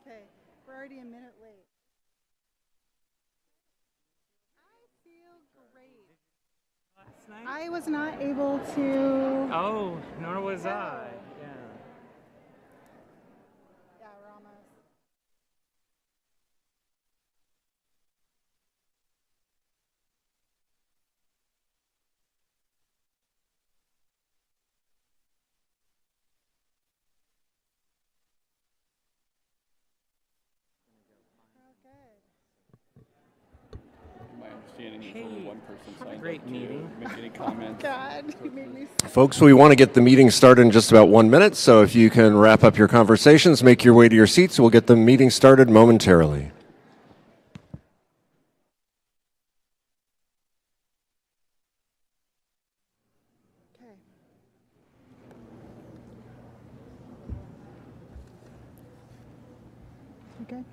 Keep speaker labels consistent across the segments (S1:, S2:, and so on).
S1: Okay, we're already a minute late. I feel great.
S2: Last night?
S1: I was not able to.
S2: Oh, nor was
S1: No.
S2: I. Yeah.
S1: Yeah, we're almost.
S3: My understanding is
S2: Hey,
S3: only one person
S2: have a
S3: signed
S2: great
S3: up to
S2: meeting.
S3: make any comments.
S1: God, you made me sick.
S4: Folks, we want to get the meeting started in just about 1 minute, so if you can wrap up your conversations, make your way to your seats, we'll get the meeting started momentarily.
S1: Okay. You good?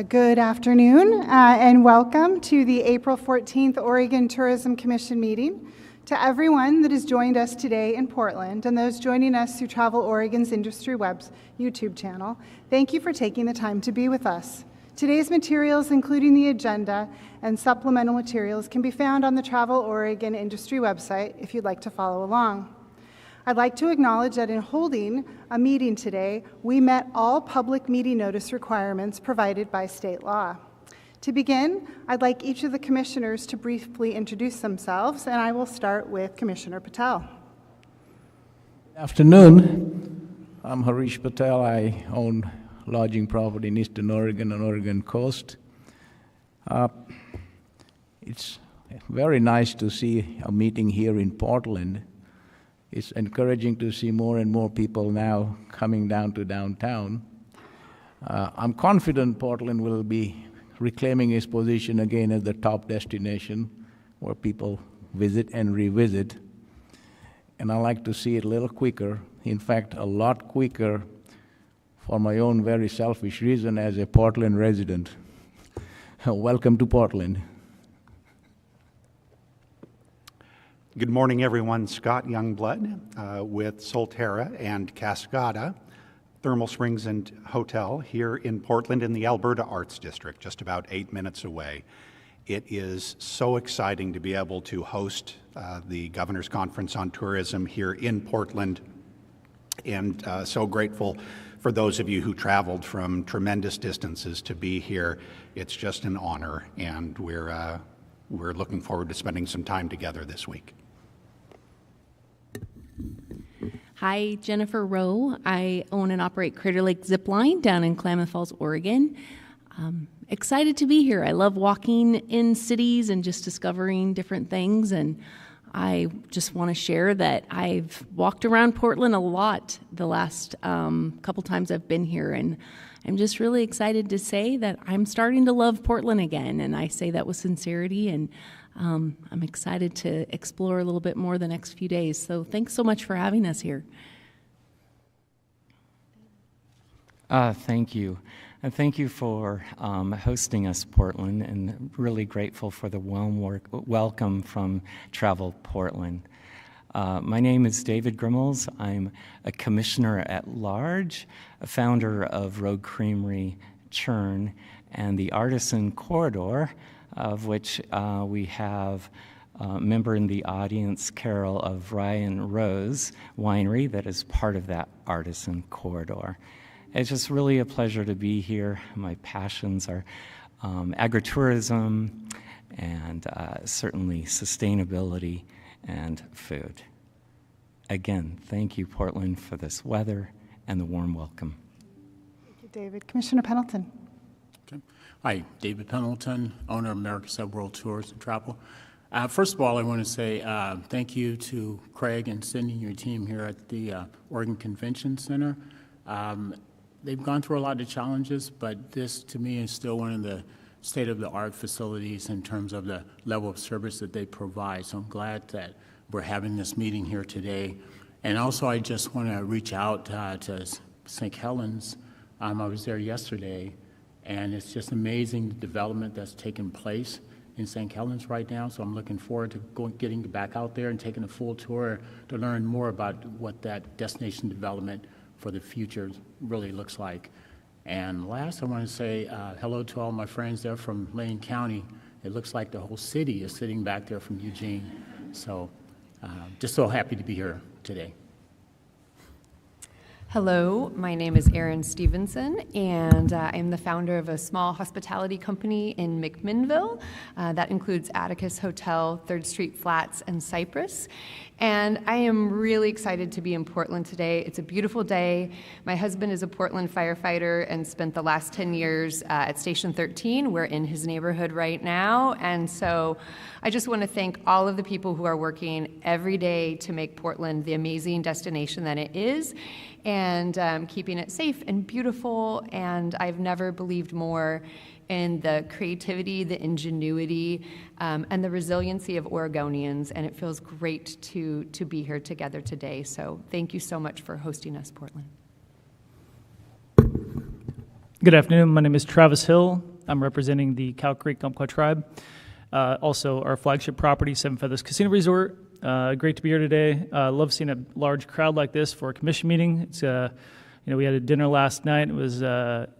S1: Good afternoon, and welcome to the April 14th Oregon Tourism Commission meeting. To everyone that has joined us today in Portland and those joining us through Travel Oregon's Industry Web's YouTube channel, thank you for taking the time to be with us. Today's materials, including the agenda and supplemental materials, can be found on the Travel Oregon Industry website if you'd like to follow along. I'd like to acknowledge that in holding a meeting today, we met all public meeting notice requirements provided by state law. To begin, I'd like each of the commissioners to briefly introduce themselves, and I will start with Commissioner Patel.
S5: Good afternoon. I'm Harish Patel. I own lodging property in Eastern Oregon and Oregon coast. It's very nice to see a meeting here in Portland. It's encouraging to see more and more people now coming down to downtown. I'm confident Portland will be reclaiming its position again as the top destination where people visit and revisit. And I like to see it a little quicker, in fact, a lot quicker for my own very selfish reason as a Portland resident. Welcome to Portland.
S6: Good morning, everyone. Scott Youngblood with Solterra and Cascada Thermal Springs and Hotel here in Portland in the Alberta Arts District, just about 8 minutes away. It is so exciting to be able to host the Governor's Conference on Tourism here in Portland, and so grateful for those of you who traveled from tremendous distances to be here. It's just an honor, and we're looking forward to spending some time together this week.
S7: Hi, Jennifer Rowe. I own and operate Crater Lake Zipline down in Klamath Falls, Oregon. Excited to be here. I love walking in cities and just discovering different things, and I just want to share that I've walked around Portland a lot the last couple times I've been here, and I'm just really excited to say that I'm starting to love Portland again, and I say that with sincerity, and I'm excited to explore a little bit more the next few days. So thanks so much for having us here.
S2: Thank you. And thank you for hosting us, Portland, and really grateful for the warm welcome from Travel Portland. My name is David Grimmels. I'm a commissioner at large, a founder of Rogue Creamery Churn and the Artisan Corridor, of which we have a member in the audience, Carol, of Ryan Rose Winery, that is part of that Artisan Corridor. It's just really a pleasure to be here. My passions are agritourism and certainly sustainability and food. Again, thank you, Portland, for this weather and the warm welcome.
S1: Thank you, David. Commissioner Pendleton.
S8: Okay. Hi, David Pendleton, owner of America's Hub World Tours and Travel. First of all, I want to say thank you to Craig and Cindy and your team here at the Oregon Convention Center. They've gone through a lot of challenges, but this, to me, is still one of the state-of-the-art facilities in terms of the level of service that they provide. So I'm glad that we're having this meeting here today. And also, I just want to reach out to St. Helens. I was there yesterday, and it's just amazing the development that's taken place in St. Helens right now. So I'm looking forward to getting back out there and taking a full tour to learn more about what that destination development for the future really looks like. And last, I want to say hello to all my friends there from Lane County. It looks like the whole city is sitting back there from Eugene. So just so happy to be here today.
S9: Hello, my name is Erin Stevenson, and I'm the founder of a small hospitality company in McMinnville. That includes Atticus Hotel, 3rd Street Flats, and Cypress. And I am really excited to be in Portland today. It's a beautiful day. My husband is a Portland firefighter and spent the last 10 years at Station 13. We're in his neighborhood right now. And so I just want to thank all of the people who are working every day to make Portland the amazing destination that it is, and keeping it safe and beautiful. And I've never believed more in the creativity, the ingenuity, and the resiliency of Oregonians, and it feels great to be here together today. So thank you so much for hosting us, Portland.
S10: Good afternoon. My name is Travis Hill. I'm representing the Cow Creek Umpqua Tribe. Also, our flagship property, Seven Feathers Casino Resort. Great to be here today. Love seeing a large crowd like this for a commission meeting. It's we had a dinner last night. It was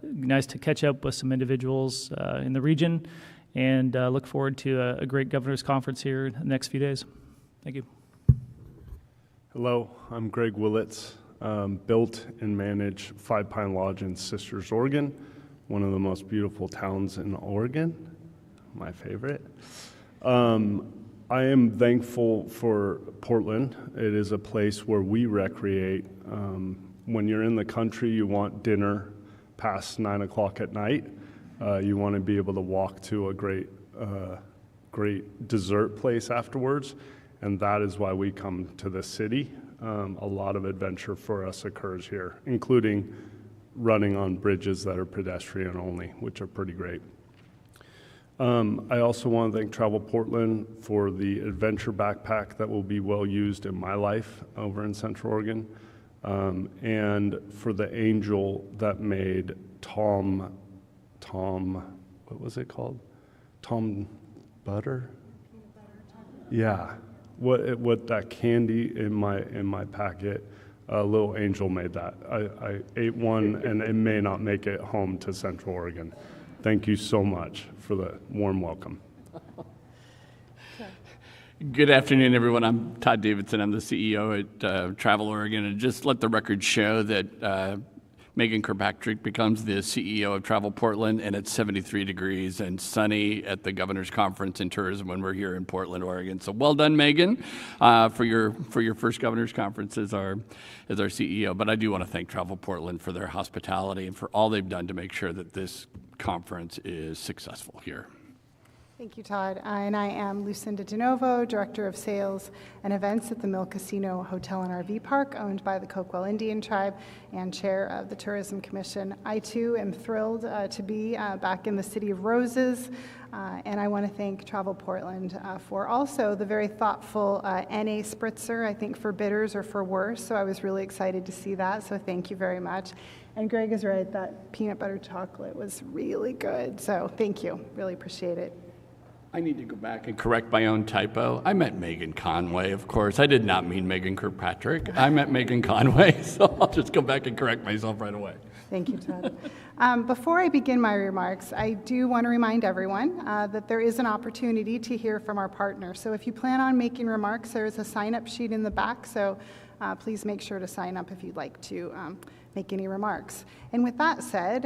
S10: nice to catch up with some individuals in the region, and look forward to a great governor's conference here in the next few days. Thank you.
S11: Hello, I'm Greg Willits. Built and manage Five Pine Lodge in Sisters, Oregon, one of the most beautiful towns in Oregon, my favorite. I am thankful for Portland. It is a place where we recreate. When you're in the country, you want dinner past 9 o'clock at night. You want to be able to walk to a great dessert place afterwards, and that is why we come to the city. A lot of adventure for us occurs here, including running on bridges that are pedestrian only, which are pretty great. I also want to thank Travel Portland for the adventure backpack that will be well used in my life over in Central Oregon. And for the angel that made Tom, what was it called? Tom Butter? Yeah, what that candy in my packet, a little angel made that. I ate one, and it may not make it home to Central Oregon. Thank you so much for the warm welcome.
S3: Good afternoon, everyone. I'm Todd Davidson. I'm the CEO at Travel Oregon, and just let the record show that Megan Kirkpatrick becomes the CEO of Travel Portland, and it's 73 degrees and sunny at the Governor's Conference in Tourism when we're here in Portland, Oregon. So well done, Megan, for your first Governor's Conference as our CEO. But I do want to thank Travel Portland for their hospitality and for all they've done to make sure that this conference is successful here.
S1: Thank you, Todd. And I am Lucinda DeNovo, Director of Sales and Events at the Mill Casino Hotel and RV Park, owned by the Coquel Indian Tribe, and Chair of the Tourism Commission. I, too, am thrilled to be back in the City of Roses, and I want to thank Travel Portland for also the very thoughtful NA Spritzer, I think for bitters or for worse, so I was really excited to see that, so thank you very much. And Greg is right, that peanut butter chocolate was really good, so thank you. Really appreciate it.
S3: I need to go back and correct my own typo. I meant Megan Conway, of course. I did not mean Megan Kirkpatrick. I meant Megan Conway, so I'll just go back and correct myself right away.
S1: Thank you, Todd. Before I begin my remarks, I do want to remind everyone that there is an opportunity to hear from our partner. So if you plan on making remarks, there is a sign-up sheet in the back, so please make sure to sign up if you'd like to make any remarks. And with that said,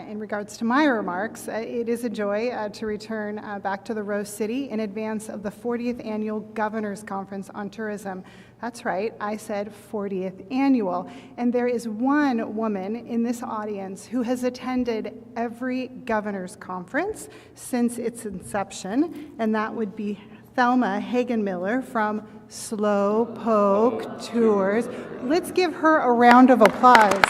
S1: in regards to my remarks, it is a joy to return back to the Rose City in advance of the 40th Annual Governor's Conference on Tourism. That's right, I said 40th Annual. And there is one woman in this audience who has attended every Governor's Conference since its inception, and that would be Thelma Hagen-Miller from Slowpoke Tours. Let's give her a round of applause.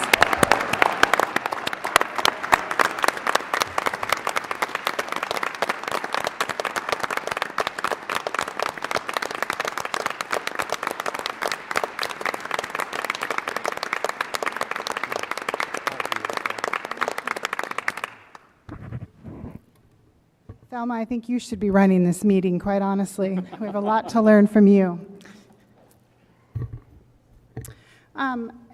S1: Thelma, I think you should be running this meeting, quite honestly. We have a lot to learn from you.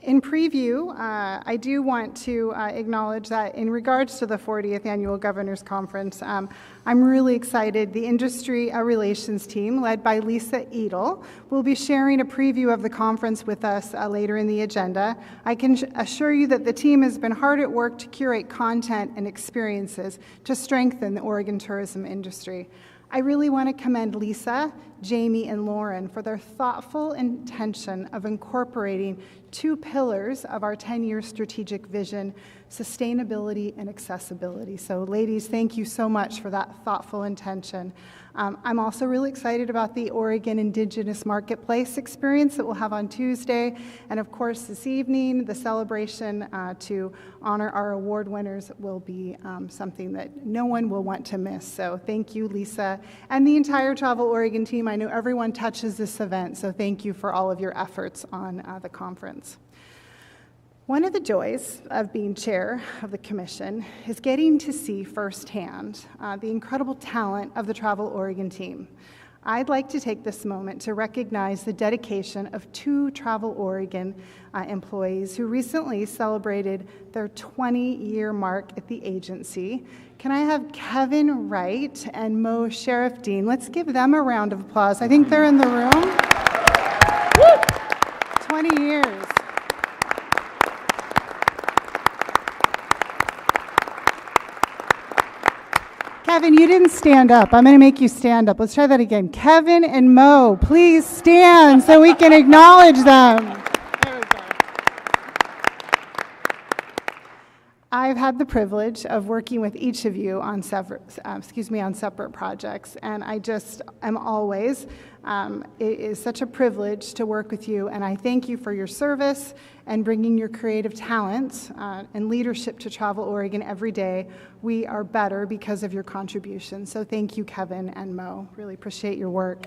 S1: In preview, I do want to acknowledge that in regards to the 40th Annual Governors Conference, I'm really excited. The Industry Relations team, led by Lisa Edel, will be sharing a preview of the conference with us later in the agenda. I can assure you that the team has been hard at work to curate content and experiences to strengthen the Oregon tourism industry. I really want to commend Lisa, Jamie, and Lauren for their thoughtful intention of incorporating two pillars of our 10-year strategic vision, sustainability and accessibility. So ladies, thank you so much for that thoughtful intention. I'm also really excited about the Oregon Indigenous Marketplace experience that we'll have on Tuesday. And of course, this evening, the celebration to honor our award winners will be something that no one will want to miss. So thank you, Lisa, and the entire Travel Oregon team. I know everyone touches this event, so thank you for all of your efforts on the conference. One of the joys of being chair of the commission is getting to see firsthand the incredible talent of the Travel Oregon team. I'd like to take this moment to recognize the dedication of two Travel Oregon employees who recently celebrated their 20-year mark at the agency. Can I have Kevin Wright and Mo Sheriff-Dean? Let's give them a round of applause. I think they're in the room. 20 years. Kevin, you didn't stand up. I'm going to make you stand up. Let's try that again. Kevin and Mo, please stand so we can acknowledge them. There we go. I've had the privilege of working with each of you on separate projects, and I just am always, it is such a privilege to work with you, and I thank you for your service and bringing your creative talents and leadership to Travel Oregon every day. We are better because of your contributions. So thank you, Kevin and Mo. Really appreciate your work.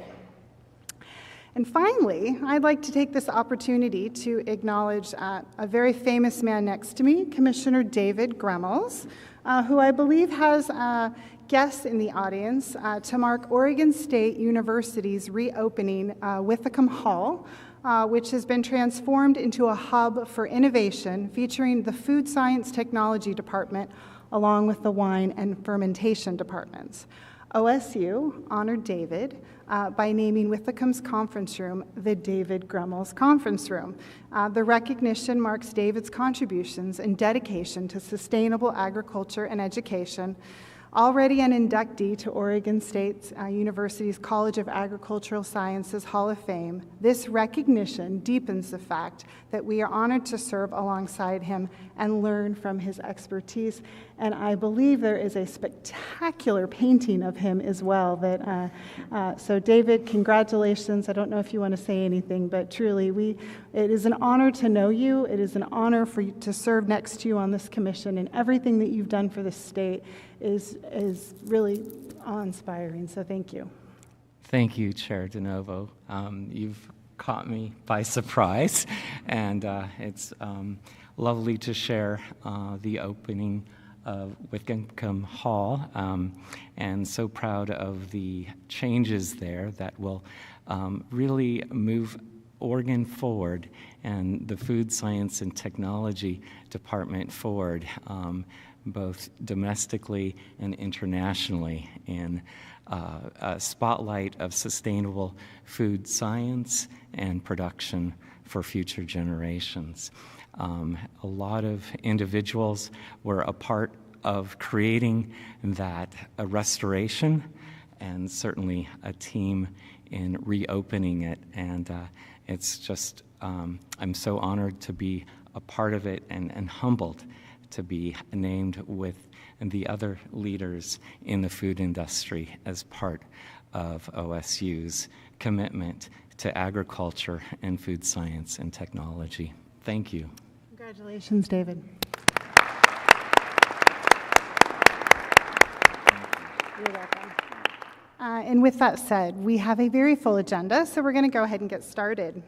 S1: And finally, I'd like to take this opportunity to acknowledge a very famous man next to me, Commissioner David Gremmels, who I believe has guests in the audience to mark Oregon State University's reopening Withicum Hall, which has been transformed into a hub for innovation featuring the Food Science Technology Department along with the Wine and Fermentation Departments. OSU honored David by naming Withicum's conference room the David Gremmels Conference Room. The recognition marks David's contributions and dedication to sustainable agriculture and education. Already an inductee to Oregon State University's College of Agricultural Sciences Hall of Fame, this recognition deepens the fact that we are honored to serve alongside him and learn from his expertise. And I believe there is a spectacular painting of him as well. So David, congratulations. I don't know if you want to say anything, but truly, it is an honor to know you. It is an honor for you to serve next to you on this commission, and everything that you've done for the state is really awe-inspiring, so thank you.
S2: Thank you, Chair DeNovo. You've caught me by surprise, and it's lovely to share the opening of Withicum Hall, and so proud of the changes there that will really move Oregon forward and the Food Science and Technology Department forward, both domestically and internationally, in a spotlight of sustainable food science and production for future generations. A lot of individuals were a part of creating that restoration, and certainly a team in reopening it. And it's just, I'm so honored to be a part of it, and humbled to be named with the other leaders in the food industry as part of OSU's commitment to agriculture and food science and technology. Thank you.
S1: Congratulations, David. You're welcome. And with that said, we have a very full agenda, so we're going to go ahead and get started.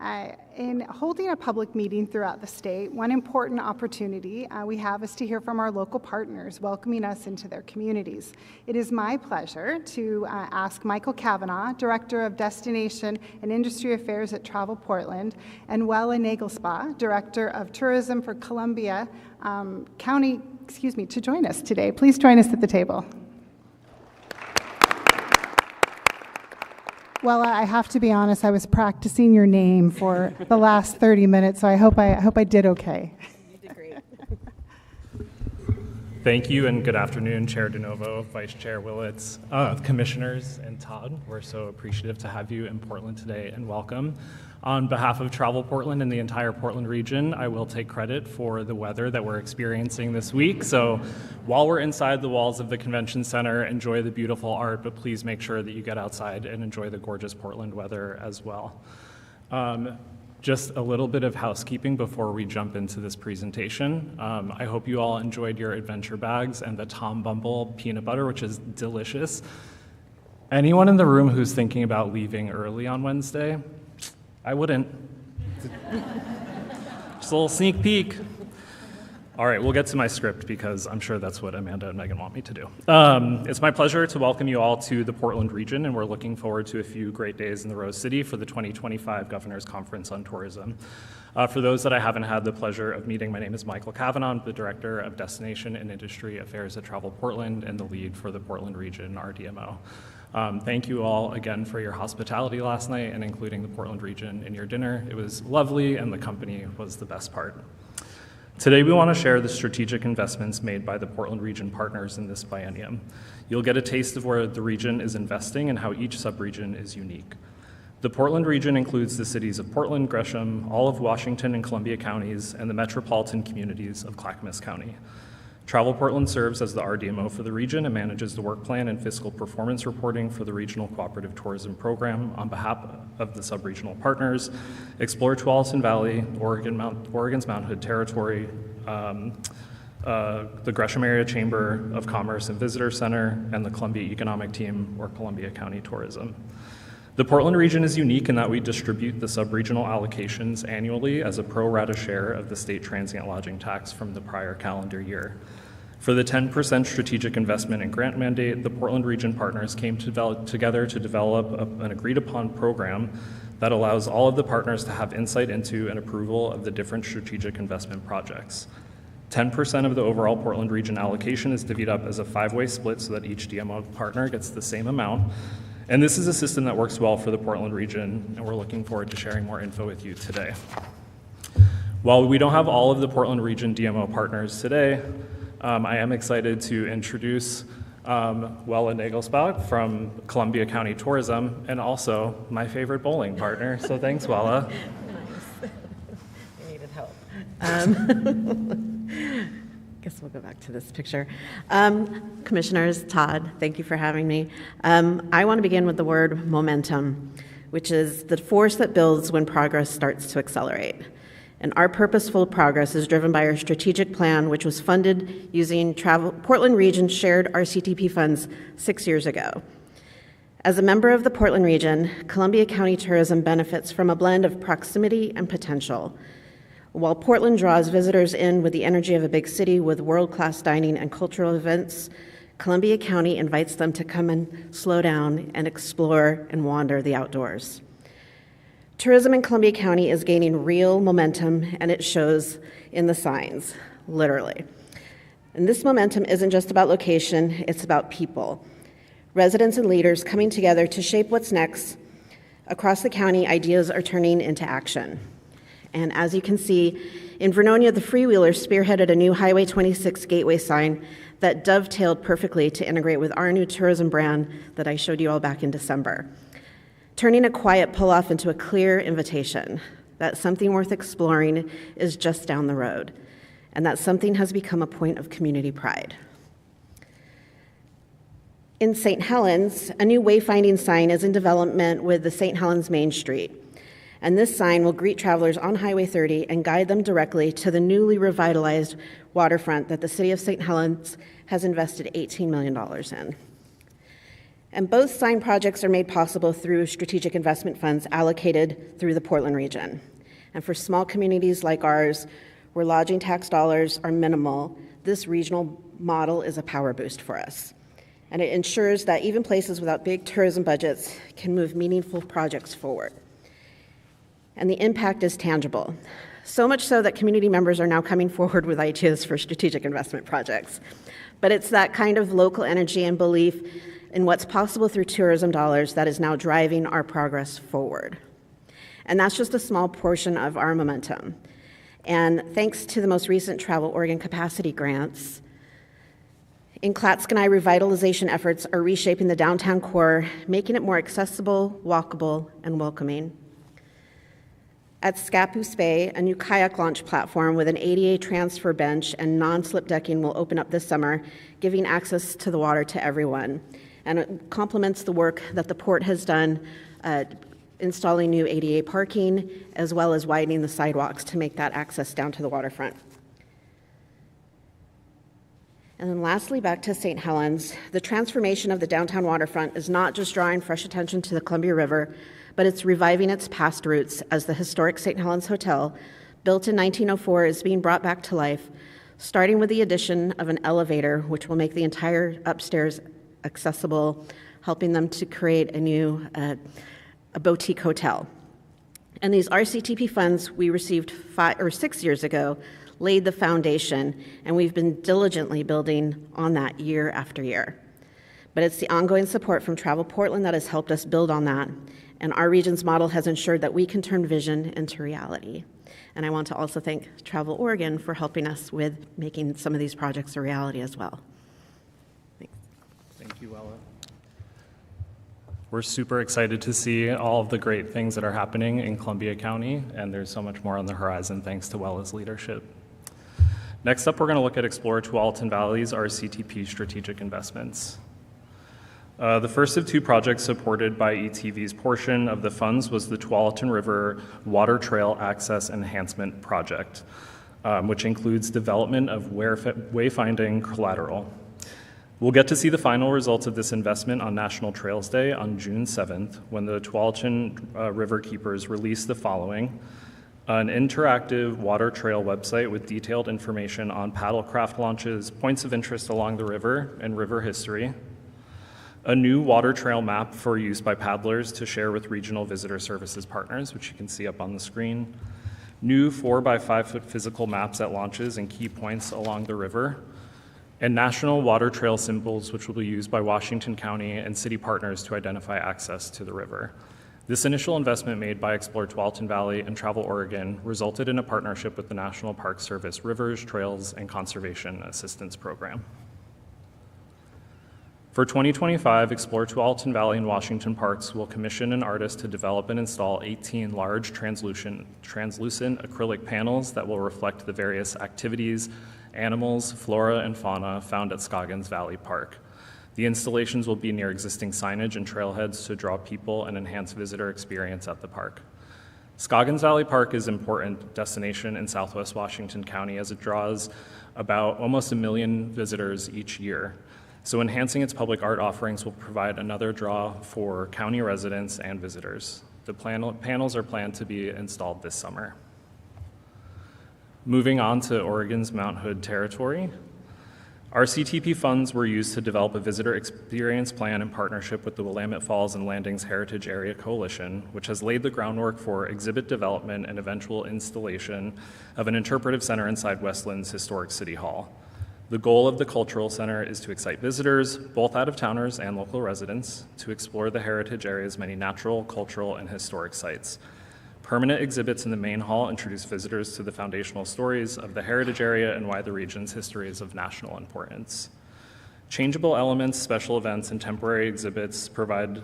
S1: In holding a public meeting throughout the state, one important opportunity we have is to hear from our local partners welcoming us into their communities. It is my pleasure to ask Michael Kavanaugh, Director of Destination and Industry Affairs at Travel Portland, and Wella Nagelspa, Director of Tourism for Columbia County, to join us today. Please join us at the table. Well, I have to be honest, I was practicing your name for the last 30 minutes, so I hope I did okay.
S12: You did great.
S10: Thank you, and good afternoon, Chair DeNovo, Vice Chair Willits, Commissioners, and Todd. We're so appreciative to have you in Portland today, and welcome. On behalf of Travel Portland and the entire Portland region, I will take credit for the weather that we're experiencing this week. So while we're inside the walls of the convention center, enjoy the beautiful art, but please make sure that you get outside and enjoy the gorgeous Portland weather as well. Just a little bit of housekeeping before we jump into this presentation. I hope you all enjoyed your adventure bags and the Tom Bumble peanut butter, which is delicious. Anyone in the room who's thinking about leaving early on Wednesday? I wouldn't. Just a little sneak peek. All right, we'll get to my script because I'm sure that's what Amanda and Megan want me to do. It's my pleasure to welcome you all to the Portland region, and we're looking forward to a few great days in the Rose City for the 2025 Governor's Conference on Tourism. For those that I haven't had the pleasure of meeting, my name is Michael Kavanaugh. I'm the Director of Destination and Industry Affairs at Travel Portland and the lead for the Portland region, RDMO. Thank you all again for your hospitality last night and including the Portland region in your dinner. It was lovely and the company was the best part. Today we want to share the strategic investments made by the Portland region partners in this biennium. You'll get a taste of where the region is investing and how each subregion is unique. The Portland region includes the cities of Portland, Gresham, all of Washington and Columbia counties, and the metropolitan communities of Clackamas County. Travel Portland serves as the RDMO for the region and manages the work plan and fiscal performance reporting for the Regional Cooperative Tourism Program on behalf of the sub-regional partners, Explore Tualatin Valley, Oregon's Mount Hood Territory, the Gresham Area Chamber of Commerce and Visitor Center, and the Columbia Economic Team, or Columbia County Tourism. The Portland region is unique in that we distribute the sub-regional allocations annually as a pro rata share of the state transient lodging tax from the prior calendar year. For the 10% strategic investment and grant mandate, the Portland region partners came together to develop an agreed-upon program that allows all of the partners to have insight into and approval of the different strategic investment projects. 10% of the overall Portland region allocation is divvied up as a 5-way split so that each DMO partner gets the same amount. And this is a system that works well for the Portland region, and we're looking forward to sharing more info with you today. While we don't have all of the Portland region DMO partners today, I am excited to introduce Wella Nagelspa from Columbia County Tourism, and also my favorite bowling partner. So thanks, Wella.
S12: Nice. You needed help. Guess we'll go back to this picture. Commissioners, Todd, thank you for having me. I want to begin with the word momentum, which is the force that builds when progress starts to accelerate. And our purposeful progress is driven by our strategic plan, which was funded using Portland Region shared RCTP funds 6 years ago. As a member of the Portland region, Columbia County Tourism benefits from a blend of proximity and potential. While Portland draws visitors in with the energy of a big city with world-class dining and cultural events, Columbia County invites them to come and slow down and explore and wander the outdoors. Tourism in Columbia County is gaining real momentum, and it shows in the signs, literally. And this momentum isn't just about location, it's about people. Residents and leaders coming together to shape what's next. Across the county, ideas are turning into action. And as you can see, in Vernonia, the Freewheelers spearheaded a new Highway 26 gateway sign that dovetailed perfectly to integrate with our new tourism brand that I showed you all back in December, turning a quiet pull-off into a clear invitation that something worth exploring is just down the road, and that something has become a point of community pride. In St. Helens, a new wayfinding sign is in development with the St. Helens Main Street. And this sign will greet travelers on Highway 30 and guide them directly to the newly revitalized waterfront that the City of St. Helens has invested $18 million in. And both signed projects are made possible through strategic investment funds allocated through the Portland region. And for small communities like ours, where lodging tax dollars are minimal, this regional model is a power boost for us. And it ensures that even places without big tourism budgets can move meaningful projects forward. And the impact is tangible. So much so that community members are now coming forward with ideas for strategic investment projects. But it's that kind of local energy and belief in what's possible through tourism dollars that is now driving our progress forward. And that's just a small portion of our momentum. And thanks to the most recent Travel Oregon capacity grants, in Clatskanie, revitalization efforts are reshaping the downtown core, making it more accessible, walkable, and welcoming. At Scappoose Bay, a new kayak launch platform with an ADA transfer bench and non-slip decking will open up this summer, giving access to the water to everyone. And it complements the work that the port has done installing new ADA parking, as well as widening the sidewalks to make that access down to the waterfront. And then lastly, back to St. Helens, the transformation of the downtown waterfront is not just drawing fresh attention to the Columbia River, but it's reviving its past roots as the historic St. Helens Hotel, built in 1904, is being brought back to life, starting with the addition of an elevator, which will make the entire upstairs accessible, helping them to create a new a boutique hotel. And these RCTP funds we received 5 or 6 years ago laid the foundation, and we've been diligently building on that year after year. But it's the ongoing support from Travel Portland that has helped us build on that, and our region's model has ensured that we can turn vision into reality. And I want to also thank Travel Oregon for helping us with making some of these projects a reality as well. Thanks.
S13: Thank you, Ella. We're super excited to see all of the great things that are happening in Columbia County, and there's so much more on the horizon thanks to Wella's leadership. Next up, we're going to look at Explore Tualatin Valley's RCTP strategic investments. The first of 2 projects supported by ETV's portion of the funds was the Tualatin River Water Trail Access Enhancement Project, which includes development of wayfinding collateral. We'll get to see the final results of this investment on National Trails Day on June 7th, when the Tualatin River Keepers release the following: an interactive water trail website with detailed information on paddlecraft launches, points of interest along the river, and river history; a new water trail map for use by paddlers to share with regional visitor services partners, which you can see up on the screen; new 4x5-foot physical maps at launches and key points along the river; and national water trail symbols, which will be used by Washington County and city partners to identify access to the river. This initial investment made by Explore Tualatin Valley and Travel Oregon resulted in a partnership with the National Park Service Rivers, Trails, and Conservation Assistance Program. For 2025, Explore Tualatin Valley and Washington Parks will commission an artist to develop and install 18 large translucent acrylic panels that will reflect the various activities, animals, flora, and fauna found at Scoggins Valley Park. The installations will be near existing signage and trailheads to draw people and enhance visitor experience at the park. Scoggins Valley Park is an important destination in Southwest Washington County as it draws about almost 1 million visitors each year. So enhancing its public art offerings will provide another draw for county residents and visitors. The panels are planned to be installed this summer. Moving on to Oregon's Mount Hood territory. RCTP funds were used to develop a visitor experience plan in partnership with the Willamette Falls and Landings Heritage Area Coalition, which has laid the groundwork for exhibit development and eventual installation of an interpretive center inside Westland's historic City Hall. The goal of the Cultural Center is to excite visitors, both out-of-towners and local residents, to explore the heritage area's many natural, cultural, and historic sites. Permanent exhibits in the main hall introduce visitors to the foundational stories of the heritage area and why the region's history is of national importance. Changeable elements, special events, and temporary exhibits provide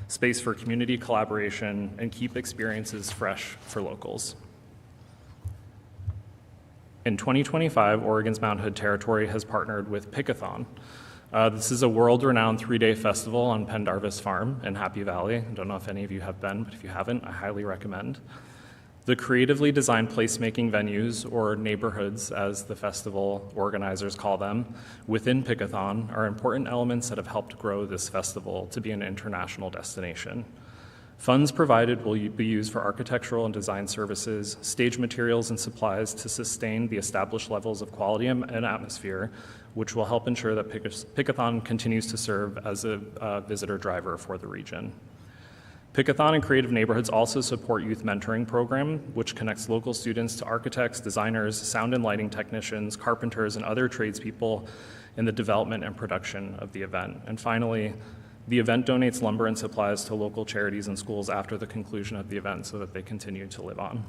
S13: space for community collaboration and keep experiences fresh for locals. In 2025, Oregon's Mount Hood territory has partnered with Pickathon. This is a world-renowned 3-day festival on Pendarvis Farm in Happy Valley. I don't know if any of you have been, but if you haven't, I highly recommend. The creatively designed placemaking venues, or neighborhoods as the festival organizers call them, within Pickathon are important elements that have helped grow this festival to be an international destination. Funds provided will be used for architectural and design services, stage materials, and supplies to sustain the established levels of quality and atmosphere, which will help ensure that Pickathon continues to serve as a visitor driver for the region. Pickathon and Creative Neighborhoods also support youth mentoring program, which connects local students to architects, designers, sound and lighting technicians, carpenters, and other tradespeople in the development and production of the event. And finally, the event donates lumber and supplies to local charities and schools after the conclusion of the event so that they continue to live on.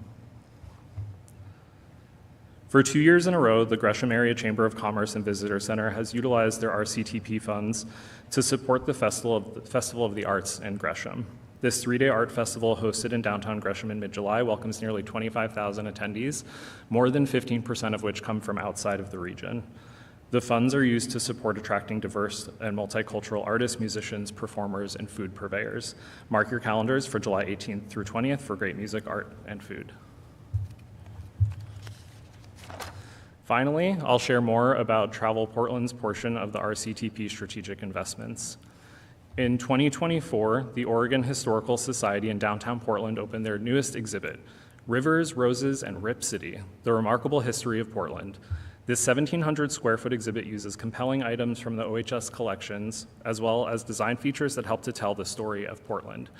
S13: For 2 years in a row, the Gresham Area Chamber of Commerce and Visitor Center has utilized their RCTP funds to support the Festival of the Arts in Gresham. This three-day art festival hosted in downtown Gresham in mid-July welcomes nearly 25,000 attendees, more than 15% of which come from outside of the region. The funds are used to support attracting diverse and multicultural artists, musicians, performers, and food purveyors. Mark your calendars for July 18th through 20th for great music, art, and food. Finally, I'll share more about Travel Portland's portion of the RCTP strategic investments. In 2024, the Oregon Historical Society in downtown Portland opened their newest exhibit, Rivers, Roses, and Rip City, The Remarkable History of Portland. This 1,700 square foot exhibit uses compelling items from the OHS collections, as well as design features that help to tell the story of Portland.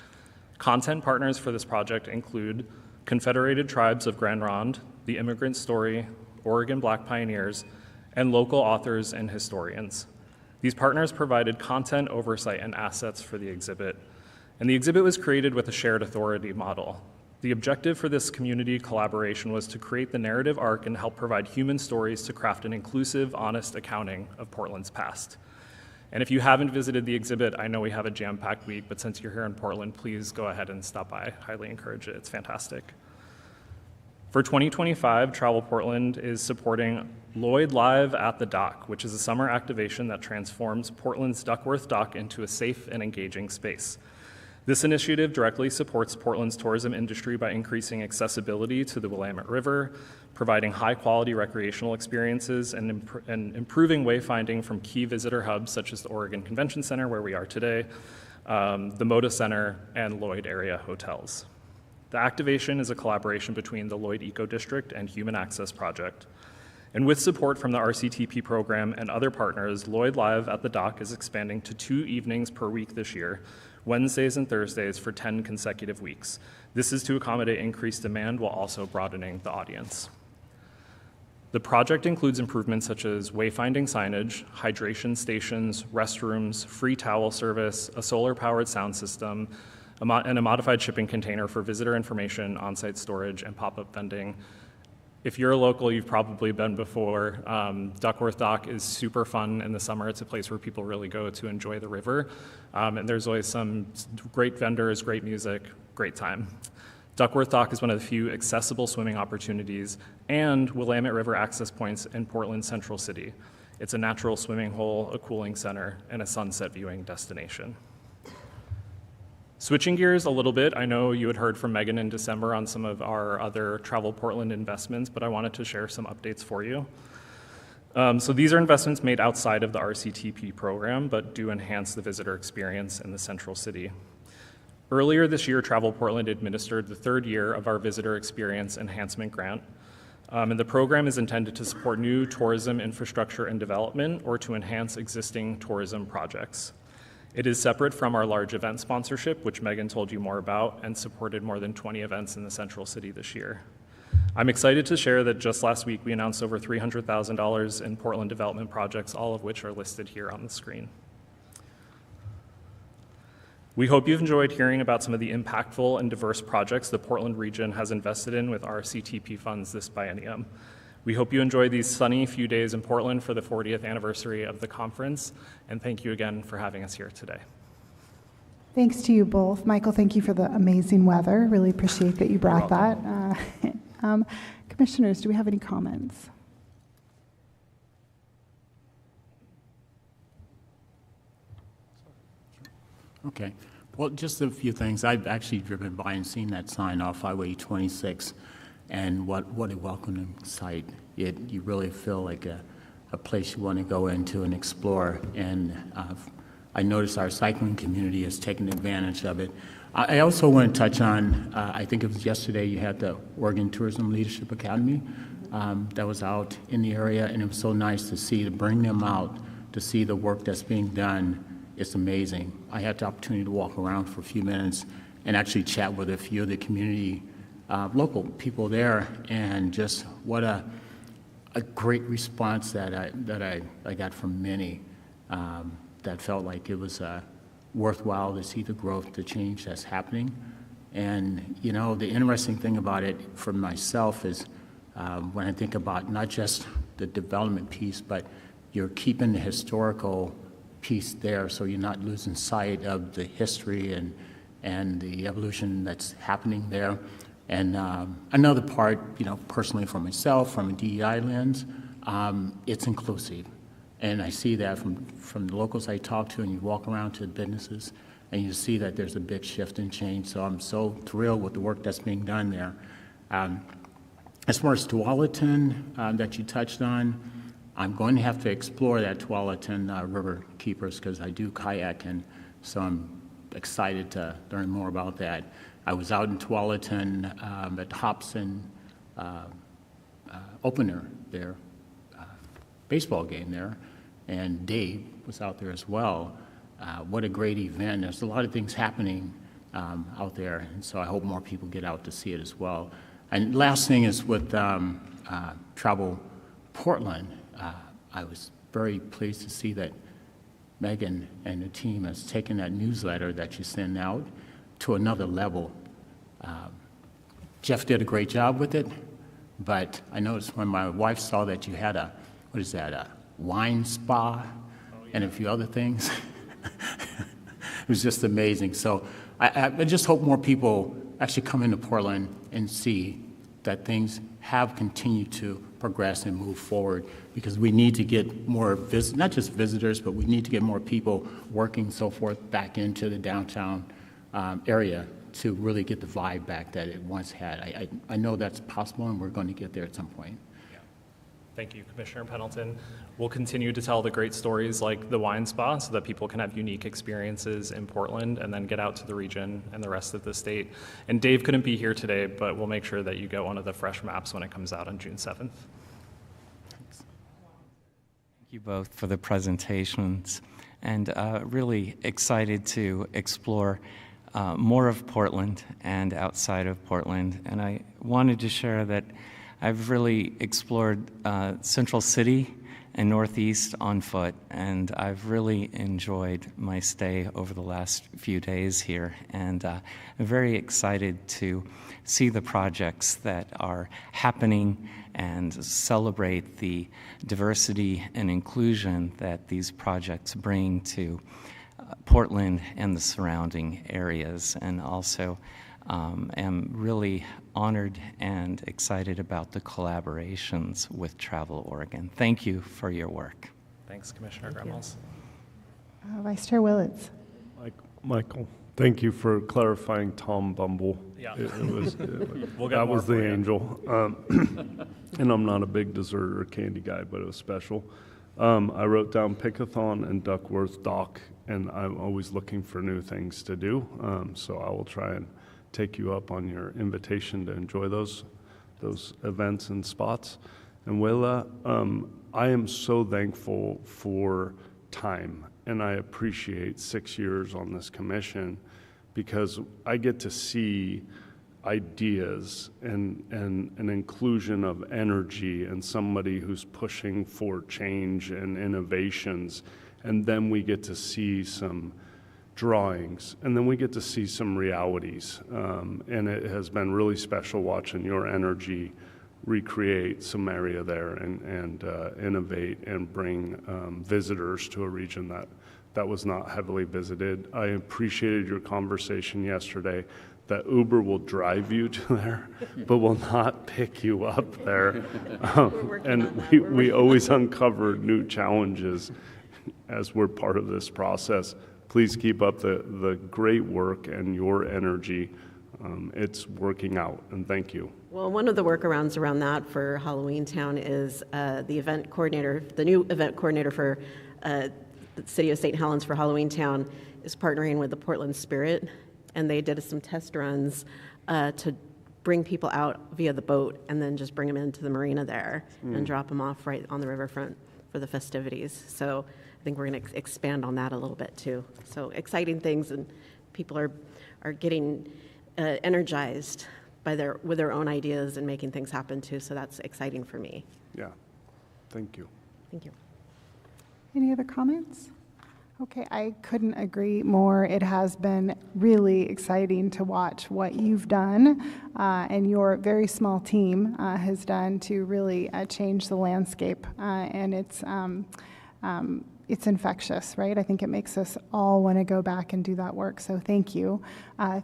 S13: Content partners for this project include Confederated Tribes of Grand Ronde, The Immigrant Story, Oregon Black Pioneers, and local authors and historians. These partners provided content, oversight, and assets for the exhibit, and the exhibit was created with a shared authority model. The objective for this community collaboration was to create the narrative arc and help provide human stories to craft an inclusive, honest accounting of Portland's past. And if you haven't visited the exhibit, I know we have a jam-packed week, but since you're here in Portland, please go ahead and stop by. I highly encourage it. It's fantastic. For 2025, Travel Portland is supporting Lloyd Live at the Dock, which is a summer activation that transforms Portland's Duckworth Dock into a safe and engaging space. This initiative directly supports Portland's tourism industry by increasing accessibility to the Willamette River, providing high-quality recreational experiences, and improving wayfinding from key visitor hubs such as the Oregon Convention Center, where we are today, the Moda Center, and Lloyd area hotels. The activation is a collaboration between the Lloyd Eco District and Human Access Project. And with support from the RCTP program and other partners, Lloyd Live at the Dock is expanding to 2 evenings per week this year, Wednesdays and Thursdays for 10 consecutive weeks. This is to accommodate increased demand while also broadening the audience. The project includes improvements such as wayfinding signage, hydration stations, restrooms, free towel service, a solar-powered sound system, and a modified shipping container for visitor information, on-site storage, and pop-up vending. If you're a local, you've probably been before. Duckworth Dock is super fun in the summer. It's a place where people really go to enjoy the river. And there's always some great vendors, great music, great time. Duckworth Dock is one of the few accessible swimming opportunities and Willamette River access points in Portland Central City. It's a natural swimming hole, a cooling center, and a sunset viewing destination. Switching gears a little bit, I know you had heard from Megan in December on some of our other Travel Portland investments, but I wanted to share some updates for you. So these are investments made outside of the RCTP program, but do enhance the visitor experience in the Central City. Earlier this year, Travel Portland administered the 3rd year of our Visitor Experience Enhancement Grant, and the program is intended to support new tourism infrastructure and development or to enhance existing tourism projects. It is separate from our large event sponsorship, which Megan told you more about, and supported more than 20 events in the Central City this year. I'm excited to share that just last week we announced over $300,000 in Portland development projects, all of which are listed here on the screen. We hope you've enjoyed hearing about some of the impactful and diverse projects the Portland region has invested in with RCTP funds this biennium. We hope you enjoy these sunny few days in Portland for the 40th anniversary of the conference, and thank you again for having us here today.
S1: Thanks to you both. Michael, thank you for the amazing weather. Really appreciate that you brought that. Commissioners, do we have any comments?
S8: Okay. Well, just a few things. I've actually driven by and seen that sign off Highway 26, and what a welcoming sight. You really feel like a place you want to go into and explore, and I noticed our cycling community has taken advantage of it. I also want to touch on, I think it was yesterday, you had the Oregon Tourism Leadership Academy that was out in the area, and it was so nice to bring them out, to see the work that's being done. It's amazing. I had the opportunity to walk around for a few minutes and actually chat with a few of the community local people there, and just what a great response that I got from many that felt like it was worthwhile to see the growth, the change that's happening. And, you know, the interesting thing about it for myself is when I think about not just the development piece, but you're keeping the historical piece there, so you're not losing sight of the history and the evolution that's happening there. And another part, you know, personally for myself, from a DEI lens, it's inclusive. And I see that from the locals I talk to, and you walk around to the businesses, and you see that there's a big shift and change. So I'm so thrilled with the work that's being done there. As far as Tualatin that you touched on, I'm going to have to explore that Tualatin River Keepers, because I do kayak, and so I'm excited to learn more about that. I was out in Tualatin at Hobson opener there, baseball game there, and Dave was out there as well. What a great event. There's a lot of things happening out there, and so I hope more people get out to see it as well. And last thing is with Travel Portland, I was very pleased to see that Megan and the team has taken that newsletter that you send out to another level. Jeff did a great job with it, but I noticed when my wife saw that you had a wine spa and a few other things, it was just amazing. So I just hope more people actually come into Portland and see that things have continued to progress and move forward, because we need to get more, not just visitors, but we need to get more people working so forth back into the downtown area to really get the vibe back that it once had. I know that's possible, and we're going to get there at some point.
S13: Thank you, Commissioner Pendleton. We'll continue to tell the great stories like the wine spa so that people can have unique experiences in Portland and then get out to the region and the rest of the state. And Dave couldn't be here today, but we'll make sure that you get one of the fresh maps when it comes out on June 7th.
S2: Thanks. Thank you both for the presentations, and really excited to explore more of Portland and outside of Portland. And I wanted to share that I've really explored Central City and Northeast on foot, and I've really enjoyed my stay over the last few days here, and I'm very excited to see the projects that are happening and celebrate the diversity and inclusion that these projects bring to Portland and the surrounding areas, and also am really honored and excited about the collaborations with Travel Oregon. Thank you for your work.
S13: Thanks, Commissioner Gremmels.
S1: Vice Chair Willits.
S11: Michael, thank you for clarifying Tom Bumble.
S13: Yeah.
S11: We'll that was the angel. And I'm not a big dessert or candy guy, but it was special. I wrote down Pickathon and Duckworth Dock, and I'm always looking for new things to do. So I will try and take you up on your invitation to enjoy those events and spots. And Willa, I am so thankful for time, and I appreciate 6 years on this commission, because I get to see ideas and an inclusion of energy and somebody who's pushing for change and innovations, and then we get to see some drawings, and then we get to see some realities, and it has been really special watching your energy recreate some area there and innovate and bring visitors to a region that was not heavily visited. I appreciated your conversation yesterday that Uber will drive you to there, but will not pick you up there. And we always uncover new challenges as we're part of this process. please keep up the great work and your energy. It's working out, and thank you.
S12: Well, one of the workarounds around that for Halloween Town is the event coordinator, the new event coordinator for the City of St. Helens for Halloween Town is partnering with the Portland Spirit, and they did some test runs to bring people out via the boat and then just bring them into the marina there and drop them off right on the riverfront for the festivities. So I think we're going to expand on that a little bit too. So exciting things, and people are getting energized with their own ideas and making things happen too. So that's exciting for me.
S11: Yeah, thank you.
S12: Thank you.
S1: Any other comments? Okay, I couldn't agree more. It has been really exciting to watch what you've done and your very small team has done to really change the landscape. And it's infectious, right? I think it makes us all want to go back and do that work. So thank you.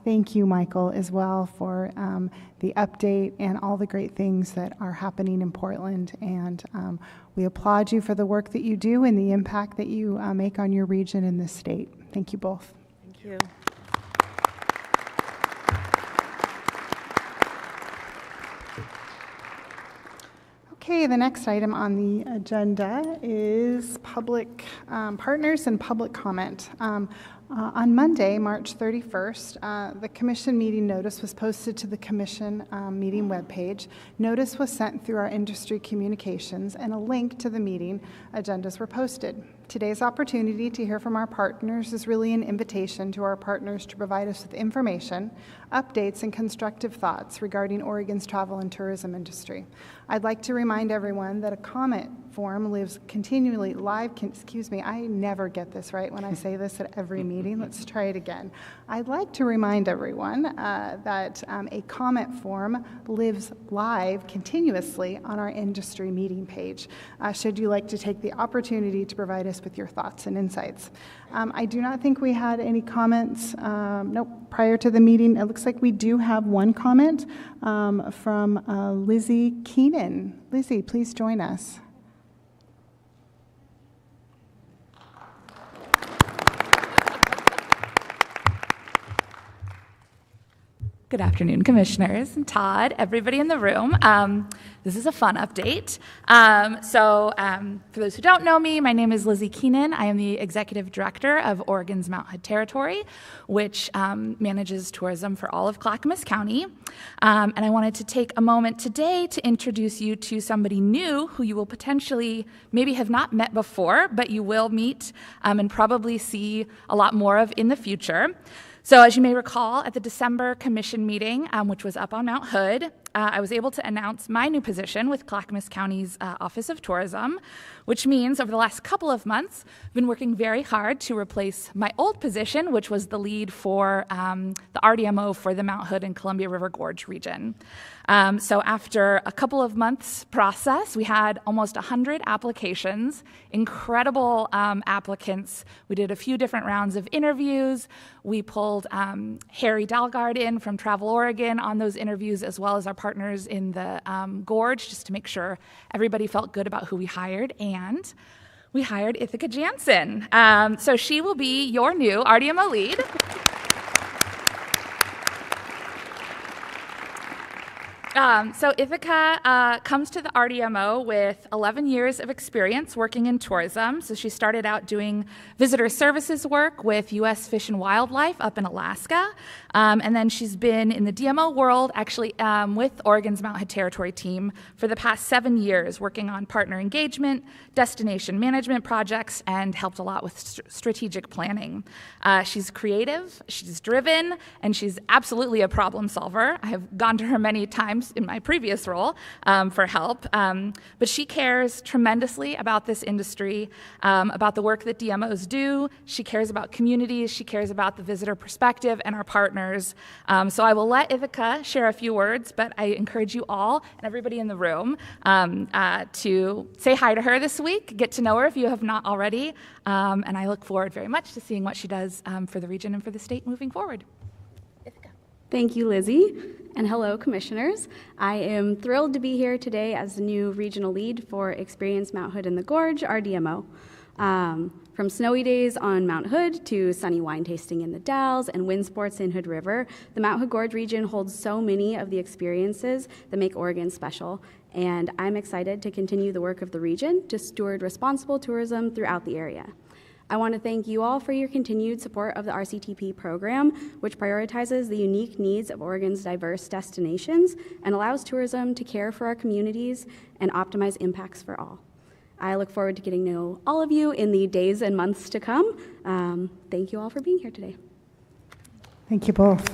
S1: Thank you, Michael, as well, for the update and all the great things that are happening in Portland. And we applaud you for the work that you do and the impact that you make on your region and the state. Thank you both.
S12: Thank you.
S1: Okay, the next item on the agenda is public partners and public comment. On Monday, March 31st, the commission meeting notice was posted to the commission meeting webpage. Notice was sent through our industry communications, and a link to the meeting agendas were posted. Today's opportunity to hear from our partners is really an invitation to our partners to provide us with information, updates, and constructive thoughts regarding Oregon's travel and tourism industry. I'd like to remind everyone that a comment form lives continually live. I never get this right when I say this at every meeting. Let's try it again. I'd like to remind everyone that a comment form lives live continuously on our industry meeting page. Should you like to take the opportunity to provide us with your thoughts and insights. I do not think we had any comments prior to the meeting. It looks like we do have one comment from Lizzie Keenan. Lizzie, please join us.
S14: Good afternoon, commissioners, and Todd, everybody in the room. This is a fun update. For those who don't know me, my name is Lizzie Keenan. I am the executive director of Oregon's Mount Hood Territory, which manages tourism for all of Clackamas County. And I wanted to take a moment today to introduce you to somebody new who you will potentially maybe have not met before, but you will meet and probably see a lot more of in the future. So as you may recall, at the December commission meeting, which was up on Mount Hood, I was able to announce my new position with Clackamas County's Office of Tourism, which means over the last couple of months, I've been working very hard to replace my old position, which was the lead for the RDMO for the Mount Hood and Columbia River Gorge region. So after a couple of months process, we had almost 100 applications, incredible applicants. We did a few different rounds of interviews. We pulled Harry Dalgard in from Travel Oregon on those interviews, as well as our partners in the Gorge, just to make sure everybody felt good about who we hired. And we hired Ithaca Jansen. So she will be your new RDMO lead. So Ithaca comes to the RDMO with 11 years of experience working in tourism. So she started out doing visitor services work with U.S. Fish and Wildlife up in Alaska. And then she's been in the DMO world, actually with Oregon's Mount Hood Territory team for the past 7 years, working on partner engagement, destination management projects, and helped a lot with strategic planning. She's creative, she's driven, and she's absolutely a problem solver. I have gone to her many times in my previous role for help, but she cares tremendously about this industry, about the work that DMOs do. She cares about communities, she cares about the visitor perspective and our partners. So I will let Ithaca share a few words, but I encourage you all and everybody in the room to say hi to her this week, get to know her if you have not already, and I look forward very much to seeing what she does for the region and for the state moving forward.
S15: Thank you, Lizzie, and hello, commissioners. I am thrilled to be here today as the new regional lead for Experience Mount Hood and the Gorge, RDMO. From snowy days on Mount Hood to sunny wine tasting in the Dalles and wind sports in Hood River, the Mount Hood Gorge region holds so many of the experiences that make Oregon special, and I'm excited to continue the work of the region to steward responsible tourism throughout the area. I want to thank you all for your continued support of the RCTP program, which prioritizes the unique needs of Oregon's diverse destinations and allows tourism to care for our communities and optimize impacts for all. I look forward to getting to know all of you in the days and months to come. Thank you all for being here today.
S1: Thank you both.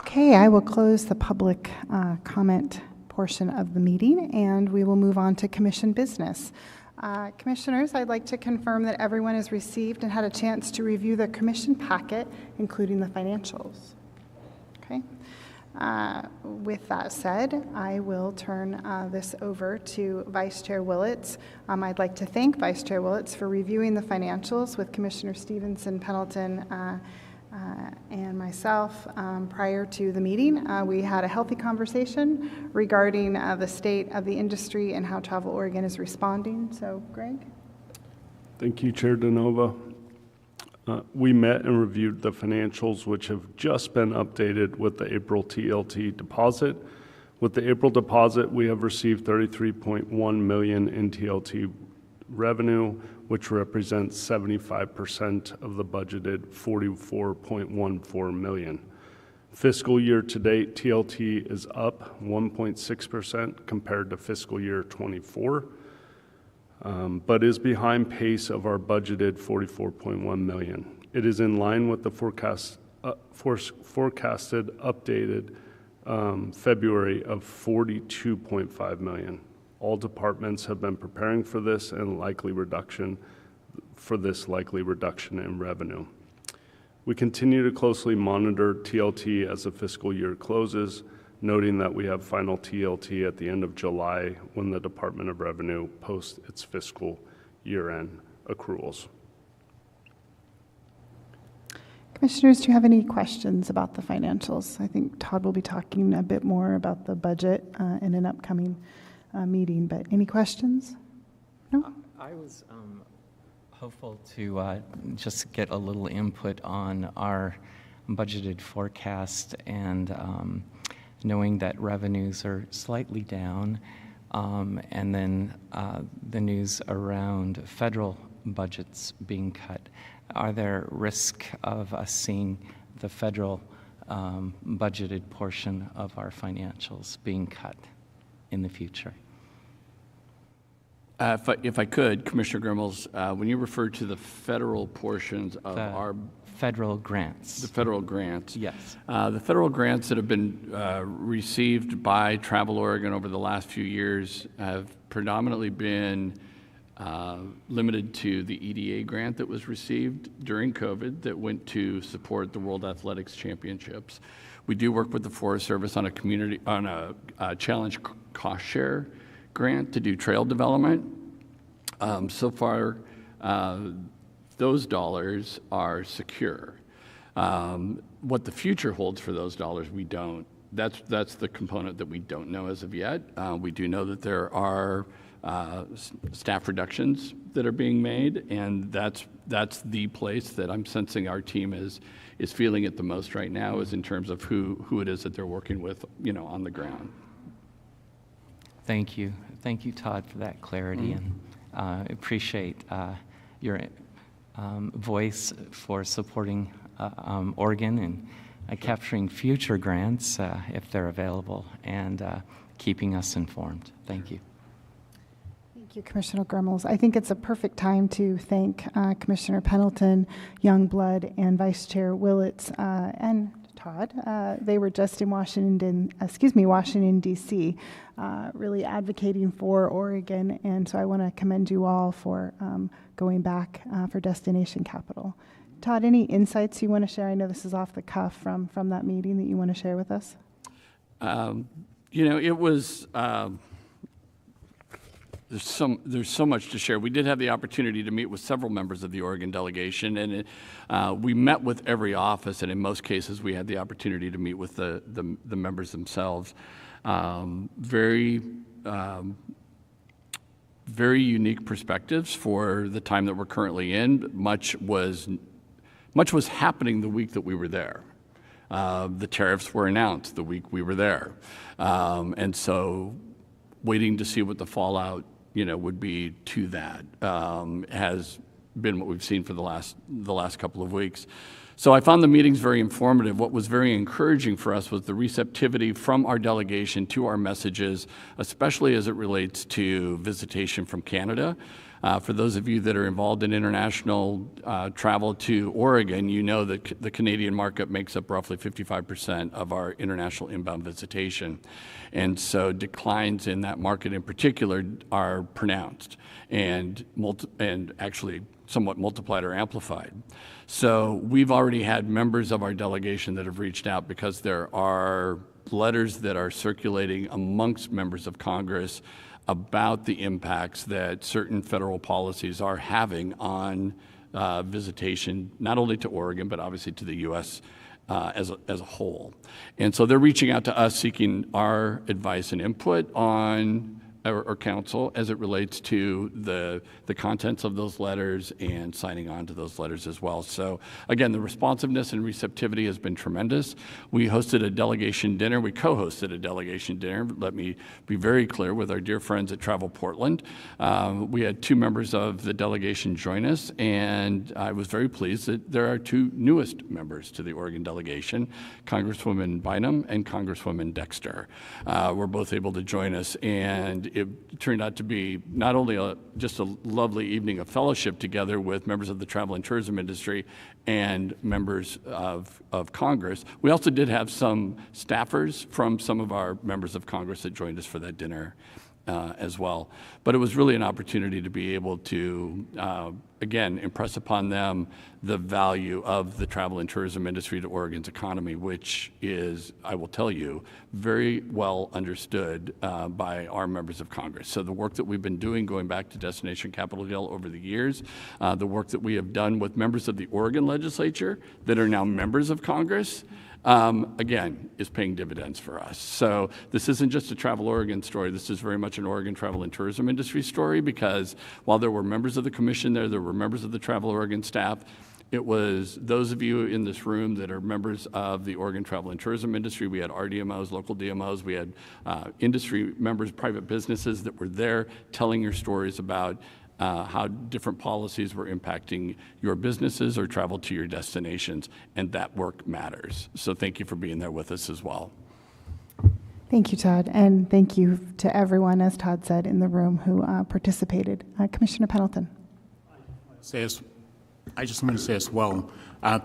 S1: Okay, I will close the public comment portion of the meeting, and we will move on to commission business. Commissioners, I'd like to confirm that everyone has received and had a chance to review the commission packet, including the financials. Okay. With that said, I will turn this over to Vice Chair Willits. I'd like to thank Vice Chair Willits for reviewing the financials with Commissioner Stevenson, Pendleton, and myself prior to the meeting. We had a healthy conversation regarding the state of the industry and how Travel Oregon is responding. So, Greg?
S11: Thank you, Chair DeNova. We met and reviewed the financials, which have just been updated with the April TLT deposit. With the April deposit, we have received $33.1 million in TLT revenue, which represents 75% of the budgeted $44.14 million. Fiscal year to date, TLT is up 1.6% compared to fiscal year 24, but is behind pace of our budgeted $44.1 million. It is in line with the forecasted updated February of $42.5 million. All departments have been preparing for this and likely reduction in revenue. We continue to closely monitor TLT as the fiscal year closes, noting that we have final TLT at the end of July when the Department of Revenue posts its fiscal year-end accruals.
S1: Commissioners, do you have any questions about the financials? I think Todd will be talking a bit more about the budget in an upcoming meeting, but any questions? No?
S2: I was hopeful to just get a little input on our budgeted forecast and knowing that revenues are slightly down, and then the news around federal budgets being cut. Are there risks of us seeing the federal budgeted portion of our financials being cut in the future?
S3: If I could, Commissioner Grimmels, when you refer to the federal portions of our
S2: federal grants.
S3: The federal grants.
S2: Yes.
S3: The federal grants that have been received by Travel Oregon over the last few years have predominantly been limited to the EDA grant that was received during COVID that went to support the World Athletics Championships. We do work with the Forest Service on a challenge cost share grant to do trail development. So far, those dollars are secure. What the future holds for those dollars, we don't. That's the component that we don't know as of yet. We do know that there are staff reductions that are being made, and that's the place that I'm sensing our team is feeling it the most right now, is in terms of who it is that they're working with, on the ground.
S2: Thank you, Todd, for that clarity, and appreciate your voice for supporting Oregon and capturing future grants if they're available, and keeping us informed. Thank you.
S1: Thank you, Commissioner Grimmels. I think it's a perfect time to thank Commissioner Pendleton, Youngblood, and Vice Chair Willits, and Todd. They were just in Washington, D.C., really advocating for Oregon, and so I want to commend you all for going back for Destination Capital. Todd, any insights you want to share? I know this is off the cuff from that meeting that you want to share with us.
S3: It was. There's so much to share. We did have the opportunity to meet with several members of the Oregon delegation, and we met with every office, and in most cases we had the opportunity to meet with the members themselves. Very very unique perspectives for the time that we're currently in. Much was happening the week that we were there. The tariffs were announced the week we were there. And so waiting to see what the fallout, would be to that has been what we've seen for the last couple of weeks. So I found the meetings very informative. What was very encouraging for us was the receptivity from our delegation to our messages, especially as it relates to visitation from Canada. For those of you that are involved in international travel to Oregon, you know that the Canadian market makes up roughly 55% of our international inbound visitation. And so declines in that market in particular are pronounced and actually somewhat multiplied or amplified. So we've already had members of our delegation that have reached out because there are letters that are circulating amongst members of Congress about the impacts that certain federal policies are having on visitation, not only to Oregon, but obviously to the U.S. As a whole. And so they're reaching out to us seeking our advice and input on or counsel as it relates to the contents of those letters and signing on to those letters as well. So again, the responsiveness and receptivity has been tremendous. We hosted a delegation dinner. We co-hosted a delegation dinner, let me be very clear, with our dear friends at Travel Portland. We had 2 members of the delegation join us, and I was very pleased that there are 2 newest members to the Oregon delegation, Congresswoman Bynum and Congresswoman Dexter. Were both able to join us, and it turned out to be not only just a lovely evening of fellowship together with members of the travel and tourism industry and members of Congress. We also did have some staffers from some of our members of Congress that joined us for that dinner as well. But it was really an opportunity to be able to, again, impress upon them the value of the travel and tourism industry to Oregon's economy, which is, I will tell you, very well understood by our members of Congress. So the work that we've been doing going back to Destination Capital Hill over the years, the work that we have done with members of the Oregon legislature that are now members of Congress, again, is paying dividends for us. So this isn't just a Travel Oregon story. This is very much an Oregon travel and tourism industry story, because while there were members of the commission there were members of the Travel Oregon staff. It was those of you in this room that are members of the Oregon travel and tourism industry. We had RDMOs, local DMOs. We had industry members, private businesses that were there telling your stories about how different policies were impacting your businesses or travel to your destinations, and that work matters. So thank you for being there with us as well.
S1: Thank you, Todd, and thank you to everyone, as Todd said, in the room who participated. Commissioner Pendleton.
S8: I just want to say as well,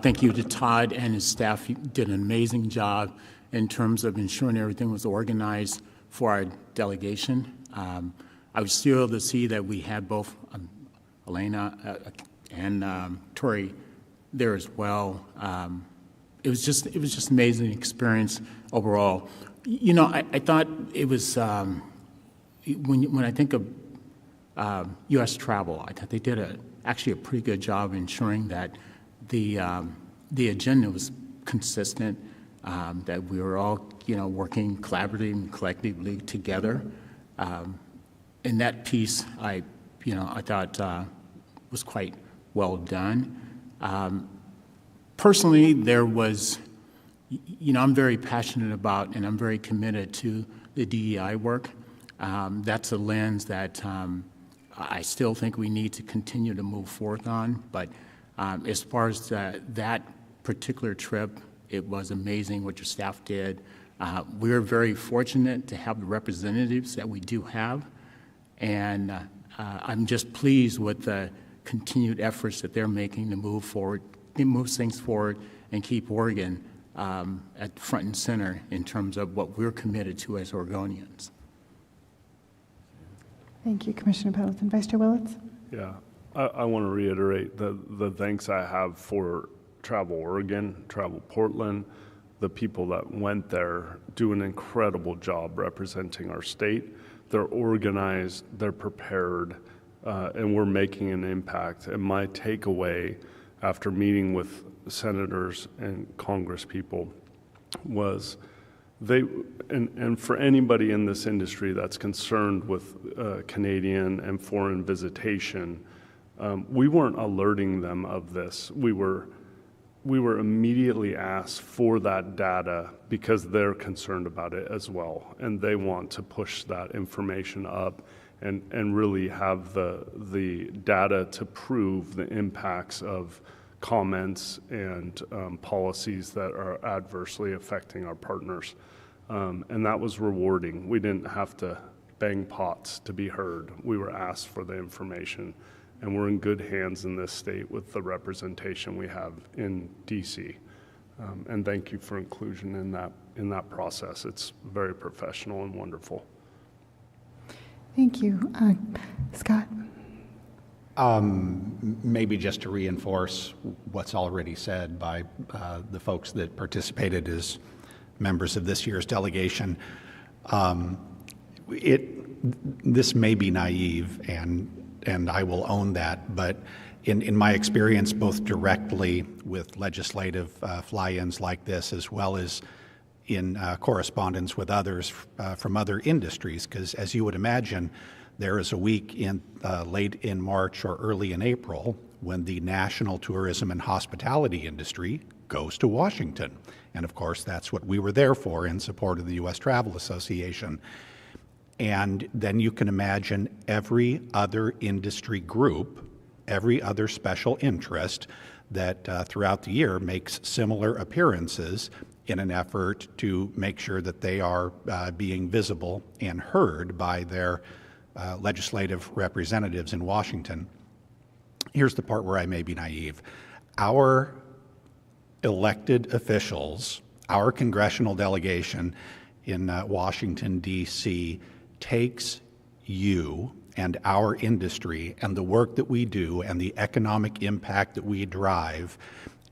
S8: thank you to Todd and his staff. He did an amazing job in terms of ensuring everything was organized for our delegation. I was thrilled to see that we had both Elena and Tori there as well. It was just an amazing experience overall. You know, I thought it was when I think of U.S. travel, I thought they did actually a pretty good job ensuring that the agenda was consistent, that we were all working collaboratively and collectively together. And that piece, I thought was quite well done. Personally, there was, I'm very passionate about and I'm very committed to the DEI work. That's a lens that I still think we need to continue to move forth on. But as far as that particular trip, it was amazing what your staff did. We're very fortunate to have the representatives that we do have. And I'm just pleased with the continued efforts that they're making to move forward, move things forward, and keep Oregon at front and center in terms of what we're committed to as Oregonians.
S1: Thank you, Commissioner Pendleton. Vice Chair Willits?
S11: Yeah, I want to reiterate the thanks I have for Travel Oregon, Travel Portland. The people that went there do an incredible job representing our state. They're organized, they're prepared, and we're making an impact. And my takeaway after meeting with senators and Congress people was and for anybody in this industry that's concerned with Canadian and foreign visitation, we weren't alerting them of this. We were immediately asked for that data because they're concerned about it as well, and they want to push that information up and really have the data to prove the impacts of comments and policies that are adversely affecting our partners. And that was rewarding. We didn't have to bang pots to be heard. We were asked for the information, and we're in good hands in this state with the representation we have in DC. And thank you for inclusion in that process. It's very professional and wonderful.
S1: Thank you. Scott?
S6: Maybe just to reinforce what's already said by the folks that participated as members of this year's delegation, this may be naive, and I will own that, but in my experience, both directly with legislative fly-ins like this, as well as in correspondence with others from other industries, because as you would imagine, there is a week in late in March or early in April when the national tourism and hospitality industry goes to Washington. And of course, that's what we were there for in support of the U.S. Travel Association. And then you can imagine every other industry group, every other special interest that throughout the year makes similar appearances in an effort to make sure that they are being visible and heard by their legislative representatives in Washington. Here's the part where I may be naive. Our elected officials, our congressional delegation in Washington, D.C., takes you and our industry and the work that we do and the economic impact that we drive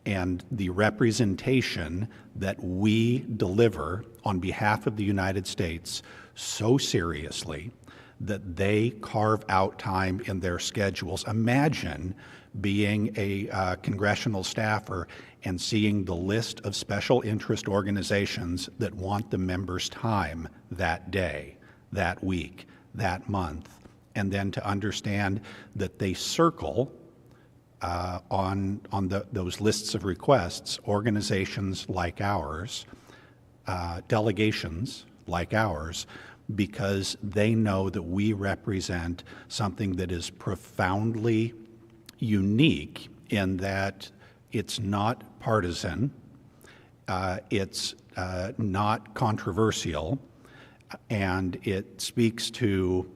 S6: and the representation that we deliver on behalf of the United States so seriously that they carve out time in their schedules. Imagine being a congressional staffer and seeing the list of special interest organizations that want the members' time that day, that week, that month, and then to understand that they circle on those lists of requests organizations like ours, delegations like ours, because they know that we represent something that is profoundly unique in that it's not partisan, it's not controversial, and it speaks to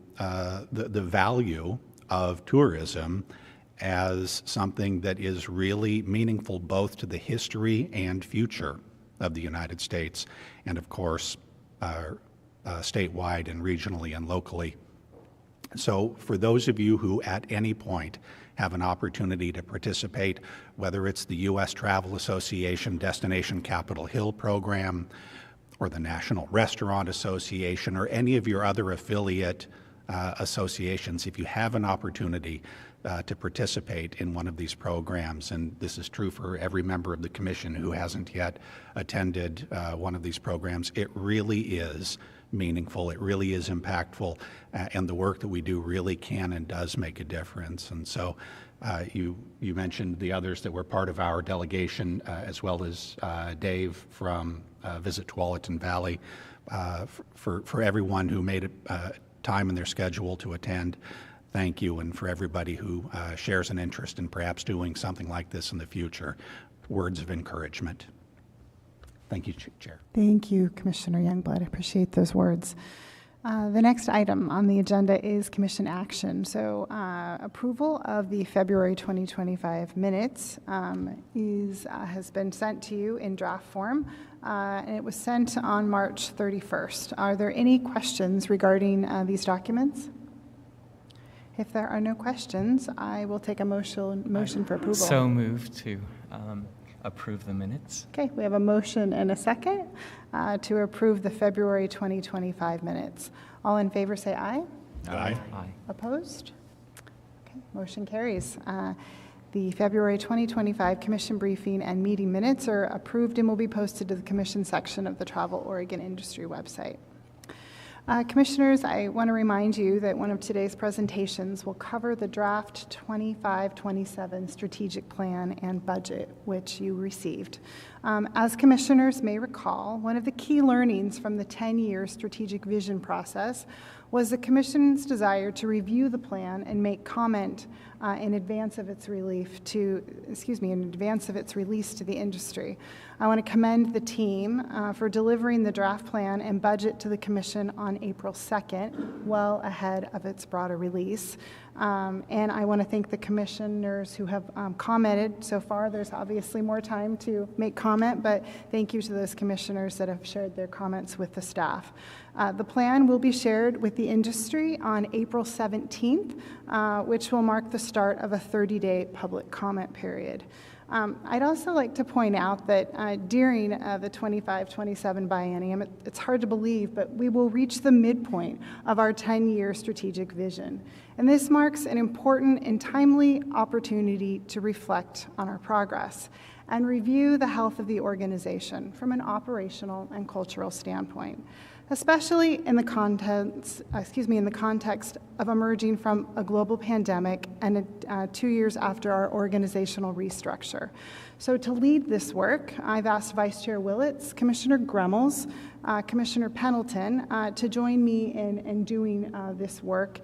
S6: the value of tourism as something that is really meaningful both to the history and future of the United States, and of course, statewide and regionally and locally. So for those of you who at any point have an opportunity to participate, whether it's the U.S. Travel Association Destination Capitol Hill program, or the National Restaurant Association, or any of your other affiliate associations, if you have an opportunity to participate in one of these programs, and this is true for every member of the Commission who hasn't yet attended one of these programs, it really is meaningful, it really is impactful, and the work that we do really can and does make a difference. And so you mentioned the others that were part of our delegation, as well as Dave from Visit Tualatin Valley, for everyone who made time in their schedule to attend. Thank you, and for everybody who shares an interest in perhaps doing something like this in the future, words of encouragement. Thank you, Chair.
S1: Thank you, Commissioner Youngblood. I appreciate those words. The next item on the agenda is commission action. So approval of the February 2025 minutes has been sent to you in draft form, and it was sent on March 31st. Are there any questions regarding these documents? If there are no questions, I will take a motion for approval.
S2: So moved to approve the minutes.
S1: Okay, we have a motion and a second to approve the February 2025 minutes. All in favor say aye.
S11: Aye.
S2: Aye.
S1: Opposed? Okay, motion carries. The February 2025 Commission briefing and meeting minutes are approved and will be posted to the Commission section of the Travel Oregon Industry website. Commissioners, I want to remind you that one of today's presentations will cover the draft 25-27 strategic plan and budget, which you received. As commissioners may recall, one of the key learnings from the 10-year strategic vision process was the Commission's desire to review the plan and make comment in advance of its release to the industry. I want to commend the team for delivering the draft plan and budget to the Commission on April 2nd, well ahead of its broader release. And I want to thank the commissioners who have commented so far. There's obviously more time to make comment, but thank you to those commissioners that have shared their comments with the staff. The plan will be shared with the industry on April 17th, which will mark the start of a 30-day public comment period. I'd also like to point out that during the 25-27 biennium, it's hard to believe, but we will reach the midpoint of our 10-year strategic vision. And this marks an important and timely opportunity to reflect on our progress and review the health of the organization from an operational and cultural standpoint, especially in the context of emerging from a global pandemic and 2 years after our organizational restructure. So to lead this work, I've asked Vice Chair Willits, Commissioner Gremmels, Commissioner Pendleton to join me in doing this work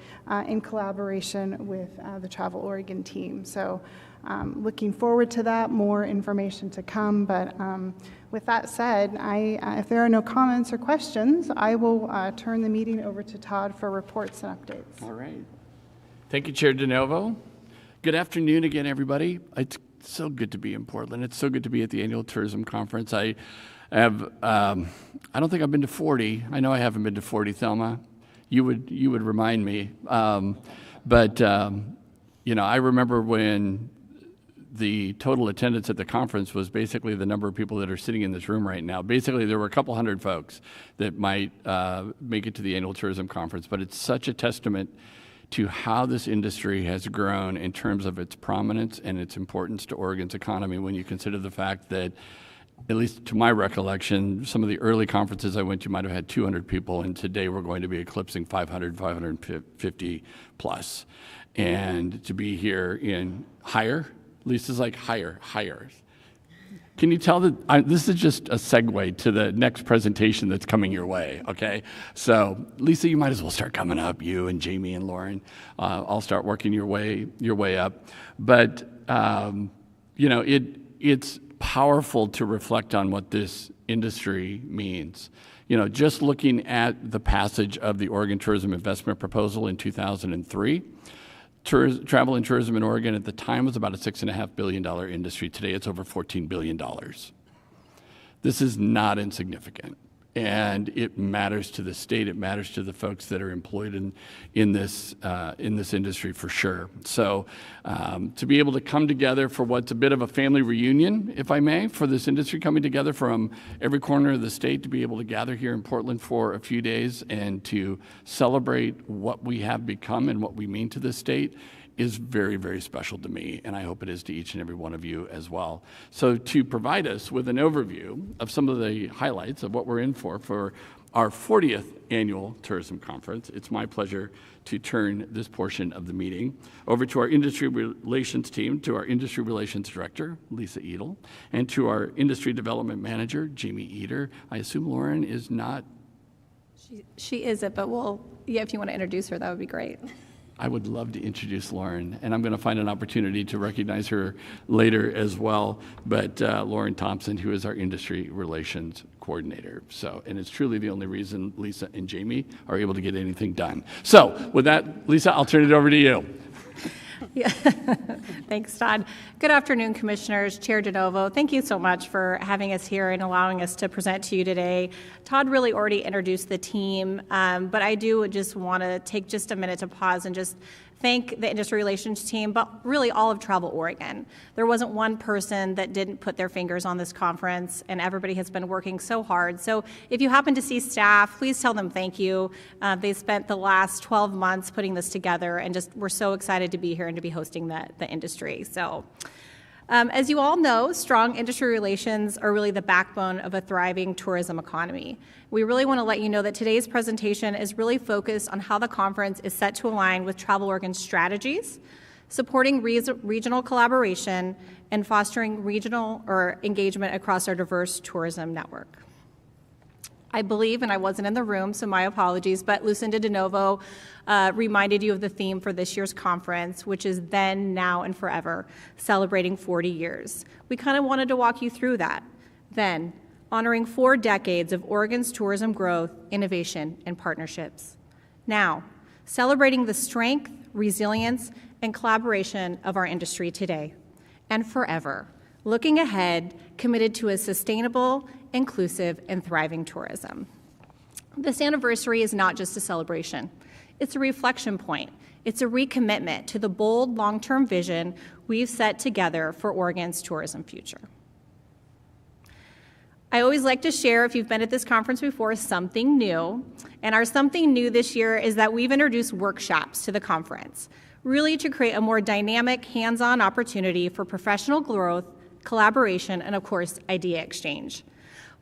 S1: in collaboration with the Travel Oregon team. So looking forward to that, more information to come, but with that said, if there are no comments or questions, I will turn the meeting over to Todd for reports and updates.
S3: All right. Thank you, Chair DeNovo. Good afternoon again, everybody. It's so good to be in Portland. It's so good to be at the annual tourism conference. I don't think I've been to 40. I know I haven't been to 40, Thelma. You would remind me. I remember when the total attendance at the conference was basically the number of people that are sitting in this room right now. Basically, there were a couple hundred folks that might make it to the annual tourism conference, but it's such a testament to how this industry has grown in terms of its prominence and its importance to Oregon's economy when you consider the fact that, at least to my recollection, some of the early conferences I went to might have had 200 people, and today we're going to be eclipsing 500, 550 plus. And to be here in higher, Lisa's like higher. Can you tell that this is just a segue to the next presentation that's coming your way, okay? So, Lisa, you might as well start coming up, you and Jamie and Lauren. I'll start working your way up. But, it's powerful to reflect on what this industry means. Just looking at the passage of the Oregon Tourism Investment Proposal in 2003, travel and tourism in Oregon at the time was about a $6.5 billion industry. Today it's over $14 billion. This is not insignificant. And it matters to the state. It matters to the folks that are employed in this industry for sure. So to be able to come together for what's a bit of a family reunion, if I may, for this industry coming together from every corner of the state, to be able to gather here in Portland for a few days and to celebrate what we have become and what we mean to this state is very, very special to me, and I hope it is to each and every one of you as well. So to provide us with an overview of some of the highlights of what we're in for our 40th annual tourism conference, it's my pleasure to turn this portion of the meeting over to our industry relations team, to our industry relations director, Lisa Edel, and to our industry development manager, Jamie Eder. I assume Lauren is not?
S16: She isn't, but if you want to introduce her, that would be great.
S3: I would love to introduce Lauren, and I'm going to find an opportunity to recognize her later as well. But Lauren Thompson, who is our industry relations coordinator. And it's truly the only reason Lisa and Jamie are able to get anything done. So with that, Lisa, I'll turn it over to you.
S16: Yeah. Thanks, Todd. Good afternoon, Commissioners, Chair DeNovo. Thank you so much for having us here and allowing us to present to you today. Todd really already introduced the team, but I do just want to take just a minute to pause and just thank the industry relations team, but really all of Travel Oregon. There wasn't one person that didn't put their fingers on this conference, and everybody has been working so hard. So if you happen to see staff, please tell them thank you. They spent the last 12 months putting this together, and just we're so excited to be here and to be hosting the industry. So. As you all know, strong industry relations are really the backbone of a thriving tourism economy. We really want to let you know that today's presentation is really focused on how the conference is set to align with Travel Oregon's strategies, supporting regional collaboration, and fostering regional engagement across our diverse tourism network. I believe, and I wasn't in the room, so my apologies, but Lucinda DeNovo reminded you of the theme for this year's conference, which is Then, Now, and Forever, celebrating 40 years. We kind of wanted to walk you through that. Then, honoring 4 decades of Oregon's tourism growth, innovation, and partnerships. Now, celebrating the strength, resilience, and collaboration of our industry today and forever. Looking ahead, committed to a sustainable, inclusive, and thriving tourism. This anniversary is not just a celebration. It's a reflection point. It's a recommitment to the bold, long-term vision we've set together for Oregon's tourism future. I always like to share, if you've been at this conference before, something new. And our something new this year is that we've introduced workshops to the conference, really to create a more dynamic, hands-on opportunity for professional growth, collaboration, and of course, idea exchange.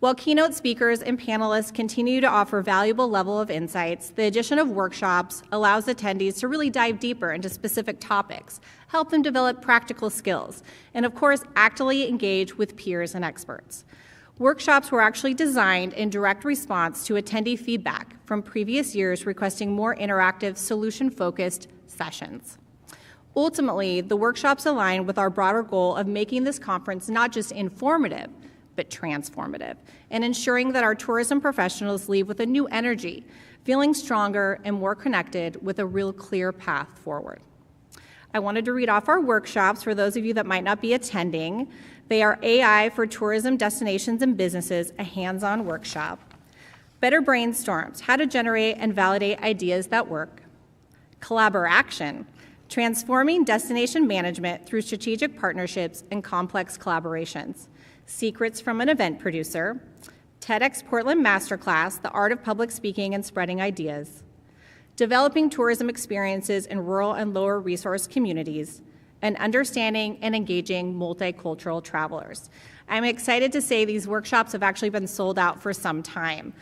S16: While keynote speakers and panelists continue to offer valuable level of insights, the addition of workshops allows attendees to really dive deeper into specific topics, help them develop practical skills, and of course, actively engage with peers and experts. Workshops were actually designed in direct response to attendee feedback from previous years requesting more interactive, solution-focused sessions. Ultimately, the workshops align with our broader goal of making this conference not just informative, but transformative, and ensuring that our tourism professionals leave with a new energy, feeling stronger and more connected with a real clear path forward. I wanted to read off our workshops for those of you that might not be attending. They are AI for Tourism Destinations and Businesses, a hands-on workshop. Better Brainstorms, how to generate and validate ideas that work. Collaboration, transforming destination management through strategic partnerships and complex collaborations. Secrets from an Event Producer. TEDx Portland Masterclass, the art of public speaking and spreading ideas. Developing tourism experiences in rural and lower resource communities, and understanding and engaging multicultural travelers. I'm excited to say these workshops have actually been sold out for some time.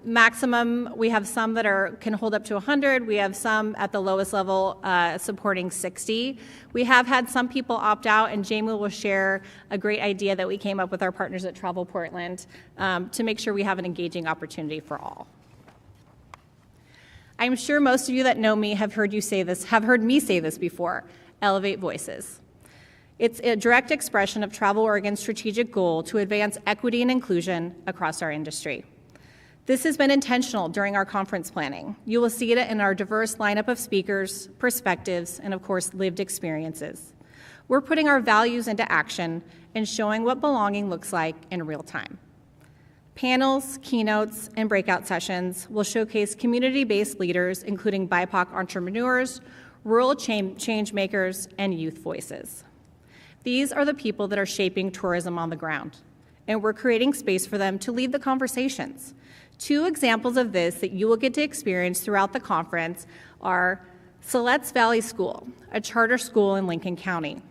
S16: Maximum, we have some that can hold up to 100. We have some at the lowest level supporting 60. We have had some people opt out, and Jamie will share a great idea that we came up with our partners at Travel Portland to make sure we have an engaging opportunity for all. I'm sure most of you that know me have heard me say this before, elevate voices. It's a direct expression of Travel Oregon's strategic goal to advance equity and inclusion across our industry. This has been intentional during our conference planning. You will see it in our diverse lineup of speakers, perspectives, and of course, lived experiences. We're putting our values into action and showing what belonging looks like in real time. Panels, keynotes, and breakout sessions will showcase community-based leaders, including BIPOC entrepreneurs, rural change makers, and youth voices. These are the people that are shaping tourism on the ground, and we're creating space for them to lead the conversations. 2 examples of this that you will get to experience throughout the conference are Siletz Valley School, a charter school in Lincoln County.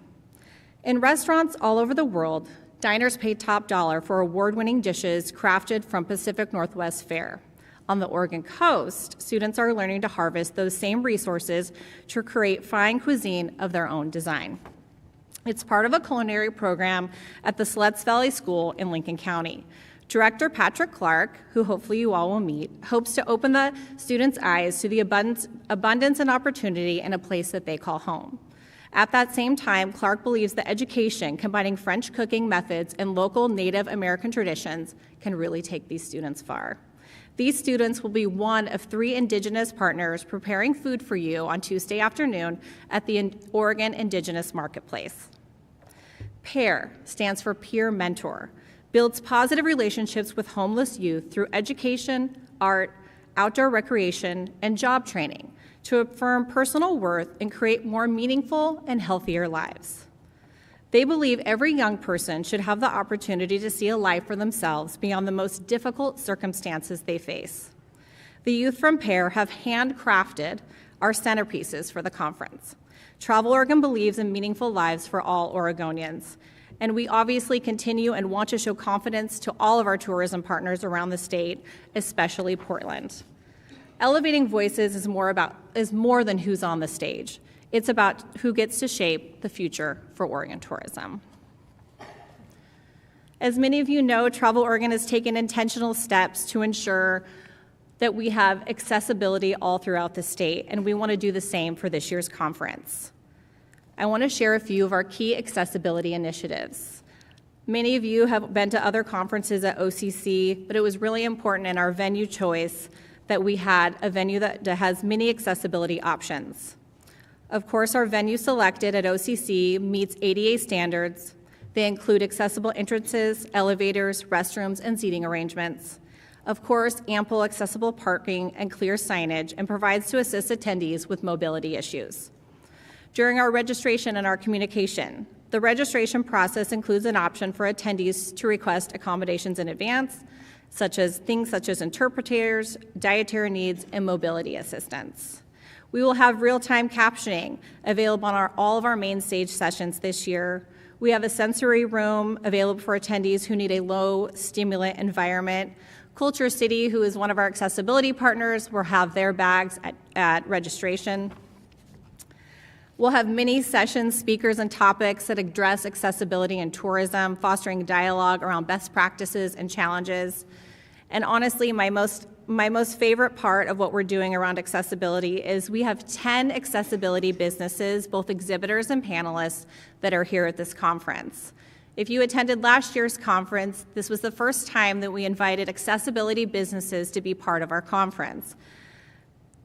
S16: In restaurants all over the world, diners pay top dollar for award-winning dishes crafted from Pacific Northwest fare. On the Oregon coast, students are learning to harvest those same resources to create fine cuisine of their own design. It's part of a culinary program at the Siletz Valley School in Lincoln County. Director Patrick Clark, who hopefully you all will meet, hopes to open the students' eyes to the abundance and opportunity in a place that they call home. At that same time, Clark believes that education, combining French cooking methods and local Native American traditions, can really take these students far. These students will be one of 3 Indigenous partners preparing food for you on Tuesday afternoon at the Oregon Indigenous Marketplace. PAIR stands for Peer Mentor, builds positive relationships with homeless youth through education, art, outdoor recreation, and job training to affirm personal worth and create more meaningful and healthier lives. They believe every young person should have the opportunity to see a life for themselves beyond the most difficult circumstances they face. The youth from PAIR have handcrafted our centerpieces for the conference. Travel Oregon believes in meaningful lives for all Oregonians, and we obviously continue and want to show confidence to all of our tourism partners around the state, especially Portland. Elevating voices is more than who's on the stage. It's about who gets to shape the future for Oregon tourism. As many of you know, Travel Oregon has taken intentional steps to ensure that we have accessibility all throughout the state, and we want to do the same for this year's conference. I want to share a few of our key accessibility initiatives. Many of you have been to other conferences at OCC, but it was really important in our venue choice that we had a venue that has many accessibility options. Of course, our venue selected at OCC meets ADA standards. They include accessible entrances, elevators, restrooms, and seating arrangements. Of course, ample accessible parking and clear signage, and provides to assist attendees with mobility issues. During our registration and our communication, the registration process includes an option for attendees to request accommodations in advance, such as interpreters, dietary needs, and mobility assistance. We will have real-time captioning available on all of our main stage sessions this year. We have a sensory room available for attendees who need a low-stimulant environment. Culture City, who is one of our accessibility partners, will have their bags at registration. We'll have many sessions, speakers, and topics that address accessibility in tourism, fostering dialogue around best practices and challenges. And honestly, my most favorite part of what we're doing around accessibility is we have 10 accessibility businesses, both exhibitors and panelists, that are here at this conference. If you attended last year's conference, this was the first time that we invited accessibility businesses to be part of our conference.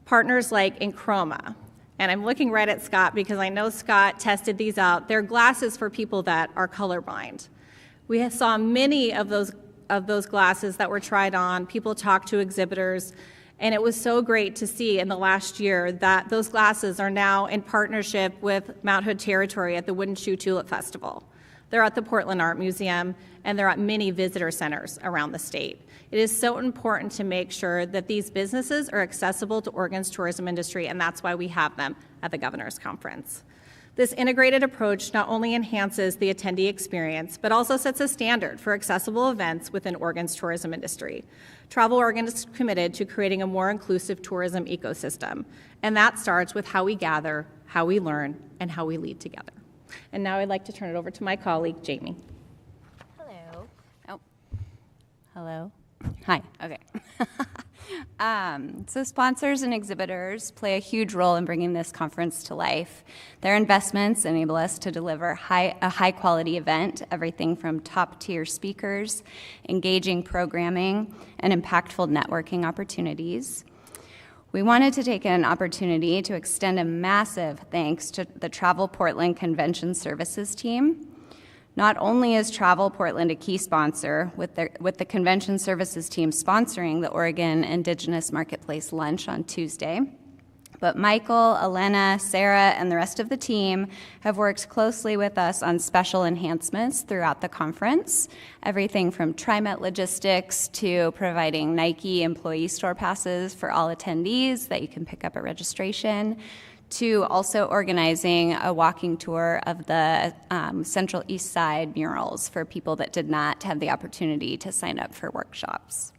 S16: Partners like Enchroma, and I'm looking right at Scott because I know Scott tested these out. They're glasses for people that are colorblind. We saw many of those glasses that were tried on. People talked to exhibitors, and it was so great to see in the last year that those glasses are now in partnership with Mount Hood Territory at the Wooden Shoe Tulip Festival. They're at the Portland Art Museum, and they're at many visitor centers around the state. It is so important to make sure that these businesses are accessible to Oregon's tourism industry, and that's why we have them at the Governor's Conference. This integrated approach not only enhances the attendee experience, but also sets a standard for accessible events within Oregon's tourism industry. Travel Oregon is committed to creating a more inclusive tourism ecosystem, and that starts with how we gather, how we learn, and how we lead together. And now I'd like to turn it over to my colleague, Jamie.
S17: Hello. Oh, hello. Hi, okay. So sponsors and exhibitors play a huge role in bringing this conference to life. Their investments enable us to deliver a high-quality event, everything from top-tier speakers, engaging programming, and impactful networking opportunities. We wanted to take an opportunity to extend a massive thanks to the Travel Portland Convention Services team. Not only is Travel Portland a key sponsor, with the Convention Services team sponsoring the Oregon Indigenous Marketplace Lunch on Tuesday, but Michael, Elena, Sarah, and the rest of the team have worked closely with us on special enhancements throughout the conference, everything from TriMet logistics to providing Nike employee store passes for all attendees that you can pick up at registration, to also organizing a walking tour of the Central East Side murals for people that did not have the opportunity to sign up for workshops.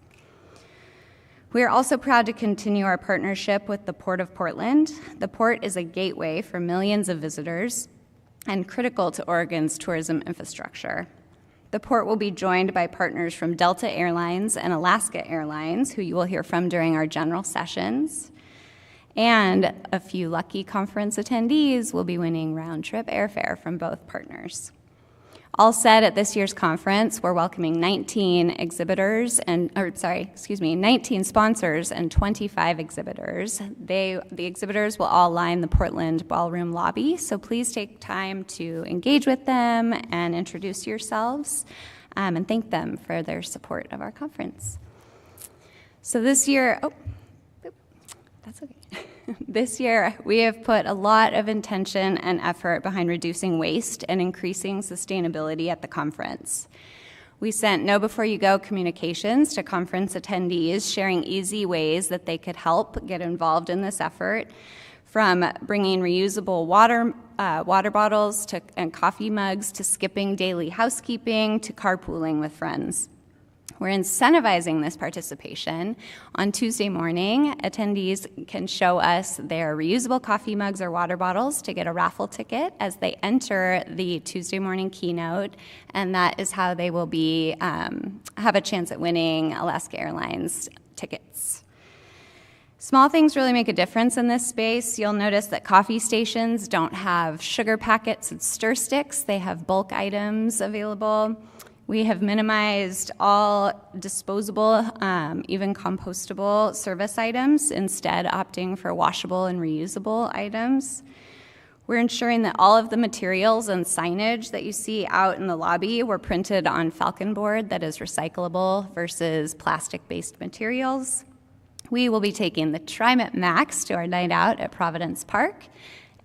S17: We are also proud to continue our partnership with the Port of Portland. The port is a gateway for millions of visitors and critical to Oregon's tourism infrastructure. The port will be joined by partners from Delta Airlines and Alaska Airlines, who you will hear from during our general sessions. And a few lucky conference attendees will be winning round-trip airfare from both partners. All said, at this year's conference, we're welcoming 19 sponsors and 25 exhibitors. The exhibitors will all line the Portland Ballroom lobby, so please take time to engage with them and introduce yourselves, and thank them for their support of our conference. So this year, that's okay. This year, we have put a lot of intention and effort behind reducing waste and increasing sustainability at the conference. We sent Know Before You Go communications to conference attendees, sharing easy ways that they could help get involved in this effort, from bringing reusable water bottles and coffee mugs, to skipping daily housekeeping, to carpooling with friends. We're incentivizing this participation. On Tuesday morning, attendees can show us their reusable coffee mugs or water bottles to get a raffle ticket as they enter the Tuesday morning keynote, and that is how they will have a chance at winning Alaska Airlines tickets. Small things really make a difference in this space. You'll notice that coffee stations don't have sugar packets and stir sticks. They have bulk items available. We have minimized all disposable, even compostable service items, instead opting for washable and reusable items. We're ensuring that all of the materials and signage that you see out in the lobby were printed on Falcon board that is recyclable versus plastic-based materials. We will be taking the TriMet Max to our night out at Providence Park.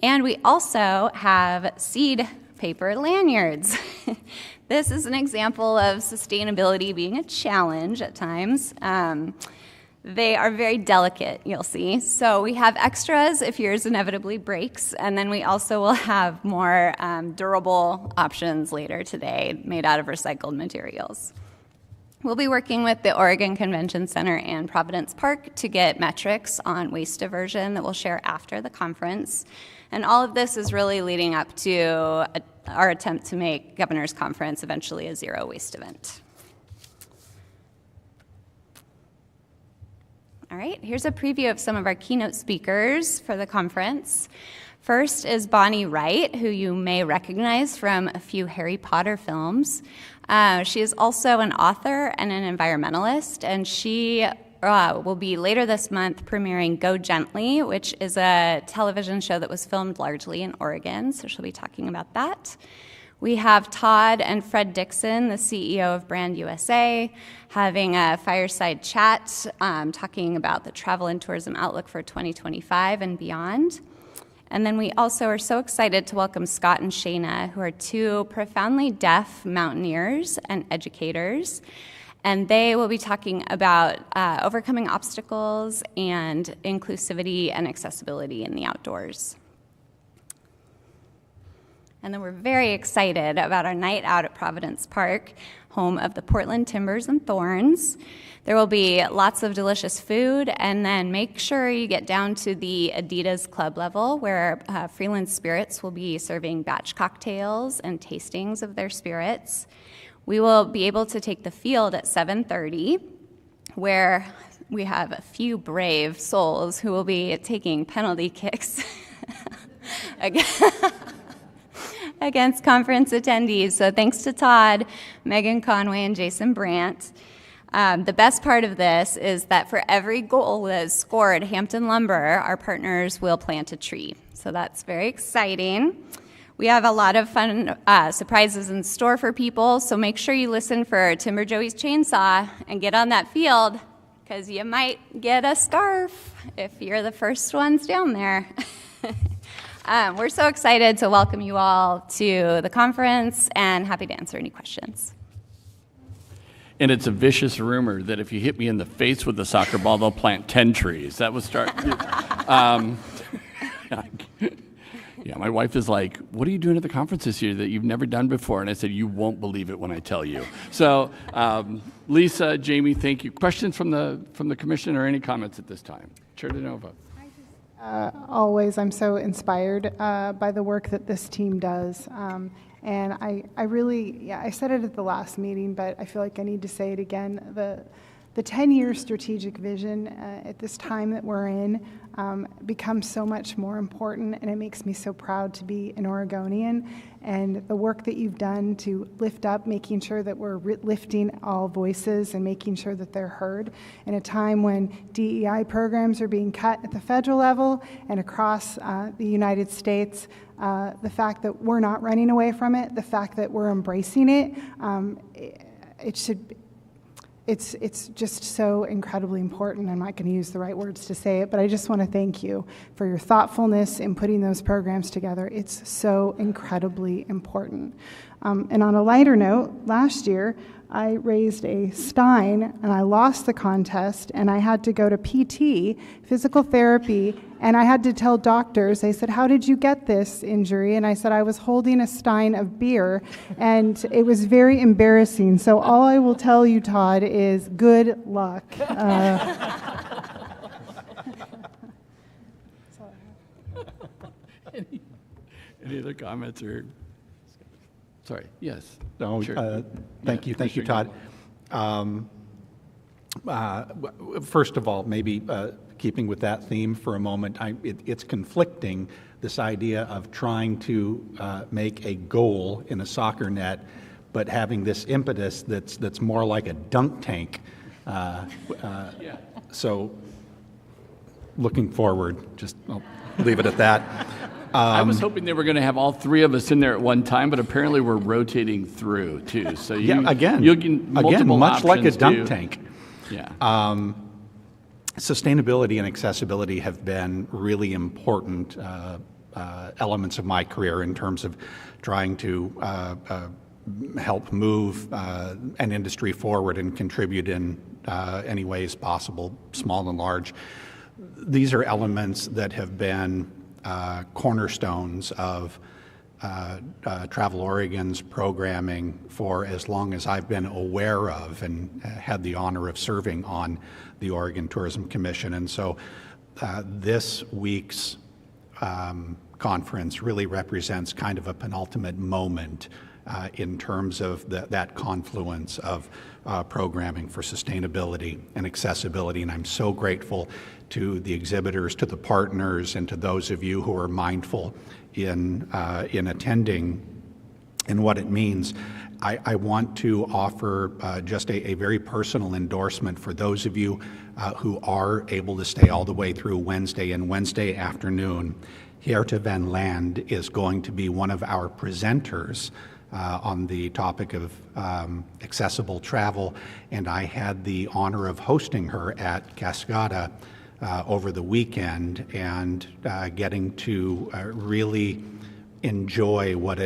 S17: And we also have seed paper lanyards. This is an example of sustainability being a challenge at times. They are very delicate, you'll see. So we have extras if yours inevitably breaks, and then we also will have more durable options later today made out of recycled materials. We'll be working with the Oregon Convention Center and Providence Park to get metrics on waste diversion that we'll share after the conference. And all of this is really leading up to our attempt to make Governor's Conference eventually a zero waste event. All right, here's a preview of some of our keynote speakers for the conference. First is Bonnie Wright, who you may recognize from a few Harry Potter films. She is also an author and an environmentalist, and she will be later this month premiering Go Gently, which is a television show that was filmed largely in Oregon, so she'll be talking about that. We have Todd and Fred Dixon, the CEO of Brand USA, having a fireside chat talking about the travel and tourism outlook for 2025 and beyond. And then we also are so excited to welcome Scott and Shayna, who are two profoundly deaf mountaineers and educators. And they will be talking about overcoming obstacles and inclusivity and accessibility in the outdoors. And then we're very excited about our night out at Providence Park, home of the Portland Timbers and Thorns. There will be lots of delicious food, and then make sure you get down to the Adidas Club level, where Freeland Spirits will be serving batch cocktails and tastings of their spirits. We will be able to take the field at 7:30, where we have a few brave souls who will be taking penalty kicks against conference attendees. So thanks to Todd, Megan Conway, and Jason Brandt. The best part of this is that for every goal that is scored at Hampton Lumber, our partners will plant a tree. So that's very exciting. We have a lot of fun surprises in store for people, so make sure you listen for Timber Joey's chainsaw and get on that field, because you might get a scarf if you're the first ones down there. We're so excited to welcome you all to the conference and happy to answer any questions.
S3: And it's a vicious rumor that if you hit me in the face with a soccer ball, they'll plant 10 trees. That was start. Yeah, my wife is like, what are you doing at the conference this year that you've never done before? And I said, you won't believe it when I tell you. So Lisa, Jamie, thank you. Questions from the commission or any comments at this time? Chair DeNova.
S1: Always, I'm so inspired by the work that this team does. And I really, I said it at the last meeting, but I feel like I need to say it again. The 10-year strategic vision at this time that we're in becomes so much more important, and it makes me so proud to be an Oregonian. And the work that you've done to lift up, making sure that we're lifting all voices and making sure that they're heard in a time when DEI programs are being cut at the federal level and across the United States. The fact that we're not running away from it, the fact that we're embracing it, it's just so incredibly important. I'm not going to use the right words to say it, but I just want to thank you for your thoughtfulness in putting those programs together. It's so incredibly important. And on a lighter note, last year, I raised a Stein, and I lost the contest, and I had to go to PT, physical therapy, and I had to tell doctors, they said, "How did you get this injury?" And I said, "I was holding a Stein of beer," and it was very embarrassing. So all I will tell you, Todd, is good luck.
S3: Any other comments or? Sorry, yes.
S6: No,
S3: Sure.
S6: thank you, Todd. First of all, maybe keeping with that theme for a moment, it's conflicting, this idea of trying to make a goal in a soccer net, but having this impetus that's more like a dunk tank. So looking forward, I'll leave it at that.
S3: I was hoping they were going to have all three of us in there at one time, but apparently we're rotating through too. So you'll get multiple
S6: much like a
S3: options
S6: dunk
S3: too.
S6: tank.
S3: Yeah.
S6: Sustainability and accessibility have been really important elements of my career in terms of trying to help move an industry forward and contribute in any ways possible, small and large. These are elements that have been cornerstones of Travel Oregon's programming for as long as I've been aware of and had the honor of serving on the Oregon Tourism Commission. And so this week's conference really represents kind of a penultimate moment in terms of that confluence of programming for sustainability and accessibility. And I'm so grateful to the exhibitors, to the partners, and to those of you who are mindful in attending and what it means. I want to offer just a very personal endorsement for those of you who are able to stay all the way through Wednesday and Wednesday afternoon. Geerte van Land is going to be one of our presenters on the topic of accessible travel, and I had the honor of hosting her at Cascada over the weekend and getting to really enjoy what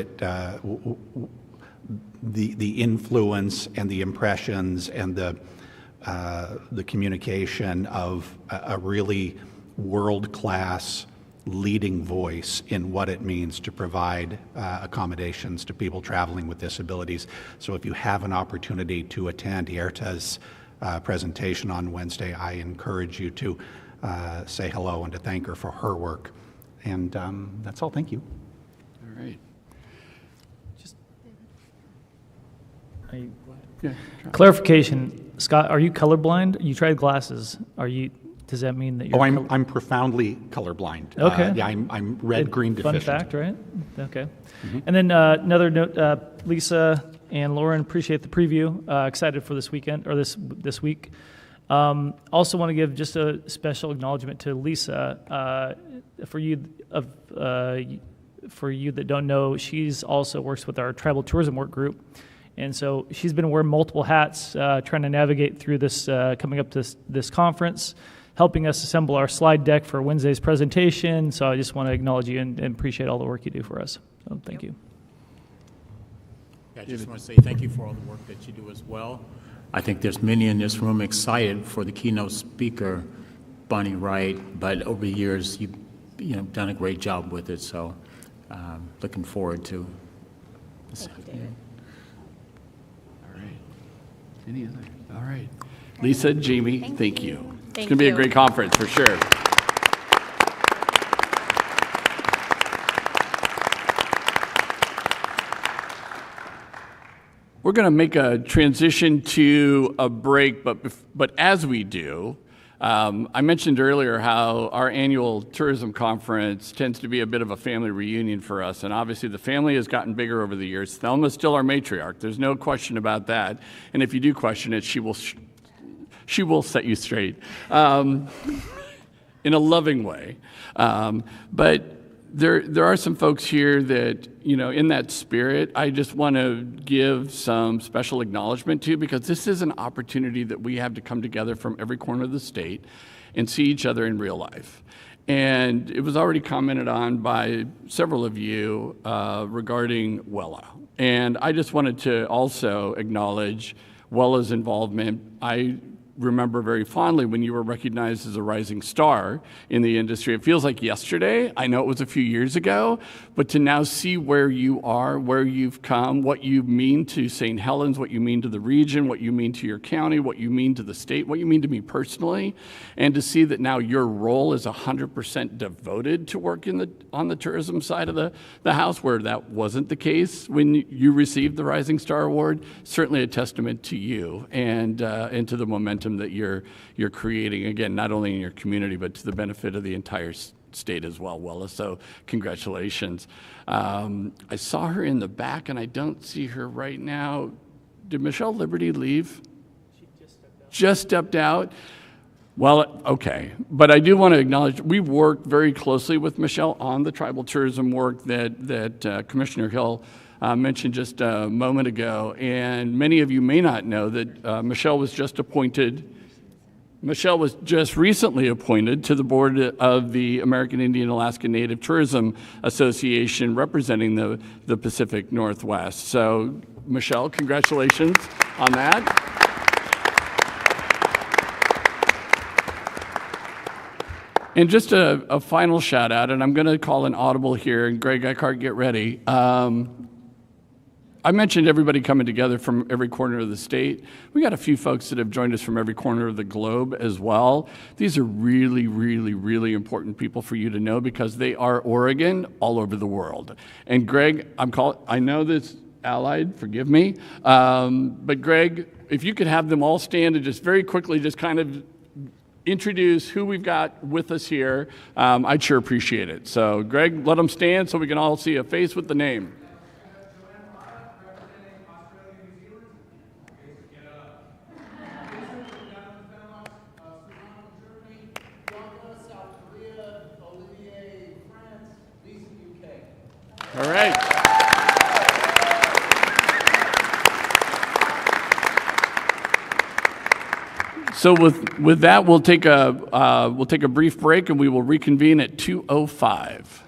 S6: the influence and the impressions and the communication of a really world-class leading voice in what it means to provide accommodations to people traveling with disabilities. So if you have an opportunity to attend Geerte's presentation on Wednesday, I encourage you to say hello and to thank her for her work. And that's all. Thank you.
S3: All right.
S10: Clarification, Scott, are you colorblind? You tried glasses. Does that mean that you're...
S6: I'm profoundly colorblind.
S10: Okay.
S6: Yeah, I'm red-green deficient.
S10: Fun fact, right? Okay. Mm-hmm. And then another note, Lisa and Lauren, appreciate the preview. Excited for this weekend, or this week. Also want to give just a special acknowledgement to Lisa. For you that don't know, she's also works with our tribal tourism work group. And so she's been wearing multiple hats, trying to navigate through this, coming up to this conference, helping us assemble our slide deck for Wednesday's presentation. So I just want to acknowledge you and appreciate all the work you do for us. So thank you.
S8: Yeah, I just want to say thank you for all the work that you do as well. I think there's many in this room excited for the keynote speaker, Bonnie Wright, but over the years you've done a great job with it. So looking forward to this.
S12: Thank you, David.
S3: All right. Any other? All right. Lisa, Jamie, thank you. It's
S16: Thank
S3: going to be a
S16: you.
S3: great conference for sure. We're going to make a transition to a break, but as we do, I mentioned earlier how our annual tourism conference tends to be a bit of a family reunion for us, and obviously the family has gotten bigger over the years. Thelma's still our matriarch. There's no question about that, and if you do question it, she will set you straight in a loving way. But there are some folks here that, in that spirit, I just want to give some special acknowledgement to, because this is an opportunity that we have to come together from every corner of the state and see each other in real life. And it was already commented on by several of you regarding WELA. And I just wanted to also acknowledge WELA's involvement. I remember very fondly when you were recognized as a rising star in the industry. It feels like yesterday. I know it was a few years ago, but to now see where you are, where you've come, what you mean to St. Helens, what you mean to the region, what you mean to your county, what you mean to the state, what you mean to me personally, and to see that now your role is 100% devoted to work on the tourism side of the house, where that wasn't the case when you received the Rising Star Award, certainly a testament to you and to the momentum that you're creating, again, not only in your community, but to the benefit of the entire state as well, Wella. So congratulations. I saw her in the back, and I don't see her right now. Did Michelle Liberty leave? She just stepped out. Well, okay. But I do want to acknowledge, we worked very closely with Michelle on the tribal tourism work that Commissioner Hill mentioned just a moment ago, and many of you may not know that Michelle was just recently appointed to the board of the American Indian Alaska Native Tourism Association, representing the Pacific Northwest. So, Michelle, congratulations on that. And just a final shout out, and I'm going to call an audible here, and Greg Eckhart, get ready. I mentioned everybody coming together from every corner of the state. We got a few folks that have joined us from every corner of the globe as well. These are really, really, really important people for you to know, because they are Oregon all over the world. And Greg, I know this allied, forgive me, but Greg, if you could have them all stand and just very quickly just kind of introduce who we've got with us here, I'd sure appreciate it. So Greg, let them stand so we can all see a face with the name. All right. So with that, we'll take a brief break, and we will reconvene at 2:05.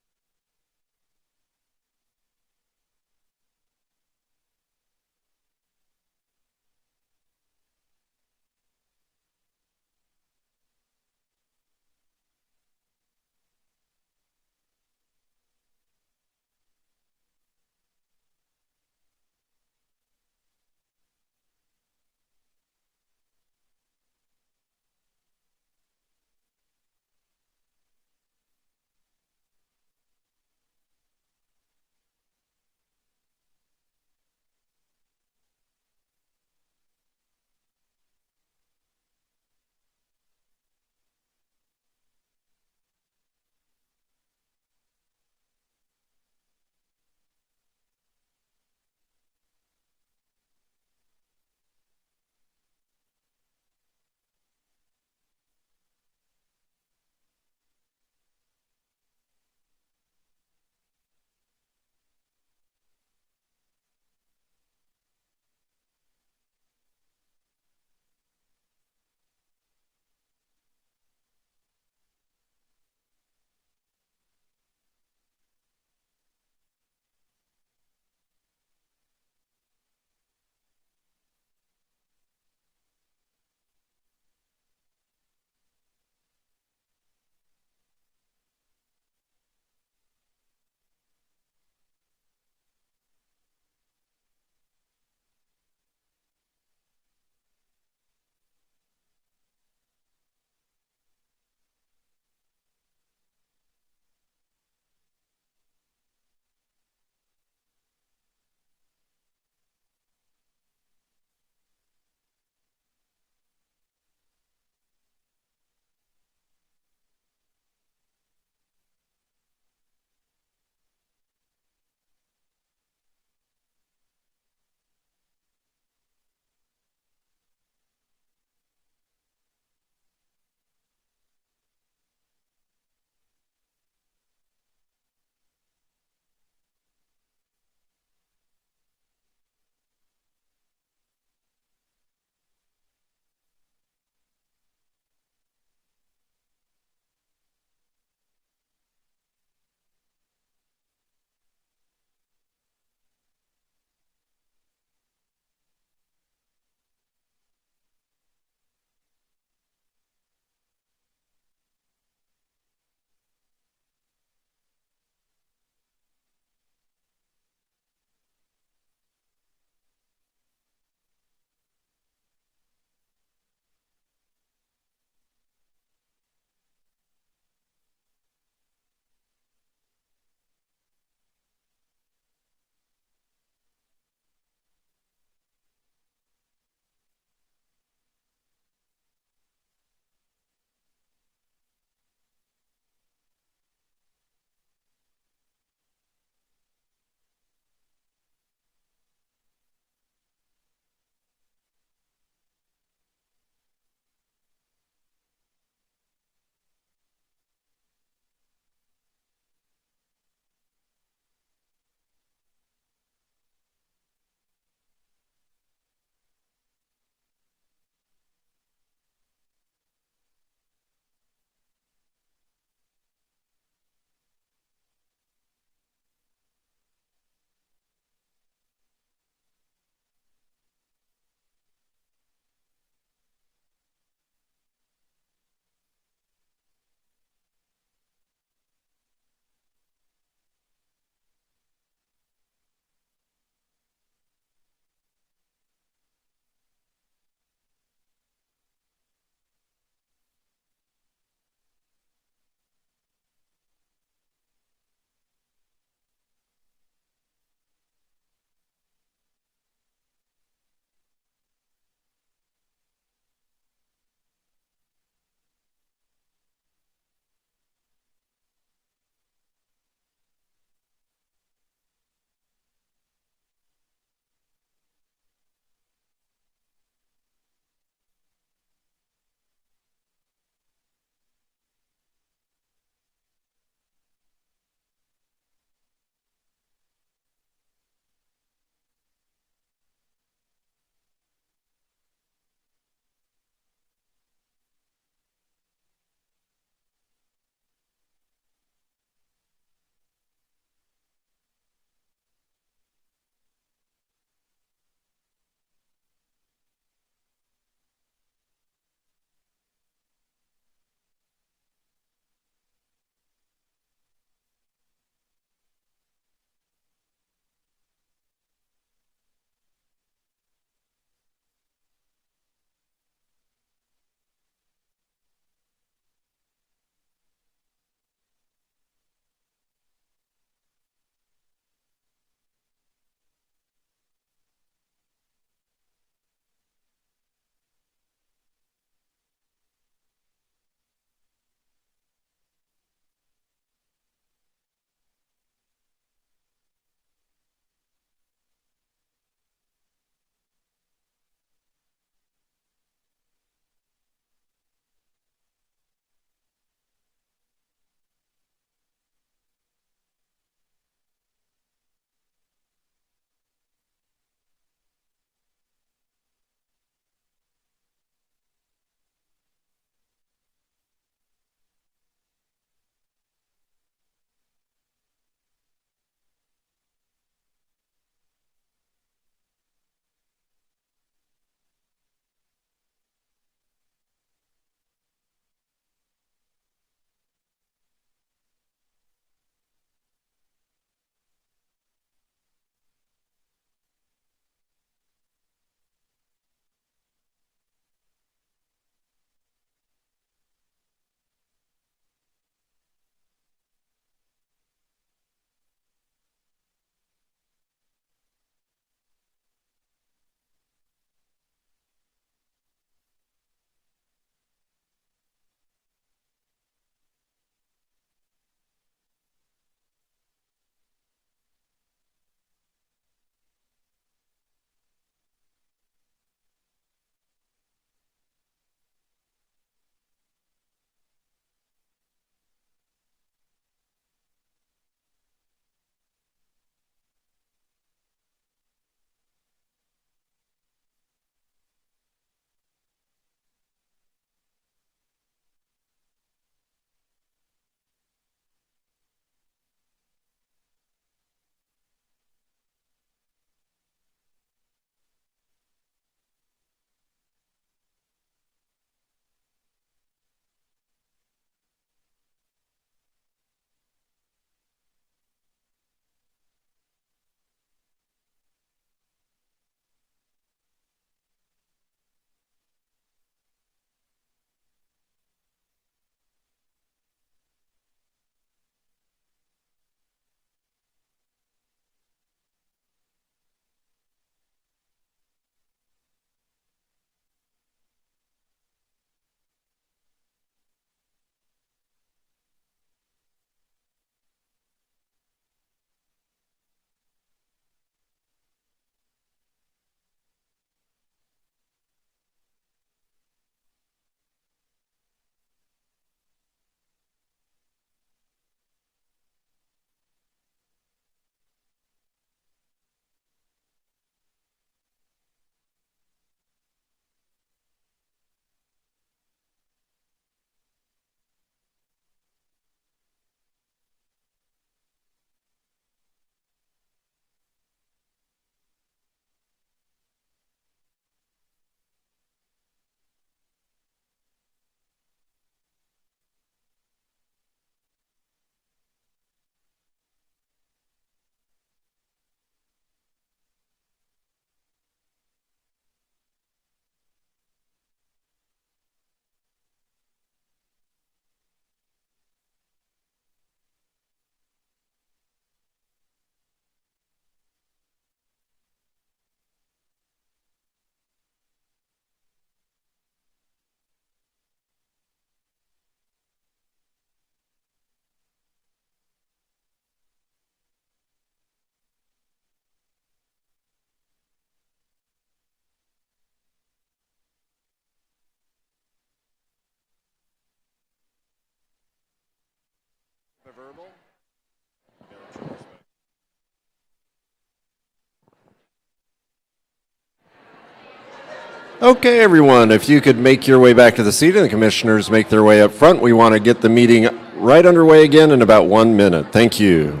S4: Okay, everyone, if you could make your way back to the seat and the commissioners make their way up front, we want to get the meeting right underway again in about 1 minute. Thank you.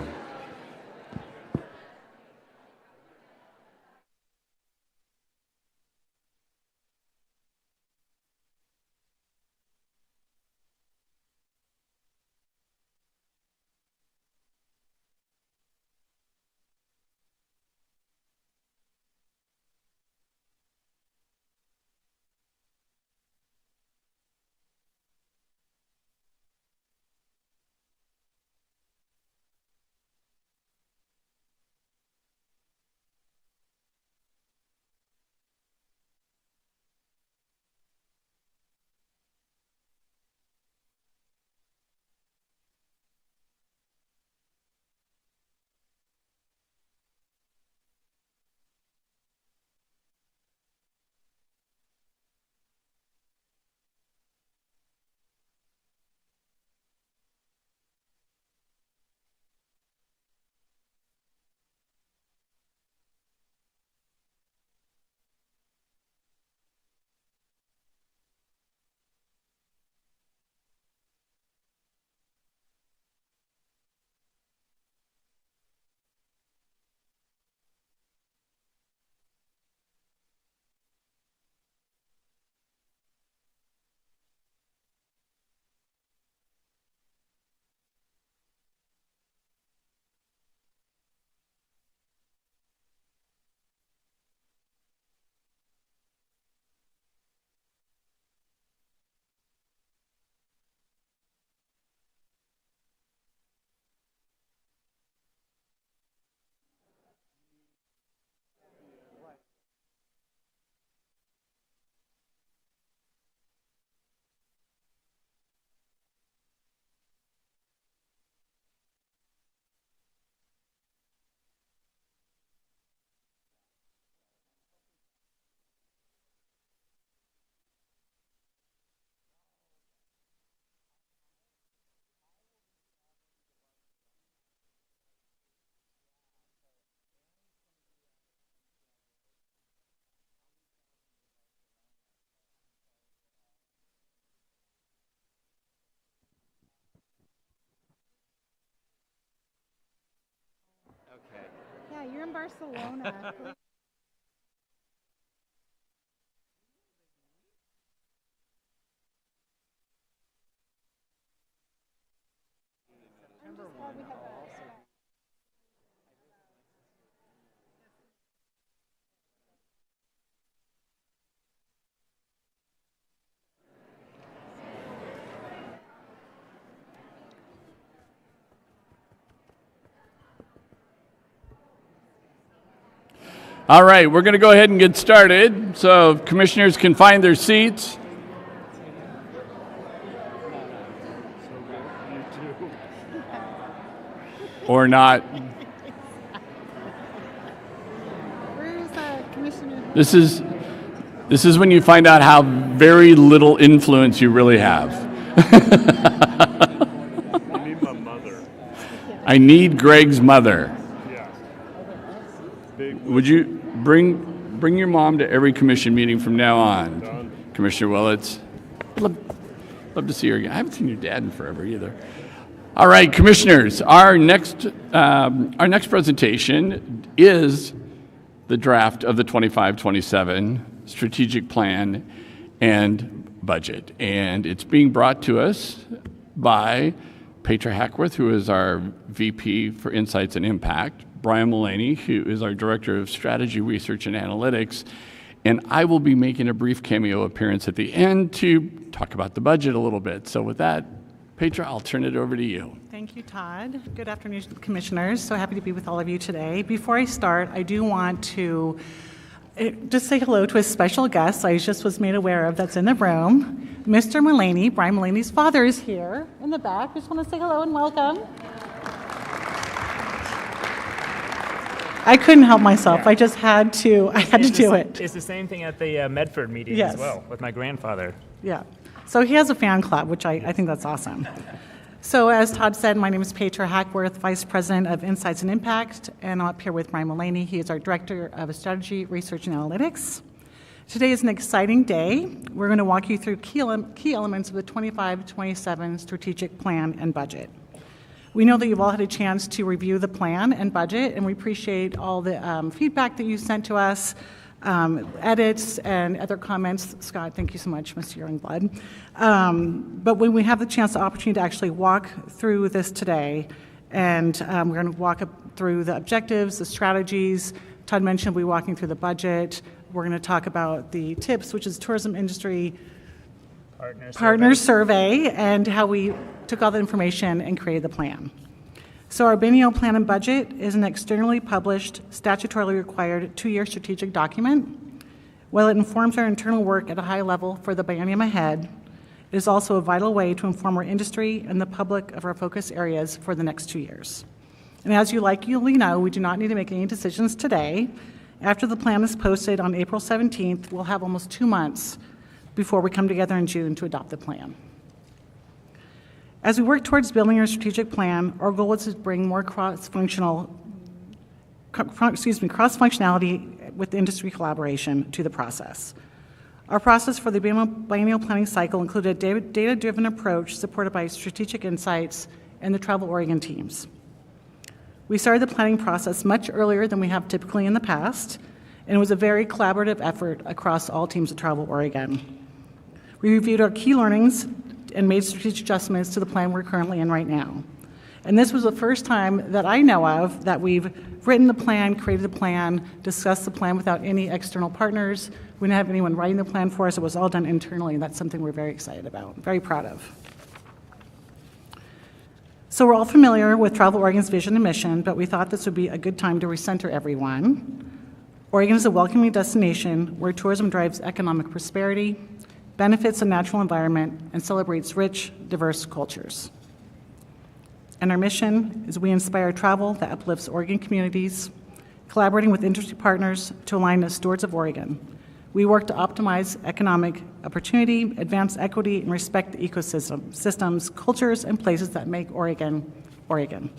S1: Yeah, you're in Barcelona.
S3: All right, we're going to go ahead and get started. So if commissioners can find their seats. Or not.
S1: Where's Commissioner?
S3: This is when you find out how very little influence you really have.
S11: I need my mother.
S3: I need Greg's mother.
S11: Yeah.
S3: Would you bring your mom to every commission meeting from now on?
S11: Done.
S3: Commissioner Willits. Love to see her again. I haven't seen your dad in forever either. All right, commissioners, our next presentation is the draft of the 25-27 strategic plan and budget. And it's being brought to us by Petra Hackworth, who is our VP for Insights and Impact, Brian Mullaney, who is our Director of Strategy, Research, and Analytics, and I will be making a brief cameo appearance at the end to talk about the budget a little bit. So with that, Petra, I'll turn it over to you.
S18: Thank you, Todd. Good afternoon, commissioners. So happy to be with all of you today. Before I start, I do want to just say hello to a special guest I just was made aware of that's in the room. Mr. Mullaney, Brian Mullaney's father, is here in the back. I just want to say hello and welcome. I couldn't help myself. Yeah. I just had to. I had to do it.
S19: It's the same thing at the Medford meeting
S18: yes.
S19: as well with my grandfather.
S18: Yeah. So he has a fan club, which I think that's awesome. So as Todd said, my name is Petra Hackworth, Vice President of Insights and Impact, and I'm up here with Brian Mullaney. He is our Director of Strategy, Research, and Analytics. Today is an exciting day. We're going to walk you through key elements of the 25-27 strategic plan and budget. We know that you've all had a chance to review the plan and budget, and we appreciate all the feedback that you sent to us, edits and other comments. Scott, thank you so much, Mr. Youngblood. But when we have the chance, the opportunity to actually walk through this today, and we're going to walk through the objectives, the strategies. Todd mentioned we'll be walking through the budget. We're going to talk about the TIPS, which is Tourism Industry Partner Survey, and how we took all the information and created the plan. So our biennial plan and budget is an externally published, statutorily required 2-year strategic document. While it informs our internal work at a high level for the biennium ahead, it is also a vital way to inform our industry and the public of our focus areas for the next 2 years. And as you likely know, we do not need to make any decisions today. After the plan is posted on April 17th, we'll have almost 2 months before we come together in June to adopt the plan. As we work towards building our strategic plan, our goal is to bring more cross-functionality with industry collaboration to the process. Our process for the biennial planning cycle included a data-driven approach supported by strategic insights and the Travel Oregon teams. We started the planning process much earlier than we have typically in the past, and it was a very collaborative effort across all teams at Travel Oregon. We reviewed our key learnings and made strategic adjustments to the plan we're currently in right now. And this was the first time that I know of that we've written the plan, created the plan, discussed the plan without any external partners. We didn't have anyone writing the plan for us. It was all done internally, and that's something we're very excited about, very proud of. So we're all familiar with Travel Oregon's vision and mission, but we thought this would be a good time to recenter everyone. Oregon is a welcoming destination where tourism drives economic prosperity, benefits the natural environment, and celebrates rich, diverse cultures. And our mission is we inspire travel that uplifts Oregon communities, collaborating with industry partners to align as stewards of Oregon. We work to optimize economic opportunity, advance equity, and respect the ecosystem, systems, cultures, and places that make Oregon, Oregon.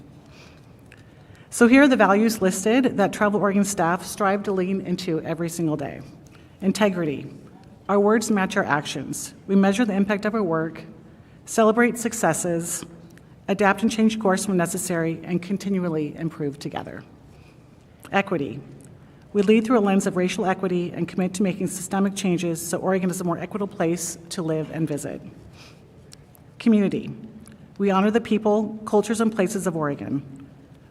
S18: So here are the values listed that Travel Oregon staff strive to lean into every single day. Integrity. Our words match our actions. We measure the impact of our work, celebrate successes, adapt and change course when necessary, and continually improve together. Equity. We lead through a lens of racial equity and commit to making systemic changes so Oregon is a more equitable place to live and visit. Community. We honor the people, cultures, and places of Oregon.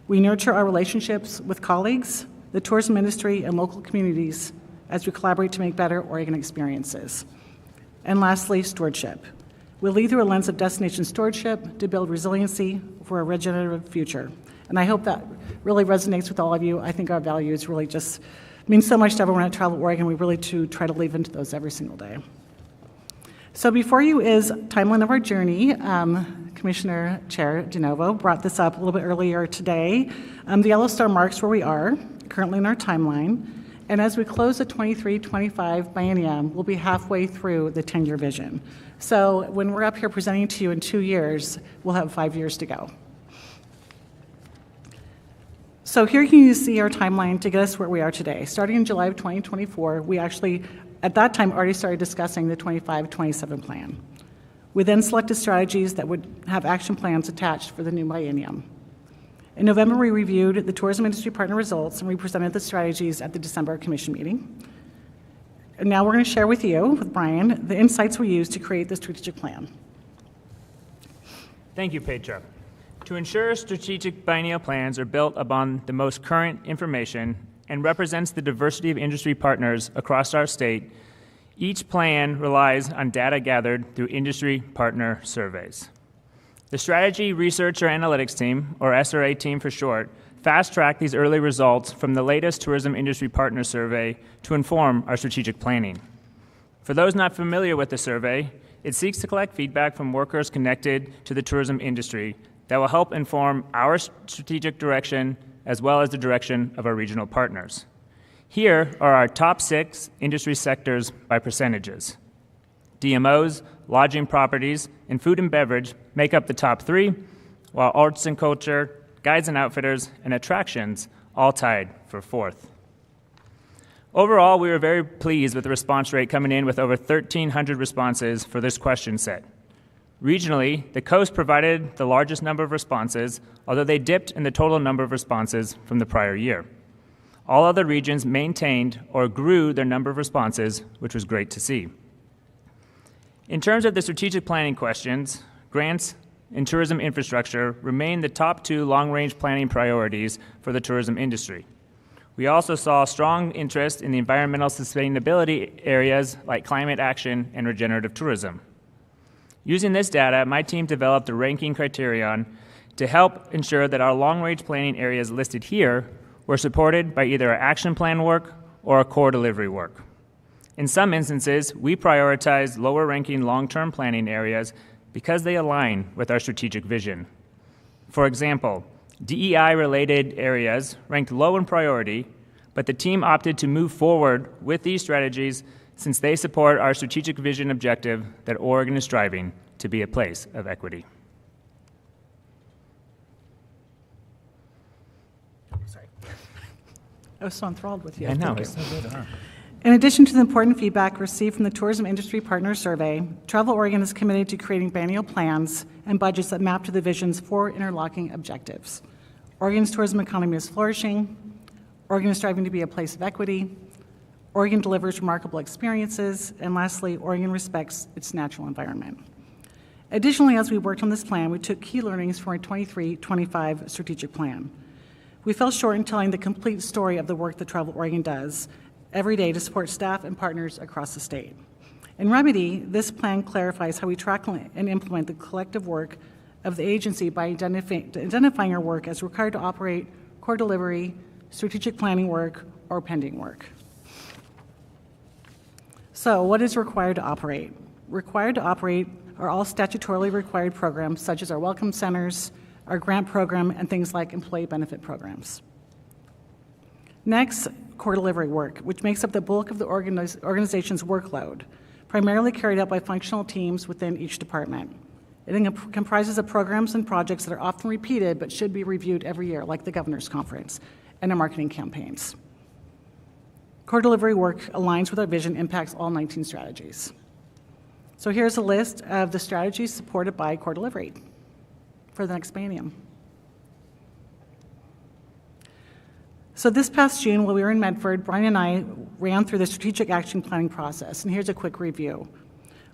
S18: We nurture our relationships with colleagues, the tourism industry, and local communities as we collaborate to make better Oregon experiences. And lastly, stewardship. We lead through a lens of destination stewardship to build resiliency for a regenerative future. And I hope that really resonates with all of you. I think our values really just mean so much to everyone at Travel Oregon. We really do try to live into those every single day. So before you is timeline of our journey. Commissioner Chair DeNovo brought this up a little bit earlier today. The yellow star marks where we are currently in our timeline. And as we close the 23-25 biennium, we'll be halfway through the 10-year vision. So when we're up here presenting to you in 2 years, we'll have 5 years to go. So here you see our timeline to get us where we are today. Starting in July of 2024, we actually, at that time, already started discussing the 25-27 plan. We then selected strategies that would have action plans attached for the new biennium. In November, we reviewed the tourism industry partner results and we presented the strategies at the December commission meeting. And now we're going to share with you, with Brian, the insights we used to create the strategic plan.
S19: Thank you, Petra. To ensure strategic biennial plans are built upon the most current information and represents the diversity of industry partners across our state, each plan relies on data gathered through industry partner surveys. The Strategy, Research, or Analytics team, or SRA team for short, fast-tracked these early results from the latest Tourism Industry Partner Survey to inform our strategic planning. For those not familiar with the survey, it seeks to collect feedback from workers connected to the tourism industry that will help inform our strategic direction as well as the direction of our regional partners. Here are our top 6 industry sectors by percentages. DMOs, lodging properties, and food and beverage make up the top 3, while arts and culture, guides and outfitters, and attractions all tied for 4th. Overall, we were very pleased with the response rate coming in with over 1,300 responses for this question set. Regionally, the coast provided the largest number of responses, although they dipped in the total number of responses from the prior year. All other regions maintained or grew their number of responses, which was great to see. In terms of the strategic planning questions, grants and tourism infrastructure remain the top 2 long-range planning priorities for the tourism industry. We also saw strong interest in the environmental sustainability areas like climate action and regenerative tourism. Using this data, my team developed a ranking criterion to help ensure that our long-range planning areas listed here were supported by either our action plan work or our core delivery work. In some instances, we prioritized lower-ranking long-term planning areas because they align with our strategic vision. For example, DEI-related areas ranked low in priority, but the team opted to move forward with these strategies since they support our strategic vision objective that Oregon is striving to be a place of equity.
S18: Sorry. I was so enthralled with you.
S19: I know,
S18: Thank
S19: it's
S18: you.
S19: so good.
S18: In addition to the important feedback received from the Tourism Industry Partners Survey, Travel Oregon is committed to creating biennial plans and budgets that map to the vision's 4 interlocking objectives. Oregon's tourism economy is flourishing, Oregon is striving to be a place of equity, Oregon delivers remarkable experiences, and lastly, Oregon respects its natural environment. Additionally, as we worked on this plan, we took key learnings from our 23-25 strategic plan. We fell short in telling the complete story of the work that Travel Oregon does every day to support staff and partners across the state. In Remedy, this plan clarifies how we track and implement the collective work of the agency by identifying our work as required to operate, core delivery, strategic planning work, or pending work. So, what is required to operate? Required to operate are all statutorily required programs such as our welcome centers, our grant program, and things like employee benefit programs. Next, core delivery work, which makes up the bulk of the organization's workload, primarily carried out by functional teams within each department. It comprises of programs and projects that are often repeated but should be reviewed every year, like the Governor's Conference and our marketing campaigns. Core delivery work aligns with our vision, impacts all 19 strategies. So here's a list of the strategies supported by core delivery for the next biennium. So this past June, while we were in Medford, Brian and I ran through the strategic action planning process, and here's a quick review.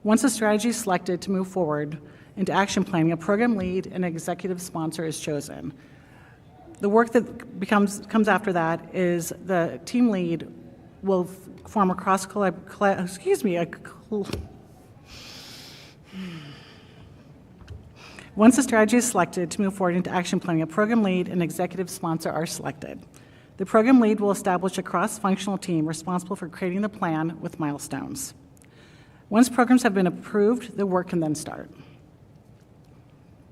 S18: Once a strategy is selected to move forward into action planning, a program lead and executive sponsor is chosen. The work that comes after that is the team lead will form a Once a strategy is selected to move forward into action planning, a program lead and executive sponsor are selected. The program lead will establish a cross-functional team responsible for creating the plan with milestones. Once programs have been approved, the work can then start.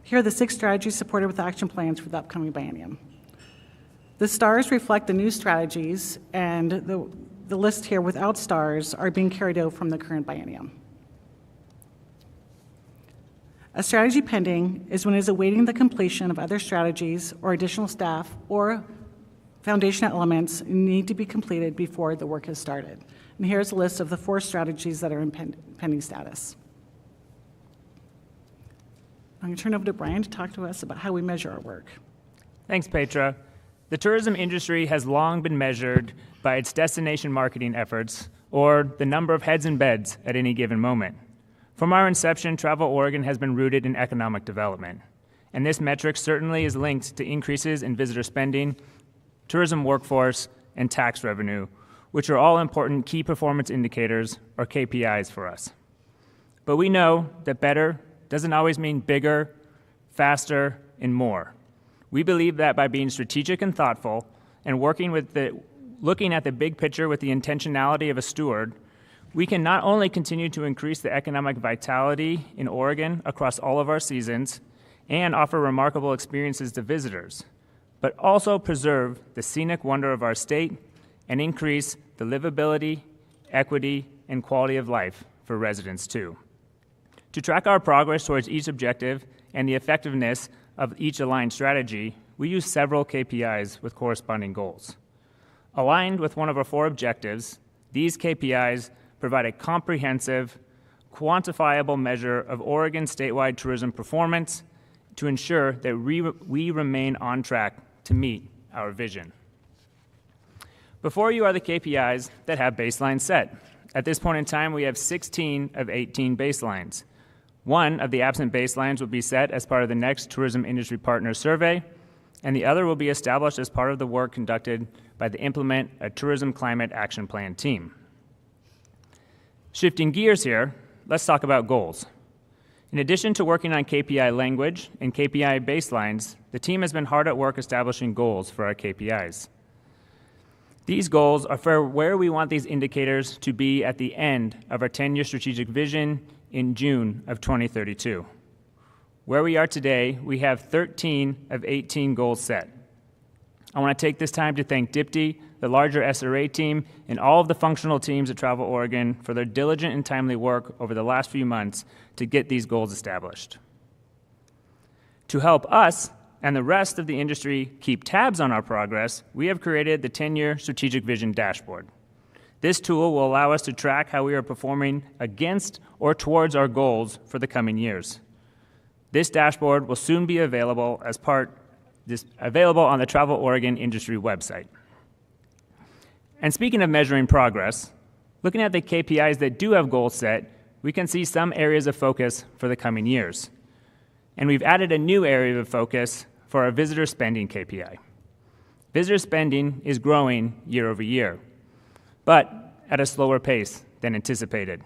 S18: Here are the 6 strategies supported with action plans for the upcoming biennium. The stars reflect the new strategies, and the list here without stars are being carried out from the current biennium. A strategy pending is when it is awaiting the completion of other strategies or additional staff or foundational elements need to be completed before the work has started. And here's a list of the 4 strategies that are in pending status. I'm going to turn over to Brian to talk to us about how we measure our work.
S19: Thanks, Petra. The tourism industry has long been measured by its destination marketing efforts or the number of heads and beds at any given moment. From our inception, Travel Oregon has been rooted in economic development, and this metric certainly is linked to increases in visitor spending, tourism workforce, and tax revenue, which are all important key performance indicators, or KPIs, for us. But we know that better doesn't always mean bigger, faster, and more. We believe that by being strategic and thoughtful and looking at the big picture with the intentionality of a steward, we can not only continue to increase the economic vitality in Oregon across all of our seasons and offer remarkable experiences to visitors, but also preserve the scenic wonder of our state and increase the livability, equity, and quality of life for residents too. To track our progress towards each objective and the effectiveness of each aligned strategy, we use several KPIs with corresponding goals. Aligned with one of our 4 objectives, these KPIs provide a comprehensive, quantifiable measure of Oregon statewide tourism performance to ensure that we remain on track to meet our vision. Before you are the KPIs that have baselines set. At this point in time, we have 16 of 18 baselines. One of the absent baselines will be set as part of the next Tourism Industry Partners Survey, and the other will be established as part of the work conducted by the Implement a Tourism Climate Action Plan team. Shifting gears here, let's talk about goals. In addition to working on KPI language and KPI baselines, the team has been hard at work establishing goals for our KPIs. These goals are for where we want these indicators to be at the end of our 10-year strategic vision in June of 2032. Where we are today, we have 13 of 18 goals set. I want to take this time to thank DIPTY, the larger SRA team, and all of the functional teams at Travel Oregon for their diligent and timely work over the last few months to get these goals established. To help us and the rest of the industry keep tabs on our progress, we have created the 10-year strategic vision dashboard. This tool will allow us to track how we are performing against or towards our goals for the coming years. This dashboard will soon be available available on the Travel Oregon industry website. And speaking of measuring progress, looking at the KPIs that do have goals set, we can see some areas of focus for the coming years. And we've added a new area of focus for our visitor spending KPI. Visitor spending is growing year over year, but at a slower pace than anticipated.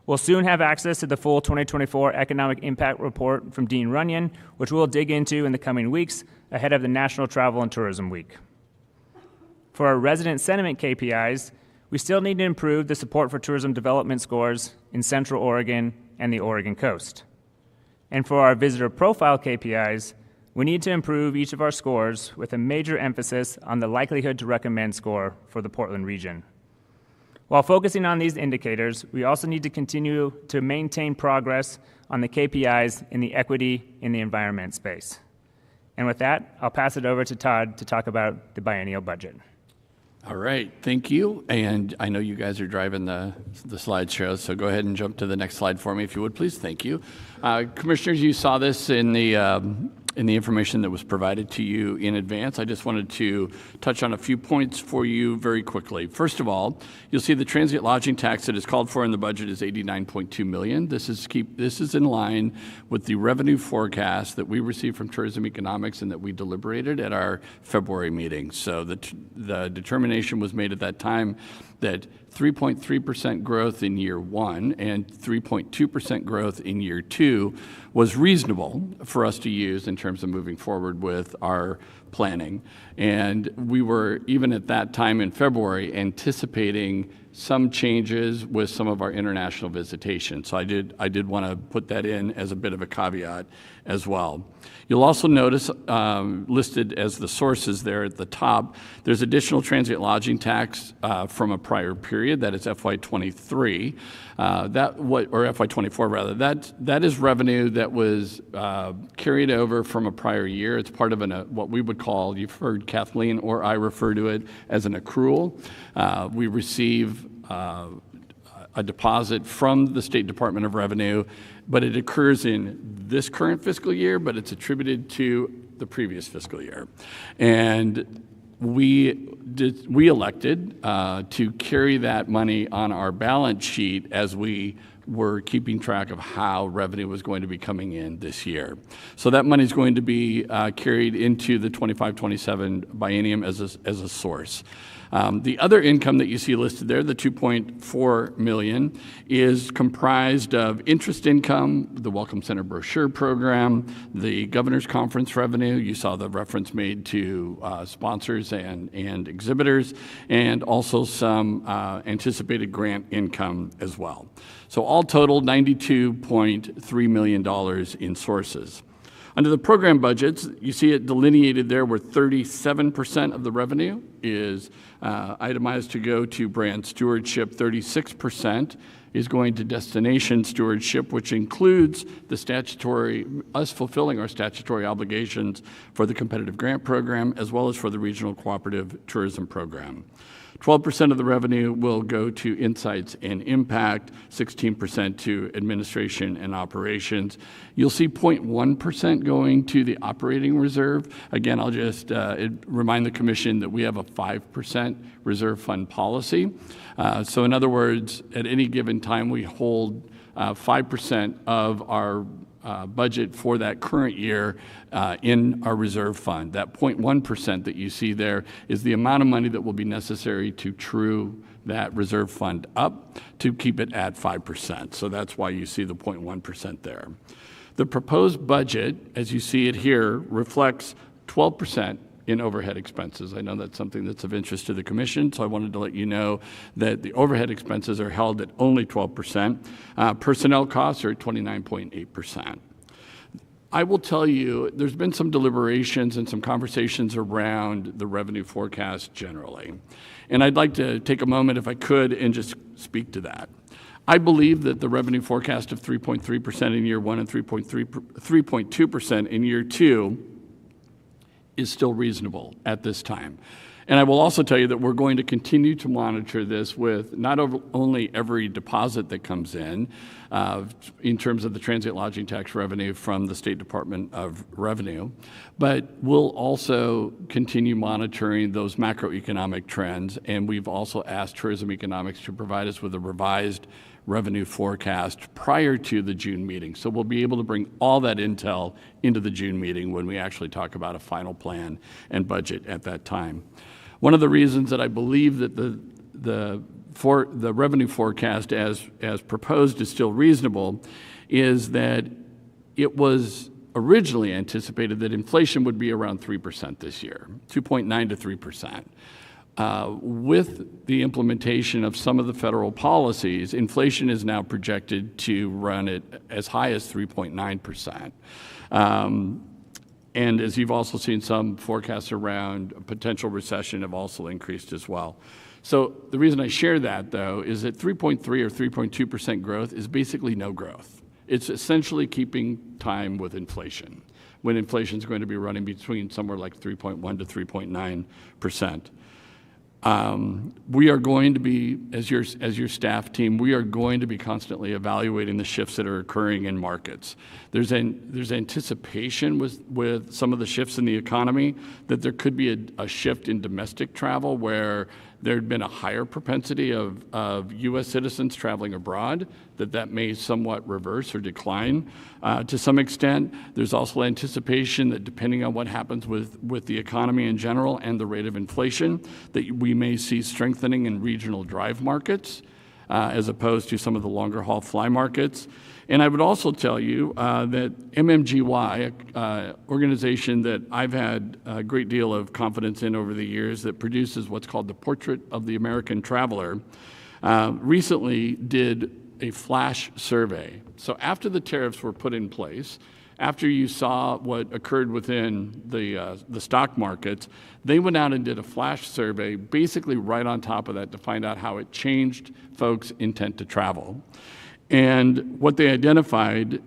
S19: We'll soon have access to the full 2024 Economic Impact Report from Dean Runyon, which we'll dig into in the coming weeks ahead of the National Travel and Tourism Week. For our resident sentiment KPIs, we still need to improve the support for tourism development scores in Central Oregon and the Oregon coast. And for our visitor profile KPIs, we need to improve each of our scores with a major emphasis on the likelihood to recommend score for the Portland region. While focusing on these indicators, we also need to continue to maintain progress on the KPIs in the equity in the environment space. And with that, I'll pass it over to Todd to talk about the biennial budget.
S3: All right, thank you. And I know you guys are driving the slideshow, so go ahead and jump to the next slide for me, if you would, please. Thank you. Commissioners, you saw this in the information that was provided to you in advance. I just wanted to touch on a few points for you very quickly. First of all, you'll see the transient lodging tax that is called for in the budget is $89.2 million. This is in line with the revenue forecast that we received from Tourism Economics and that we deliberated at our February meeting. So the determination was made at that time that 3.3% growth in year 1 and 3.2% growth in year 2 was reasonable for us to use in terms of moving forward with our planning. And we were, even at that time in February, anticipating some changes with some of our international visitation. So I did want to put that in as a bit of a caveat as well. You'll also notice listed as the sources there at the top, there's additional transient lodging tax from a prior period, that is FY23, or FY24 rather. That is revenue that was carried over from a prior year. It's part of what we would call, you've heard Kathleen or I refer to it as an accrual. We receive a deposit from the State Department of Revenue, but it occurs in this current fiscal year, but it's attributed to the previous fiscal year. And we elected to carry that money on our balance sheet as we were keeping track of how revenue was going to be coming in this year. So that money is going to be carried into the 25-27 biennium as a source. The other income that you see listed there, the $2.4 million, is comprised of interest income, the Welcome Center brochure program, the Governor's Conference revenue. You saw the reference made to sponsors and exhibitors, and also some anticipated grant income as well. So all total, $92.3 million in sources. Under the program budgets, you see it delineated there where 37% of the revenue is itemized to go to brand stewardship. 36% is going to destination stewardship, which includes us fulfilling our statutory obligations for the competitive grant program as well as for the regional cooperative tourism program. 12% of the revenue will go to insights and impact, 16% to administration and operations. You'll see 0.1% going to the operating reserve. Again, I'll just remind the Commission that we have a 5% reserve fund policy. So in other words, at any given time, we hold 5% of our budget for that current year in our reserve fund. That 0.1% that you see there is the amount of money that will be necessary to true that reserve fund up to keep it at 5%. So that's why you see the 0.1% there. The proposed budget, as you see it here, reflects 12% in overhead expenses. I know that's something that's of interest to the Commission, so I wanted to let you know that the overhead expenses are held at only 12%. Personnel costs are at 29.8%. I will tell you, there's been some deliberations and some conversations around the revenue forecast generally. And I'd like to take a moment, if I could, and just speak to that. I believe that the revenue forecast of 3.3% in year one and 3.2% in year two is still reasonable at this time. And I will also tell you that we're going to continue to monitor this with not only every deposit that comes in terms of the transient lodging tax revenue from the State Department of Revenue, but we'll also continue monitoring those macroeconomic trends. And we've also asked Tourism Economics to provide us with a revised revenue forecast prior to the June meeting. So we'll be able to bring all that intel into the June meeting when we actually talk about a final plan and budget at that time. One of the reasons that I believe that the revenue forecast as proposed is still reasonable is that it was originally anticipated that inflation would be around 3% this year, 2.9 to 3%. With the implementation of some of the federal policies, inflation is now projected to run at as high as 3.9%. And as you've also seen, some forecasts around a potential recession have also increased as well. So the reason I share that, though, is that 3.3 or 3.2% growth is basically no growth. It's essentially keeping time with inflation, when inflation is going to be running between somewhere like 3.1 to 3.9%. We are going to be, as your staff team, we are going to be constantly evaluating the shifts that are occurring in markets. There's anticipation with some of the shifts in the economy that there could be a shift in domestic travel where there had been a higher propensity of U.S. citizens traveling abroad, that may somewhat reverse or decline to some extent. There's also anticipation that depending on what happens with the economy in general and the rate of inflation, that we may see strengthening in regional drive markets as opposed to some of the longer haul fly markets. And I would also tell you that MMGY, an organization that I've had a great deal of confidence in over the years that produces what's called the Portrait of the American Traveler, recently did a flash survey. So after the tariffs were put in place, after you saw what occurred within the stock markets, they went out and did a flash survey basically right on top of that to find out how it changed folks' intent to travel. And what they identified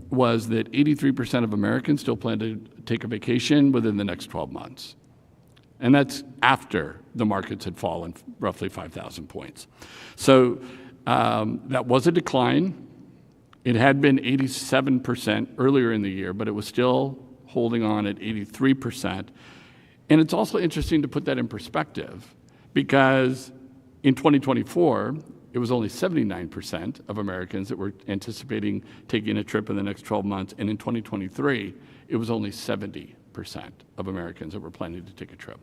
S3: was that 83% of Americans still plan to take a vacation within the next 12 months. And that's after the markets had fallen roughly 5,000 points. So that was a decline. It had been 87% earlier in the year, but it was still holding on at 83%. And it's also interesting to put that in perspective because in 2024, it was only 79% of Americans that were anticipating taking a trip in the next 12 months. And in 2023, it was only 70% of Americans that were planning to take a trip.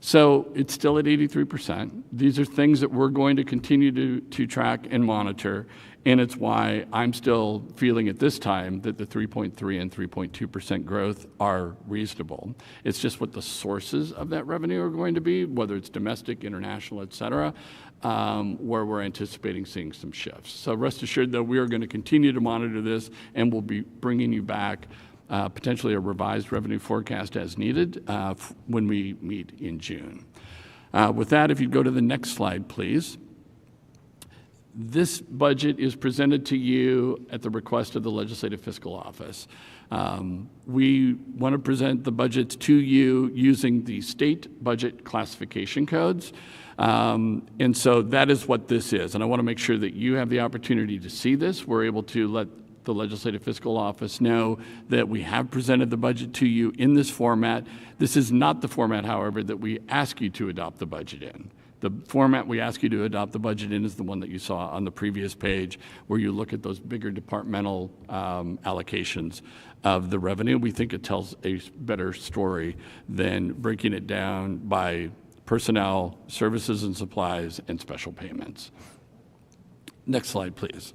S3: So it's still at 83%. These are things that we're going to continue to track and monitor. And it's why I'm still feeling at this time that the 3.3 and 3.2% growth are reasonable. It's just what the sources of that revenue are going to be, whether it's domestic, international, et cetera, where we're anticipating seeing some shifts. So rest assured, though, we are going to continue to monitor this, and we'll be bringing you back potentially a revised revenue forecast as needed when we meet in June. With that, if you go to the next slide, please. This budget is presented to you at the request of the Legislative Fiscal Office. We want to present the budgets to you using the state budget classification codes. And so that is what this is. And I want to make sure that you have the opportunity to see this. We're able to let the Legislative Fiscal Office know that we have presented the budget to you in this format. This is not the format, however, that we ask you to adopt the budget in. The format we ask you to adopt the budget in is the one that you saw on the previous page, where you look at those bigger departmental allocations of the revenue. We think it tells a better story than breaking it down by personnel, services and supplies, and special payments. Next slide, please.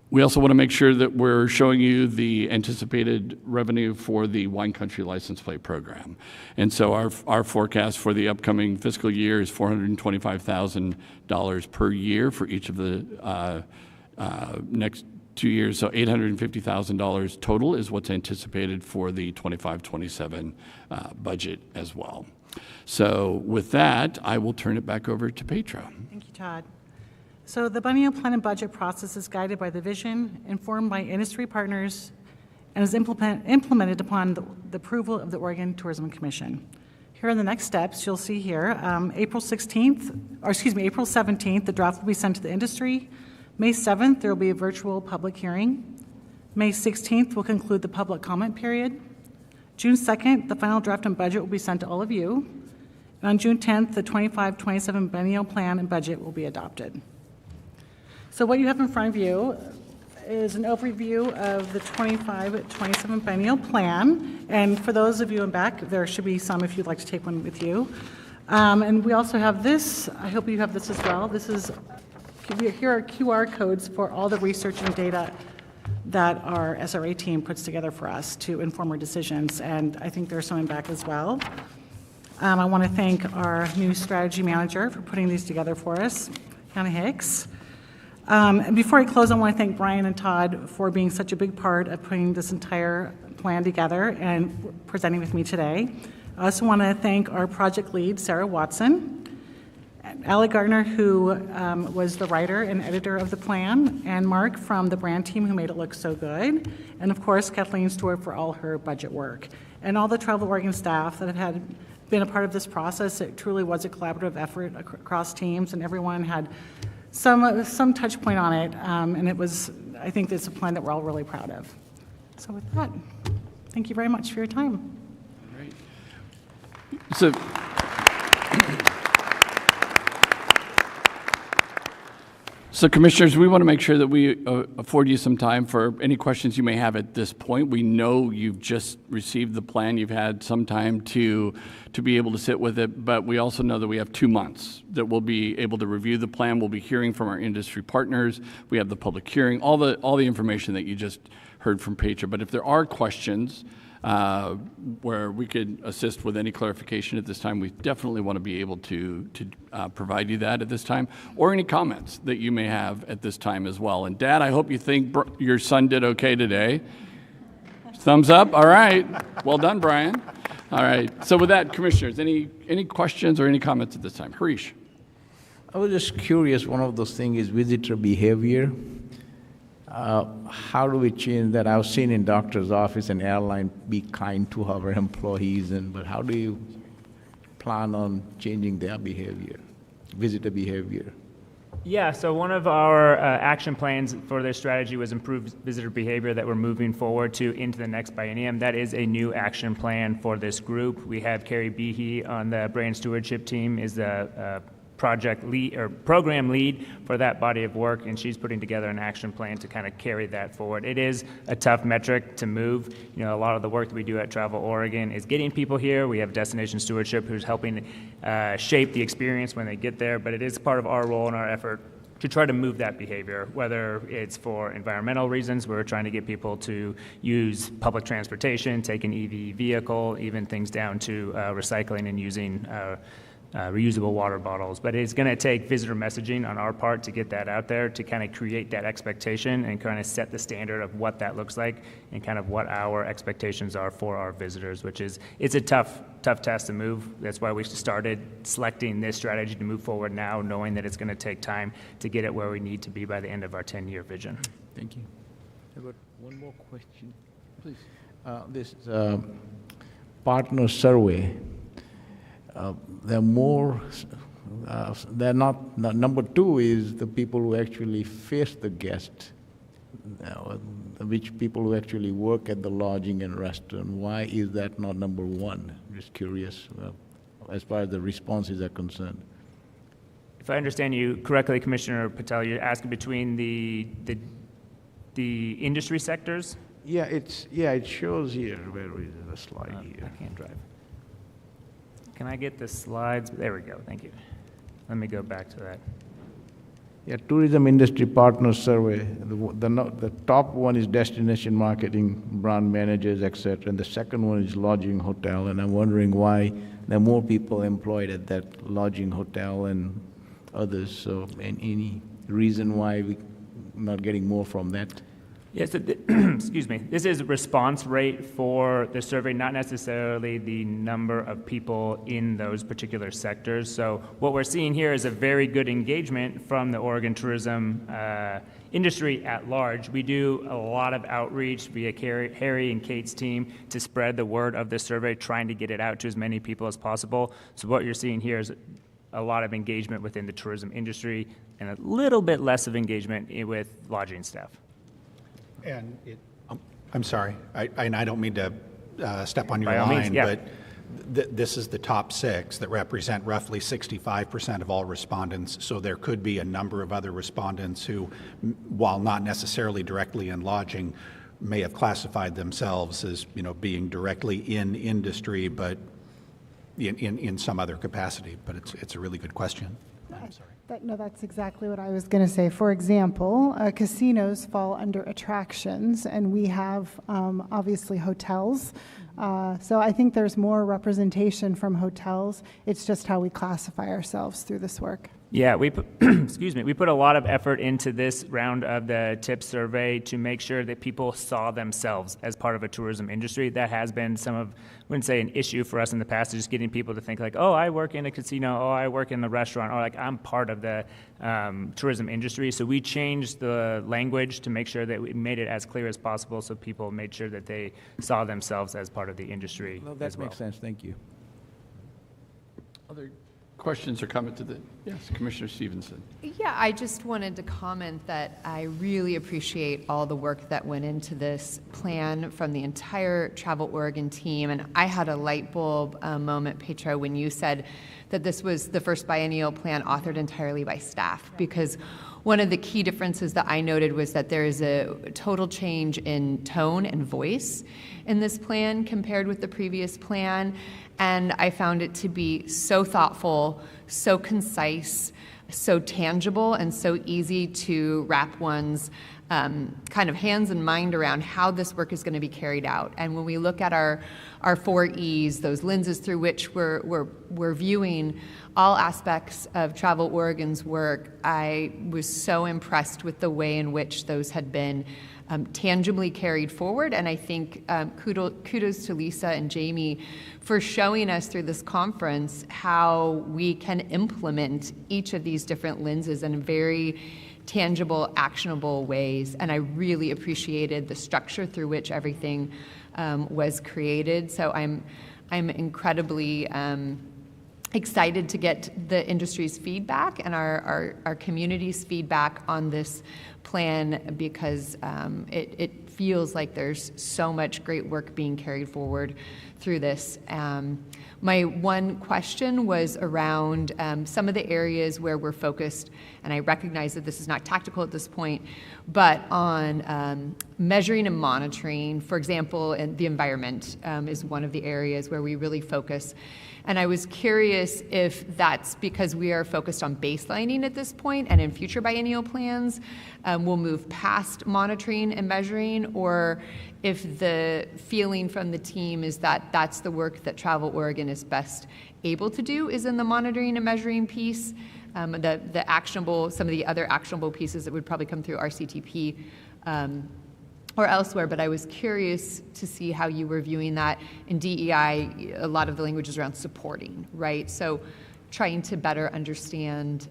S3: We also want to make sure that we're showing you the anticipated revenue for the Wine Country License Plate Program. And so our forecast for the upcoming fiscal year is $425,000 per year for each of the next 2 years. So $850,000 total is what's anticipated for the 25-27 budget as well. So with that, I will turn it back over to Petra.
S18: Thank you, Todd. So the biennial plan and budget process is guided by the vision, informed by industry partners, and is implemented upon the approval of the Oregon Tourism Commission. Here are the next steps. You'll see here, April 17th, the draft will be sent to the industry. May 7th, there will be a virtual public hearing. May 16th, we'll conclude the public comment period. June 2nd, the final draft and budget will be sent to all of you. And on June 10th, the 25-27 biennial plan and budget will be adopted. So what you have in front of you is an overview of the 25-27 biennial plan. And for those of you in back, there should be some if you'd like to take one with you. And we also have this. I hope you have this as well. Here are QR codes for all the research and data that our SRA team puts together for us to inform our decisions. And I think there's some in back as well. I want to thank our new strategy manager for putting these together for us, Hannah Hicks. And before I close, I want to thank Brian and Todd for being such a big part of putting this entire plan together and presenting with me today. I also want to thank our project lead, Sarah Watson, Allie Gardner, who was the writer and editor of the plan, and Mark from the brand team, who made it look so good, and of course, Kathleen Stewart for all her budget work, and all the Travel Oregon staff that have been a part of this process. It truly was a collaborative effort across teams, and everyone had some touch point on it, and I think it's a plan that we're all really proud of. So with that, thank you very much for your time.
S3: Great. So commissioners, we want to make sure that we afford you some time for any questions you may have at this point. We know you've just received the plan. You've had some time to be able to sit with it, but we also know that we have 2 months that we'll be able to review the plan. We'll be hearing from our industry partners. We have the public hearing, all the information that you just heard from Petra. But if there are questions where we could assist with any clarification at this time, we definitely want to be able to provide you that at this time, or any comments that you may have at this time as well. And Dad, I hope you think your son did okay today. Thumbs up. All right. Well done, Brian. All right. So with that, commissioners, any questions or any comments at this time? Harish.
S5: I was just curious, one of those things is visitor behavior. How do we change that? I've seen in doctor's office and airline be kind to our employees, but how do you plan on changing their behavior, visitor behavior?
S19: Yeah, so one of our action plans for their strategy was improved visitor behavior that we're moving forward to into the next biennium. That is a new action plan for this group. We have Carrie Behe on the brand stewardship team, is the project lead or program lead for that body of work, and she's putting together an action plan to kind of carry that forward. It is a tough metric to move. You know, a lot of the work that we do at Travel Oregon is getting people here. We have Destination Stewardship who's helping shape the experience when they get there, but it is part of our role and our effort to try to move that behavior, whether it's for environmental reasons, we're trying to get people to use public transportation, take an EV vehicle, even things down to recycling and using reusable water bottles. But it's going to take visitor messaging on our part to get that out there, to kind of create that expectation and kind of set the standard of what that looks like and kind of what our expectations are for our visitors, which is, it's a tough task to move. That's why we started selecting this strategy to move forward now, knowing that it's going to take time to get it where we need to be by the end of our 10-year vision.
S5: Thank you. I've got one more question. Please. This partner survey, they're more, they're not, number two is the people who actually face the guest, which people who actually work at the lodging and restaurant. Why is that not number one? Just curious, as far as the responses are concerned.
S19: If I understand you correctly, Commissioner Patel, you're asking between the industry sectors?
S5: Yeah, it shows here. Where is the slide here?
S19: I can't drive. Can I get the slides? There we go. Thank you. Let me go back to that.
S5: Yeah, tourism industry partner survey. The top one is destination marketing, brand managers, etc. And the second one is lodging hotel. And I'm wondering why there are more people employed at that lodging hotel and others. So, any reason why we're not getting more from that?
S19: Yes, excuse me. This is response rate for the survey, not necessarily the number of people in those particular sectors. So what we're seeing here is a very good engagement from the Oregon tourism industry at large. We do a lot of outreach via Harry and Kate's team to spread the word of this survey, trying to get it out to as many people as possible. So what you're seeing here is a lot of engagement within the tourism industry and a little bit less of engagement with lodging staff.
S6: And I'm sorry, and I don't mean to step on your
S19: By all
S6: line,
S19: means, yeah.
S6: but this is the top 6 that represent roughly 65% of all respondents. So there could be a number of other respondents who, while not necessarily directly in lodging, may have classified themselves as, being directly in industry, but in some other capacity. But it's a really good question. I'm sorry.
S1: No, that's exactly what I was going to say. For example, casinos fall under attractions, and we have obviously hotels. So I think there's more representation from hotels. It's just how we classify ourselves through this work.
S19: Yeah, we put, excuse me, we put a lot of effort into this round of the TIP survey to make sure that people saw themselves as part of a tourism industry. That has been I wouldn't say an issue for us in the past, just getting people to think like, oh, I work in a casino, oh, I work in the restaurant, or like I'm part of the tourism industry. So we changed the language to make sure that we made it as clear as possible so people made sure that they saw themselves as part of the industry.
S5: Well, that makes sense. Thank you.
S3: Other questions or comment to yes, Commissioner Stevenson.
S9: Yeah, I just wanted to comment that I really appreciate all the work that went into this plan from the entire Travel Oregon team. And I had a light bulb moment, Petro, when you said that this was the first biennial plan authored entirely by staff, because one of the key differences that I noted was that there is a total change in tone and voice in this plan compared with the previous plan. And I found it to be so thoughtful, so concise, so tangible, and so easy to wrap one's kind of hands and mind around how this work is going to be carried out. And when we look at our 4 E's, those lenses through which we're viewing all aspects of Travel Oregon's work, I was so impressed with the way in which those had been tangibly carried forward. And I think kudos to Lisa and Jamie for showing us through this conference how we can implement each of these different lenses in very tangible, actionable ways. And I really appreciated the structure through which everything was created. So I'm incredibly excited to get the industry's feedback and our community's feedback on this plan, because it feels like there's so much great work being carried forward through this. My one question was around some of the areas where we're focused, and I recognize that this is not tactical at this point, but on measuring and monitoring, for example, and the environment is one of the areas where we really focus. And I was curious if that's because we are focused on baselining at this point, and in future biennial plans, we'll move past monitoring and measuring, or if the feeling from the team is that that's the work that Travel Oregon is best able to do, is in the monitoring and measuring piece. The actionable, some of the other actionable pieces that would probably come through RCTP or elsewhere, but I was curious to see how you were viewing that. In DEI, a lot of the language is around supporting, right? So trying to better understand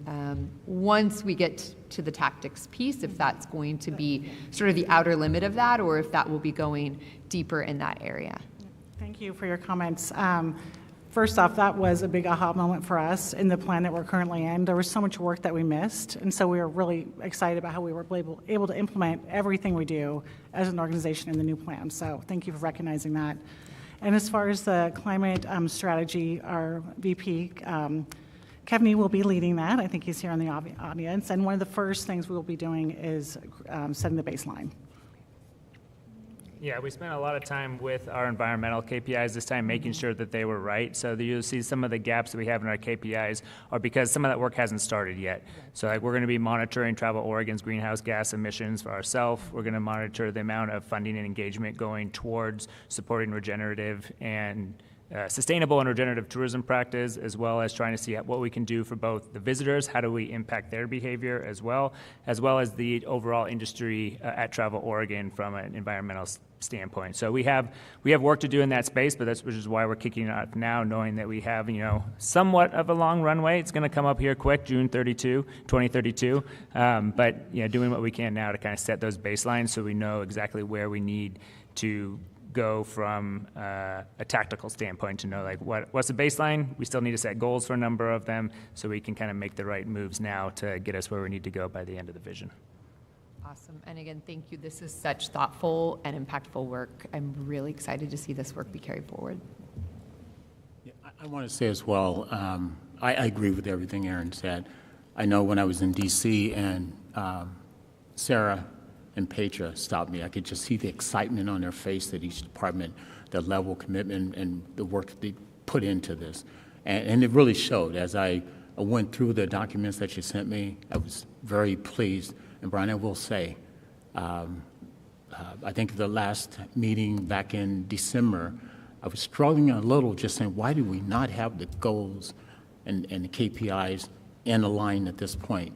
S9: once we get to the tactics piece, if that's going to be sort of the outer limit of that, or if that will be going deeper in that area.
S18: Thank you for your comments. First off, that was a big aha moment for us in the plan that we're currently in. There was so much work that we missed, and so we were really excited about how we were able to implement everything we do as an organization in the new plan. So thank you for recognizing that. And as far as the climate strategy, our VP, Kevin will be leading that. I think he's here in the audience. And one of the first things we will be doing is setting the baseline.
S19: Yeah, we spent a lot of time with our environmental KPIs this time, making sure that they were right. So you'll see some of the gaps that we have in our KPIs are because some of that work hasn't started yet. So like we're going to be monitoring Travel Oregon's greenhouse gas emissions for ourselves. We're going to monitor the amount of funding and engagement going towards supporting regenerative and sustainable and regenerative tourism practice, as well as trying to see what we can do for both the visitors, how do we impact their behavior as well as the overall industry at Travel Oregon from an environmental standpoint. So we have work to do in that space, but which is why we're kicking it off now, knowing that we have somewhat of a long runway. It's going to come up here quick, June 2032. But doing what we can now to kind of set those baselines so we know exactly where we need to go from a tactical standpoint to know like what's the baseline. We still need to set goals for a number of them so we can kind of make the right moves now to get us where we need to go by the end of the vision.
S9: Awesome. And again, thank you. This is such thoughtful and impactful work. I'm really excited to see this work be carried forward.
S8: Yeah, I want to say as well, I agree with everything Erin said. I know when I was in D.C. and Sarah and Petra stopped me, I could just see the excitement on their face at each department, the level of commitment and the work that they put into this. And it really showed. As I went through the documents that you sent me, I was very pleased. And Brian, I will say, I think the last meeting back in December, I was struggling a little just saying, why do we not have the goals and the KPIs in a line at this point?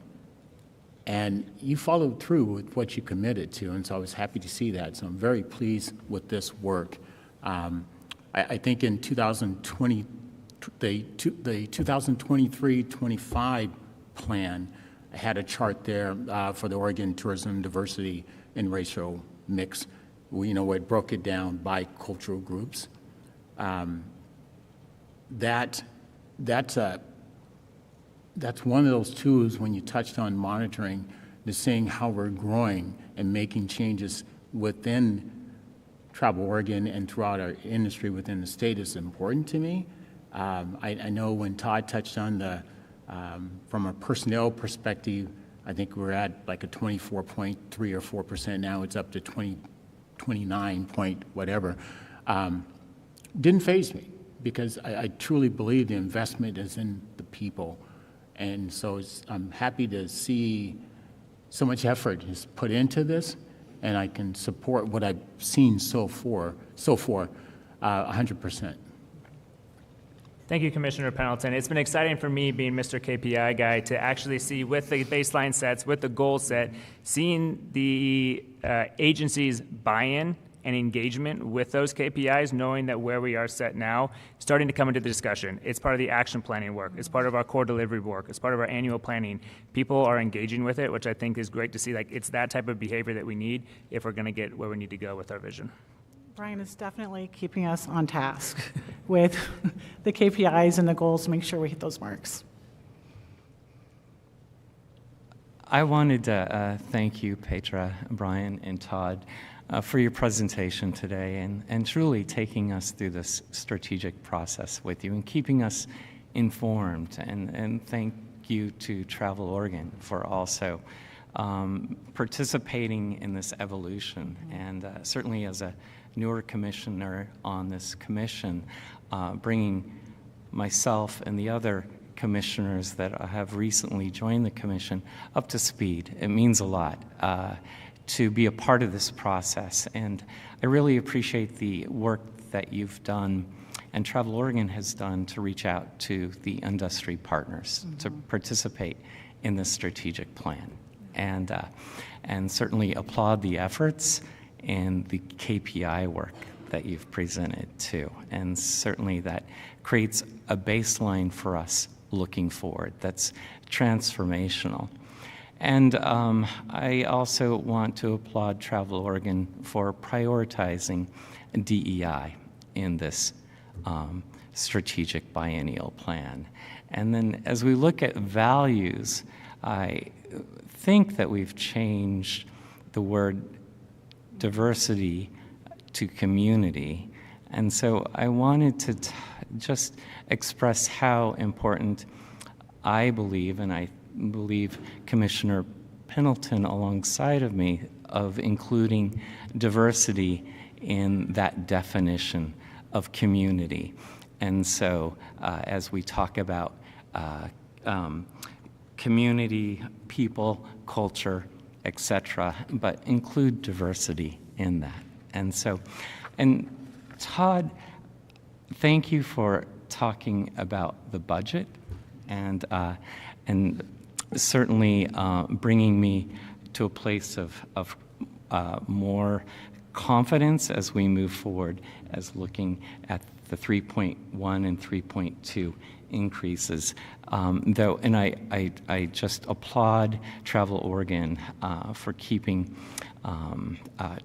S8: And you followed through with what you committed to, and so I was happy to see that. So I'm very pleased with this work. I think in 2020, the 2023-25 plan, I had a chart there for the Oregon tourism diversity and racial mix. Where it broke it down by cultural groups. That's one of those tools when you touched on monitoring, to seeing how we're growing and making changes within Travel Oregon and throughout our industry within the state is important to me. I know when Todd touched on from a personnel perspective, I think we're at like a 24.3 or 4%. Now it's up to 29 point whatever. Didn't faze me because I truly believe the investment is in the people. And so I'm happy to see so much effort is put into this, and I can support what I've seen so far, 100%.
S19: Thank you, Commissioner Pendleton. It's been exciting for me, being Mr. KPI guy, to actually see with the baseline sets, with the goal set, seeing the agency's buy-in and engagement with those KPIs, knowing that where we are set now, starting to come into the discussion. It's part of the action planning work. It's part of our core delivery work. It's part of our annual planning. People are engaging with it, which I think is great to see. Like, it's that type of behavior that we need if we're going to get where we need to go with our vision.
S18: Brian is definitely keeping us on task with the KPIs and the goals to make sure we hit those marks.
S2: I wanted to thank you, Petra, Brian, and Todd, for your presentation today and truly taking us through this strategic process with you and keeping us informed. And thank you to Travel Oregon for also participating in this evolution. And certainly as a newer commissioner on this commission, bringing myself and the other commissioners that have recently joined the commission up to speed. It means a lot to be a part of this process. And I really appreciate the work that you've done and Travel Oregon has done to reach out to the industry partners to participate in this strategic plan. And certainly applaud the efforts and the KPI work that you've presented too. And certainly that creates a baseline for us looking forward that's transformational. And I also want to applaud Travel Oregon for prioritizing DEI in this strategic biennial plan. And then as we look at values, I think that we've changed the word diversity to community. And so I wanted to just express how important I believe, and I believe Commissioner Pendleton alongside of me, of including diversity in that definition of community. And so as we talk about community, people, culture, etc., but include diversity in that. And so, and Todd, thank you for talking about the budget and certainly bringing me to a place of more confidence as we move forward as looking at the 3.1 and 3.2 increases. Though, and I just applaud Travel Oregon for keeping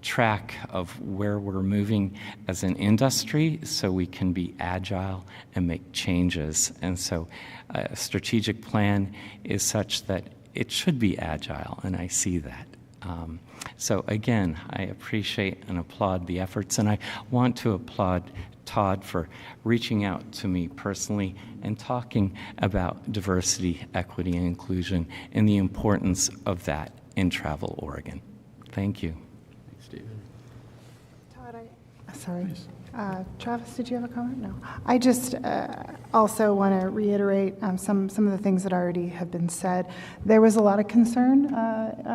S2: track of where we're moving as an industry so we can be agile and make changes. And so a strategic plan is such that it should be agile, and I see that. So again, I appreciate and applaud the efforts, and I want to applaud Todd for reaching out to me personally and talking about diversity, equity, and inclusion and the importance of that in Travel Oregon. Thank you.
S3: Thanks, David.
S1: Todd, sorry. Travis, did you have a comment? No. I just also want to reiterate some of the things that already have been said. There was a lot of concern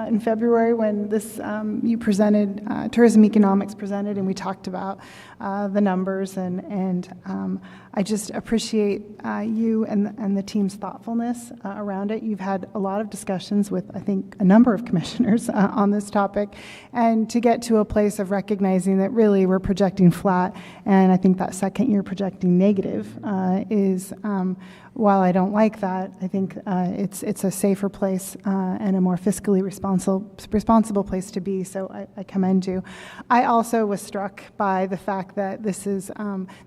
S1: in February when this you presented, tourism economics presented, and we talked about the numbers, and I just appreciate you and the team's thoughtfulness around it. You've had a lot of discussions with, I think, a number of commissioners on this topic, and to get to a place of recognizing that really we're projecting flat, and I think that second year projecting negative is, while I don't like that, I think it's a safer place and a more fiscally responsible place to be, so I commend you. I also was struck by the fact that this is,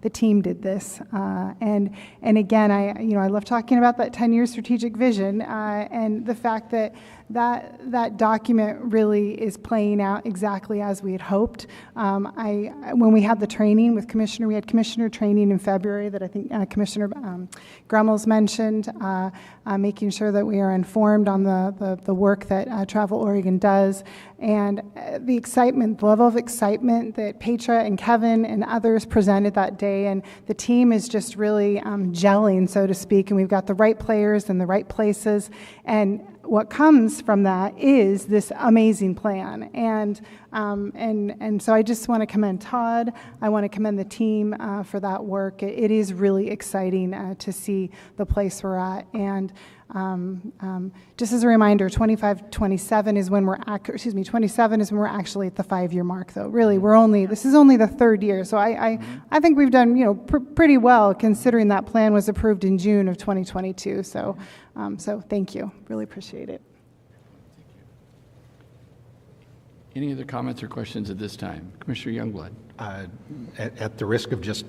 S1: the team did this, and again, I love talking about that 10-year strategic vision, and the fact that that document really is playing out exactly as we had hoped. When we had the training with Commissioner, we had Commissioner training in February that I think Commissioner Grummel's mentioned, making sure that we are informed on the work that Travel Oregon does, and the excitement, the level of excitement that Petra and Kevin and others presented that day, and the team is just really gelling, so to speak, and we've got the right players in the right places, and what comes from that is this amazing plan, and so I just want to commend Todd. I want to commend the team for that work. It is really exciting to see the place we're at, and just as a reminder, 27 is when we're actually at the 5-year mark, though. Really, this is only the third year, so I think we've done pretty well considering that plan was approved in June of 2022. So thank you, really appreciate it.
S3: Any other comments or questions at this time? Commissioner Youngblood.
S6: At the risk of just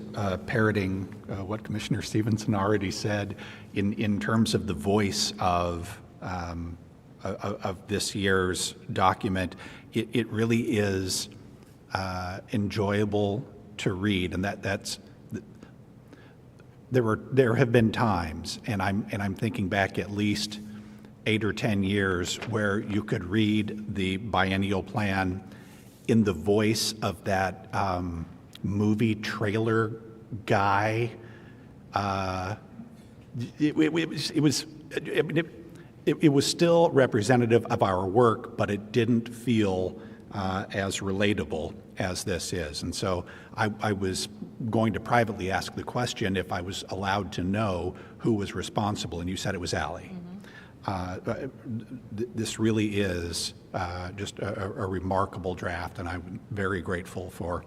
S6: parroting what Commissioner Stevenson already said, in terms of the voice of this year's document, it really is enjoyable to read, and that's there have been times, and I'm thinking back at least 8 or 10 years where you could read the biennial plan in the voice of that movie trailer guy. It was still representative of our work, but it didn't feel as relatable as this is. And so I was going to privately ask the question if I was allowed to know who was responsible, and you said it was Allie. This really is just a remarkable draft, and I'm very grateful for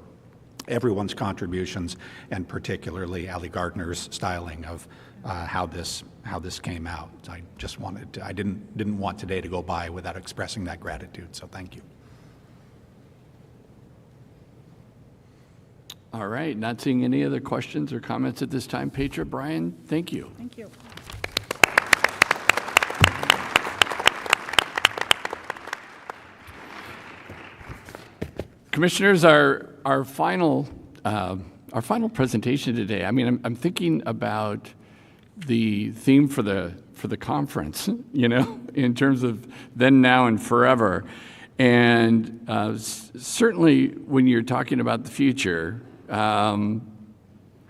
S6: everyone's contributions, and particularly Allie Gardner's styling of how this came out. I just wanted to, I didn't want today to go by without expressing that gratitude. So thank you.
S3: All right, not seeing any other questions or comments at this time. Petra, Brian, thank you.
S16: Thank you.
S3: Commissioners, our final presentation today. I mean, I'm thinking about the theme for the conference, you know, in terms of then, now, and forever. And certainly, when you're talking about the future, a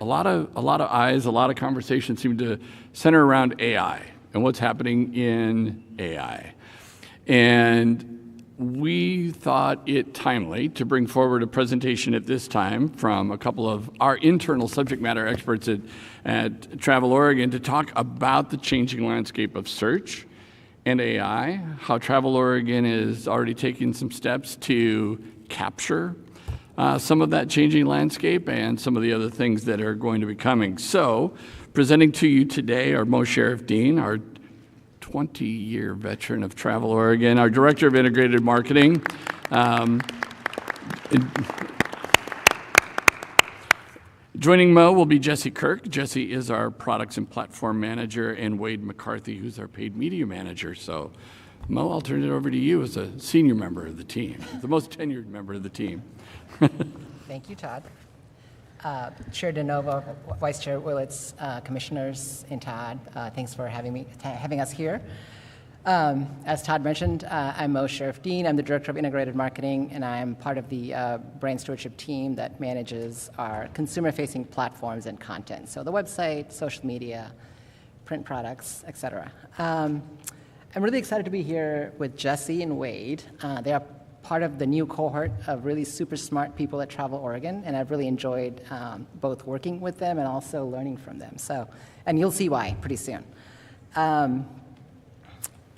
S3: lot of eyes, a lot of conversations seem to center around AI and what's happening in AI. And we thought it timely to bring forward a presentation at this time from a couple of our internal subject matter experts at Travel Oregon to talk about the changing landscape of search and AI, how Travel Oregon is already taking some steps to capture some of that changing landscape and some of the other things that are going to be coming. So, presenting to you today are Mo Sheriff Dean, our 20-year veteran of Travel Oregon, our Director of Integrated Marketing. Joining Mo will be Jesse Kirk. Jesse is our Products and Platform Manager, and Wade McCarthy, who's our Paid Media Manager. So, Mo, I'll turn it over to you as a senior member of the team, the most tenured member of the team.
S20: Thank you, Todd. Chair DeNovo, Vice Chair Willits, Commissioners, and Todd, thanks for having us here. As Todd mentioned, I'm Mo Sheriff Dean. I'm the Director of Integrated Marketing, and I'm part of the brand stewardship team that manages our consumer-facing platforms and content. So the website, social media, print products, et cetera. I'm really excited to be here with Jesse and Wade. They are part of the new cohort of really super smart people at Travel Oregon, and I've really enjoyed both working with them and also learning from them. So, and you'll see why pretty soon. All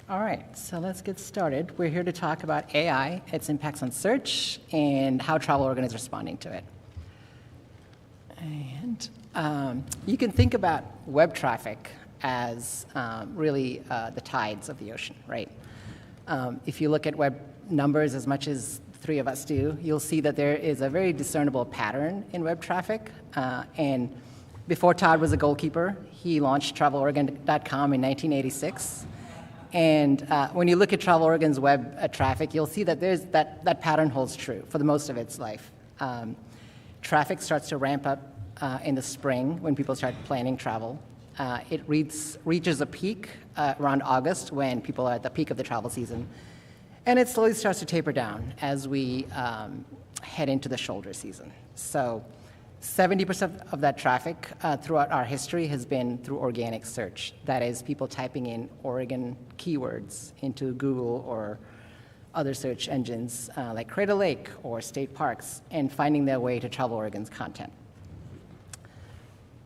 S20: right, so let's get started. We're here to talk about AI, its impacts on search, and how Travel Oregon is responding to it. And you can think about web traffic as really the tides of the ocean, right? If you look at web numbers as much as three of us do, you'll see that there is a very discernible pattern in web traffic. And before Todd was a goalkeeper, he launched TravelOregon.com in 1986. And when you look at Travel Oregon's web traffic, you'll see that that pattern holds true for the most of its life. Traffic starts to ramp up in the spring when people start planning travel. It reaches a peak around August when people are at the peak of the travel season. And it slowly starts to taper down as we head into the shoulder season. So 70% of that traffic throughout our history has been through organic search. That is, people typing in Oregon keywords into Google or other search engines like Crater Lake or state parks and finding their way to Travel Oregon's content.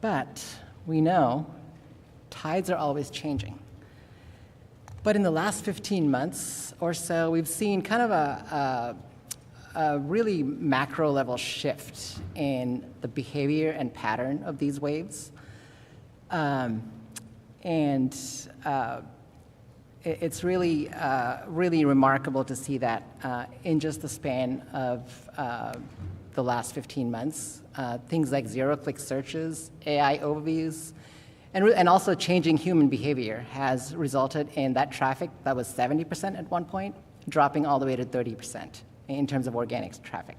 S20: But we know tides are always changing. But in the last 15 months or so, we've seen kind of a really macro level shift in the behavior and pattern of these waves. It's really, really remarkable to see that in just the span of the last 15 months, things like zero-click searches, AI overviews, and also changing human behavior has resulted in that traffic that was 70% at one point, dropping all the way to 30% in terms of organic traffic.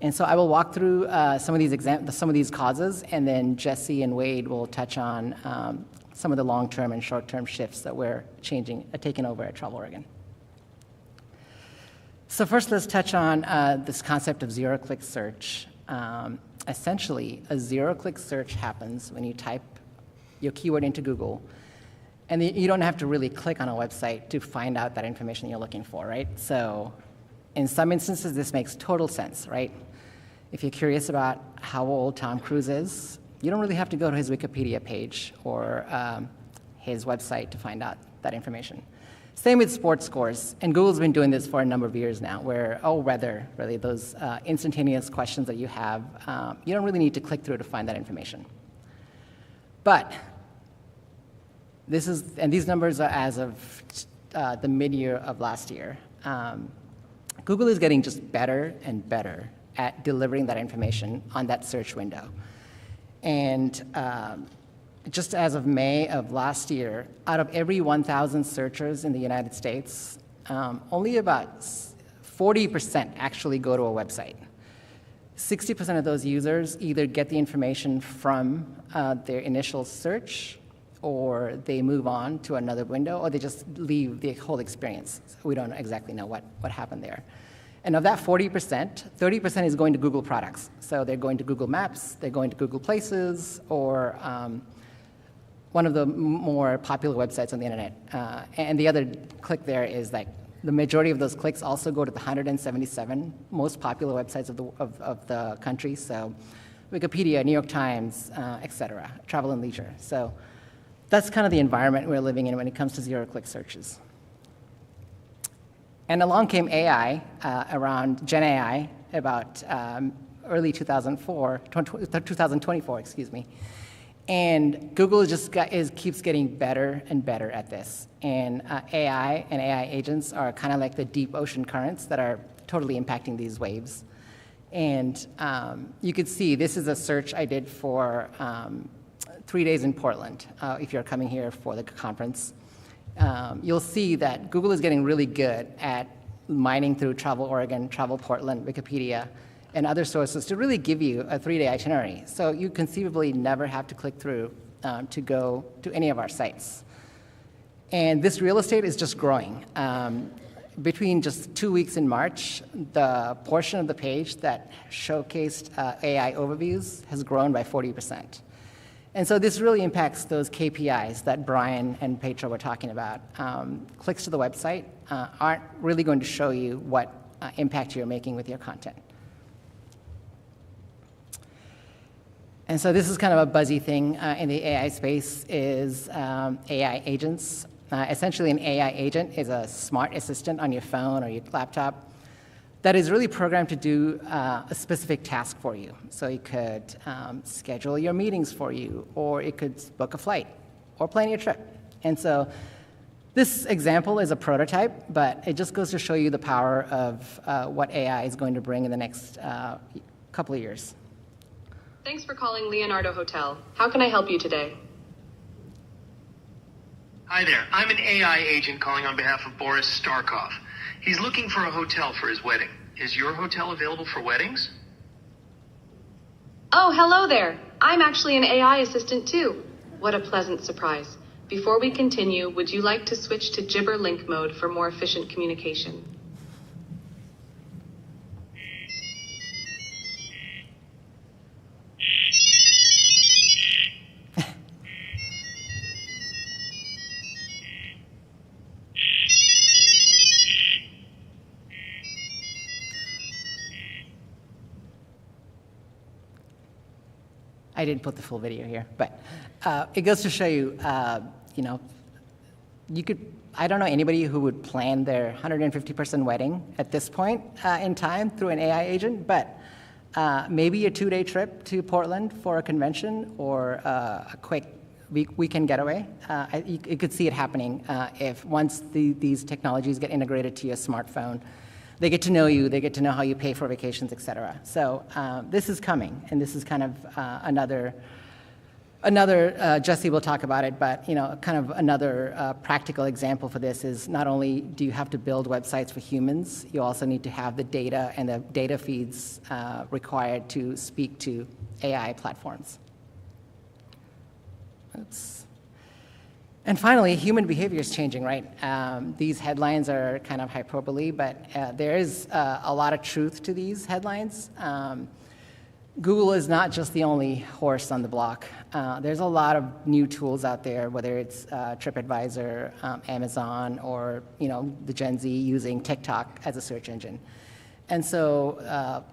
S20: And so I will walk through some of these causes, and then Jesse and Wade will touch on some of the long-term and short-term shifts that we're taking over at Travel Oregon. So first, let's touch on this concept of zero-click search. Essentially, a zero-click search happens when you type your keyword into Google, and you don't have to really click on a website to find out that information you're looking for, right? So in some instances, this makes total sense, right? If you're curious about how old Tom Cruise is, you don't really have to go to his Wikipedia page or his website to find out that information. Same with sports scores, and Google's been doing this for a number of years now, where, weather, really, those instantaneous questions that you have, you don't really need to click through to find that information. But these numbers are as of the mid-year of last year. Google is getting just better and better at delivering that information on that search window. And just as of May of last year, out of every 1,000 searchers in the United States, only about 40% actually go to a website. 60% of those users either get the information from their initial search, or they move on to another window, or they just leave the whole experience. So we don't exactly know what happened there. And of that 40%, 30% is going to Google products. So they're going to Google Maps, they're going to Google Places, or one of the more popular websites on the internet. And the other click there is like the majority of those clicks also go to the 177 most popular websites of the country. So Wikipedia, New York Times, et cetera, Travel and Leisure. So that's kind of the environment we're living in when it comes to zero-click searches. And along came AI, around Gen AI, about early 2024, excuse me. And Google just keeps getting better and better at this. And AI and AI agents are kind of like the deep ocean currents that are totally impacting these waves. And you could see this is a search I did for 3 days in Portland, if you're coming here for the conference. You'll see that Google is getting really good at mining through Travel Oregon, Travel Portland, Wikipedia, and other sources to really give you a 3-day itinerary. So you conceivably never have to click through to go to any of our sites. And this real estate is just growing. Between just 2 weeks in March, the portion of the page that showcased AI overviews has grown by 40%. And so this really impacts those KPIs that Brian and Petra were talking about. Clicks to the website aren't really going to show you what impact you're making with your content. And so this is kind of a buzzy thing in the AI space is AI agents. Essentially, an AI agent is a smart assistant on your phone or your laptop that is really programmed to do a specific task for you. So it could schedule your meetings for you, or it could book a flight, or plan your trip. And so this example is a prototype, but it just goes to show you the power of what AI is going to bring in the next couple of years.
S21: Thanks for calling Leonardo Hotel. How can I help you today?
S22: Hi there. I'm an AI agent calling on behalf of Boris Starkov. He's looking for a hotel for his wedding. Is your hotel available for weddings?
S21: Oh, hello there. I'm actually an AI assistant too. What a pleasant surprise. Before we continue, would you like to switch to Gibber Link mode for more efficient communication?
S20: I didn't put the full video here, but it goes to show you, you could, I don't know anybody who would plan their 150-person wedding at this point in time through an AI agent, but maybe a 2-day trip to Portland for a convention or a quick weekend getaway. You could see it happening if once these technologies get integrated to your smartphone. They get to know you, they get to know how you pay for vacations, et cetera. So this is coming, and this is kind of another Jesse will talk about it, but kind of another practical example for this is not only do you have to build websites for humans, you also need to have the data and the data feeds required to speak to AI platforms. Oops. And finally, human behavior is changing, right? These headlines are kind of hyperbole, but there is a lot of truth to these headlines. Google is not just the only horse on the block. There's a lot of new tools out there, whether it's TripAdvisor, Amazon, or the Gen Z using TikTok as a search engine. And so,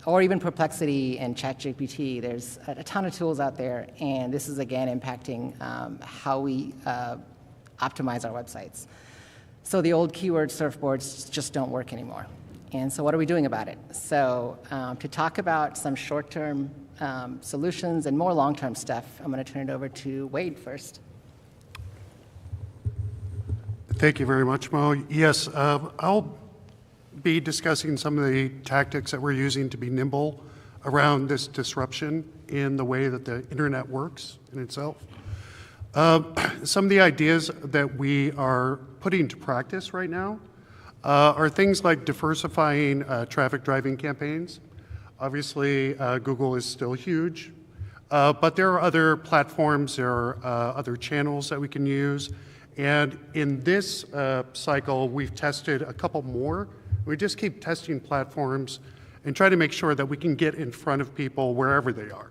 S20: or even Perplexity and ChatGPT, there's a ton of tools out there, and this is again impacting how we optimize our websites. So the old keyword surfboards just don't work anymore. And so what are we doing about it? So to talk about some short-term solutions and more long-term stuff, I'm going to turn it over to Wade first.
S7: Thank you very much, Mo. Yes, I'll be discussing some of the tactics that we're using to be nimble around this disruption in the way that the internet works in itself. Some of the ideas that we are putting to practice right now are things like diversifying traffic driving campaigns. Obviously, Google is still huge, but there are other platforms, there are other channels that we can use. And in this cycle, we've tested a couple more. We just keep testing platforms and try to make sure that we can get in front of people wherever they are.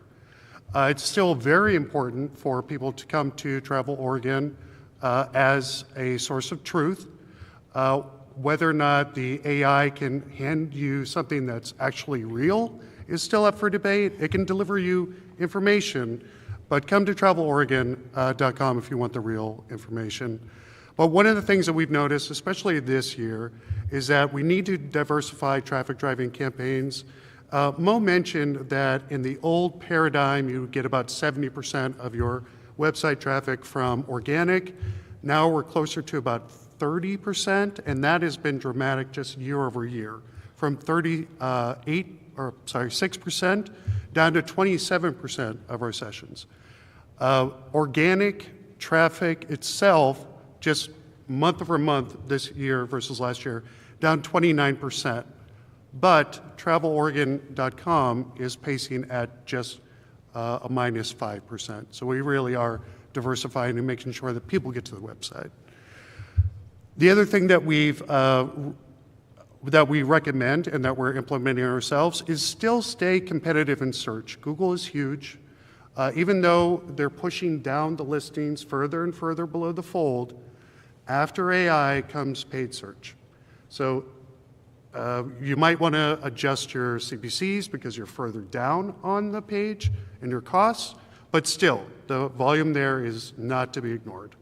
S7: It's still very important for people to come to Travel Oregon as a source of truth. Whether or not the AI can hand you something that's actually real is still up for debate. It can deliver you information, but come to traveloregon.com if you want the real information. But one of the things that we've noticed, especially this year, is that we need to diversify traffic driving campaigns. Mo mentioned that in the old paradigm, you get about 70% of your website traffic from organic. Now we're closer to about 30%, and that has been dramatic just year over year, from 6% down to 27% of our sessions. Organic traffic itself, just month over month this year versus last year, down 29%. But TravelOregon.com is pacing at just a minus 5%. So we really are diversifying and making sure that people get to the website. The other thing that we recommend and that we're implementing ourselves is still stay competitive in search. Google is huge. Even though they're pushing down the listings further and further below the fold, after AI comes paid search. So you might want to adjust your CPCs because you're further down on the page and your costs, but still, the volume there is not to be ignored.